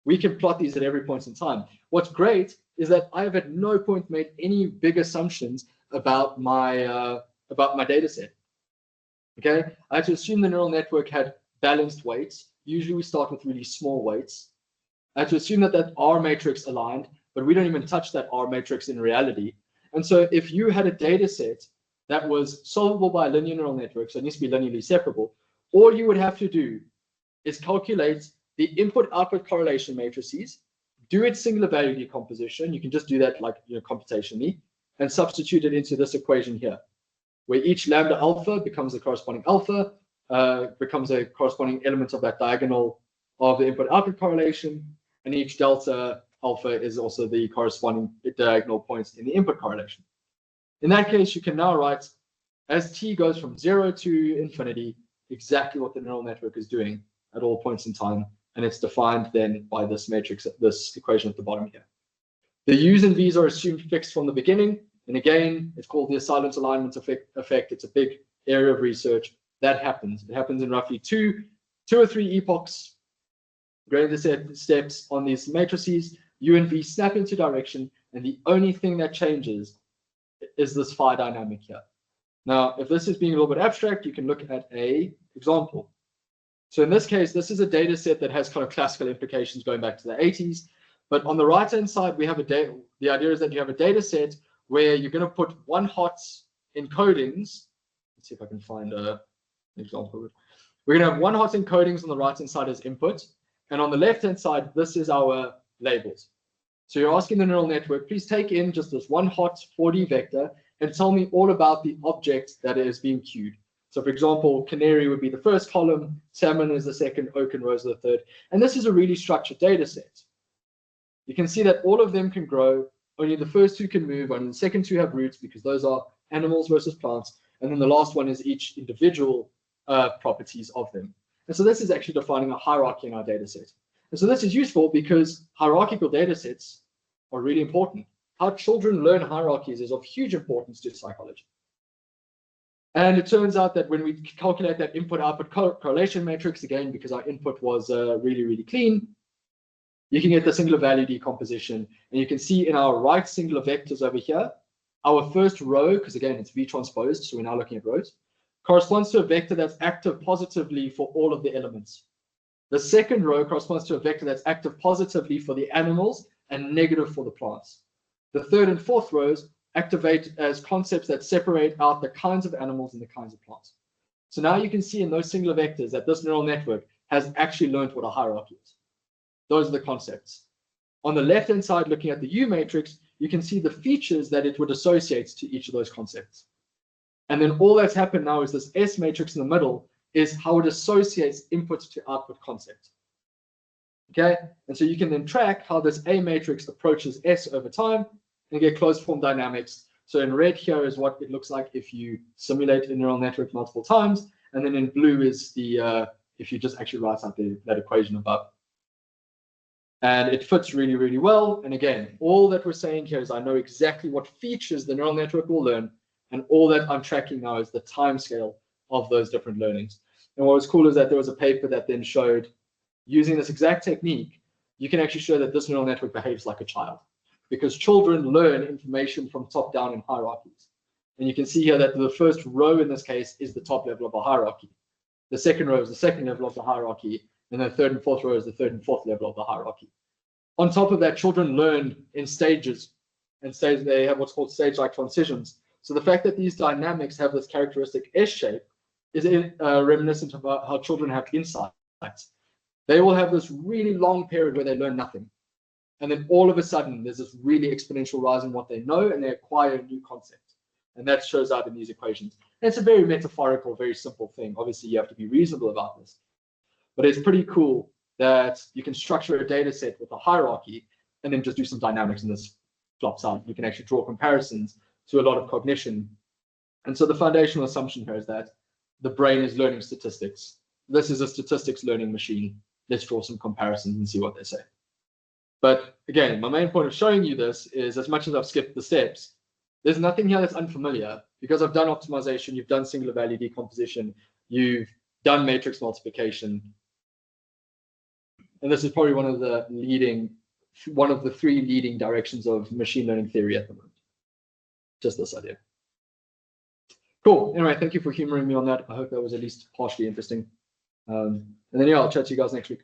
We can plot these at every point in time. What's great is that I have at no point made any big assumptions about my data set. Okay, I had to assume the neural network had balanced weights. Usually we start with really small weights. I had to assume that R matrix aligned, but we don't even touch that R matrix in reality. And so if you had a data set that was solvable by a linear neural network, so it needs to be linearly separable, all you would have to do is calculate the input-output correlation matrices, do its singular value decomposition. You can just do that like computationally, and substitute it into this equation here, where each lambda alpha becomes the corresponding alpha, becomes a corresponding element of that diagonal of the input-output correlation, and each delta alpha is also the corresponding diagonal points in the input correlation. In that case, you can now write, as t goes from 0 to infinity, exactly what the neural network is doing at all points in time, and it's defined then by this matrix, this equation at the bottom here. The u's and v's are assumed fixed from the beginning, and again, it's called the silent alignment effect. It's a big area of research. That happens. It happens in roughly two or three epochs. Gradient steps on these matrices, u and v snap into direction, and the only thing that changes is this phi dynamic here. Now, if this is being a little bit abstract, you can look at an example. So in this case, this is a data set that has kind of classical implications going back to the 80s. But on the right-hand side, we have the idea is that you have a data set where you're going to put one-hot encodings. Let's see if I can find an example. We're going to have one-hot encodings on the right-hand side as input. And on the left-hand side, this is our labels. So you're asking the neural network, please take in just this one-hot 4D vector and tell me all about the object that is being queued. So for example, canary would be the first column, salmon is the second, oak and rose are the third. And this is a really structured data set. You can see that all of them can grow, only the first two can move, only the second two have roots because those are animals versus plants. And then the last one is each individual properties of them. And so this is actually defining a hierarchy in our data set. And so this is useful because hierarchical data sets are really important. How children learn hierarchies is of huge importance to psychology. And it turns out that when we calculate that input-output correlation matrix, again, because our input was really, really clean, you can get the singular value decomposition. And you can see in our right singular vectors over here, our first row, because again, it's V transposed, so we're now looking at rows. corresponds to a vector that's active positively for all of the elements. The second row corresponds to a vector that's active positively for the animals and negative for the plants. The third and fourth rows activate as concepts that separate out the kinds of animals and the kinds of plants. So now you can see in those singular vectors that this neural network has actually learned what a hierarchy is. Those are the concepts. On the left-hand side, looking at the U matrix, you can see the features that it would associate to each of those concepts. And then all that's happened now is this S matrix in the middle is how it associates input to output concept. Okay, and so you can then track how this A matrix approaches S over time and get closed form dynamics. So in red here is what it looks like if you simulate a neural network multiple times, and then in blue is the if you just actually write out that equation above. And it fits really, really well. And again, all that we're saying here is I know exactly what features the neural network will learn, and all that I'm tracking now is the time scale of those different learnings. And what was cool is that there was a paper that then showed using this exact technique, you can actually show that this neural network behaves like a child, because children learn information from top down in hierarchies. And you can see here that the first row in this case is the top level of a hierarchy. The second row is the second level of the hierarchy, and the third and fourth row is the third and fourth level of the hierarchy. On top of that, children learn in stages, and they have what's called stage-like transitions. So the fact that these dynamics have this characteristic S shape is reminiscent of how children have insights. They will have this really long period where they learn nothing. And then all of a sudden, there's this really exponential rise in what they know, and they acquire a new concept. And that shows up in these equations. And it's a very metaphorical, very simple thing. Obviously, you have to be reasonable about this. But it's pretty cool that you can structure a data set with a hierarchy and then just do some dynamics, and this flops out. You can actually draw comparisons to a lot of cognition. And so the foundational assumption here is that the brain is learning statistics. This is a statistics learning machine. Let's draw some comparisons and see what they say. But again, my main point of showing you this is, as much as I've skipped the steps, there's nothing here that's unfamiliar, because I've done optimization, you've done singular value decomposition, you've done matrix multiplication. And this is probably one of the three leading directions of machine learning theory at the moment. Just this idea. Cool. Anyway, thank you for humoring me on that. I hope that was at least partially interesting. And then, yeah, I'll chat to you guys next week.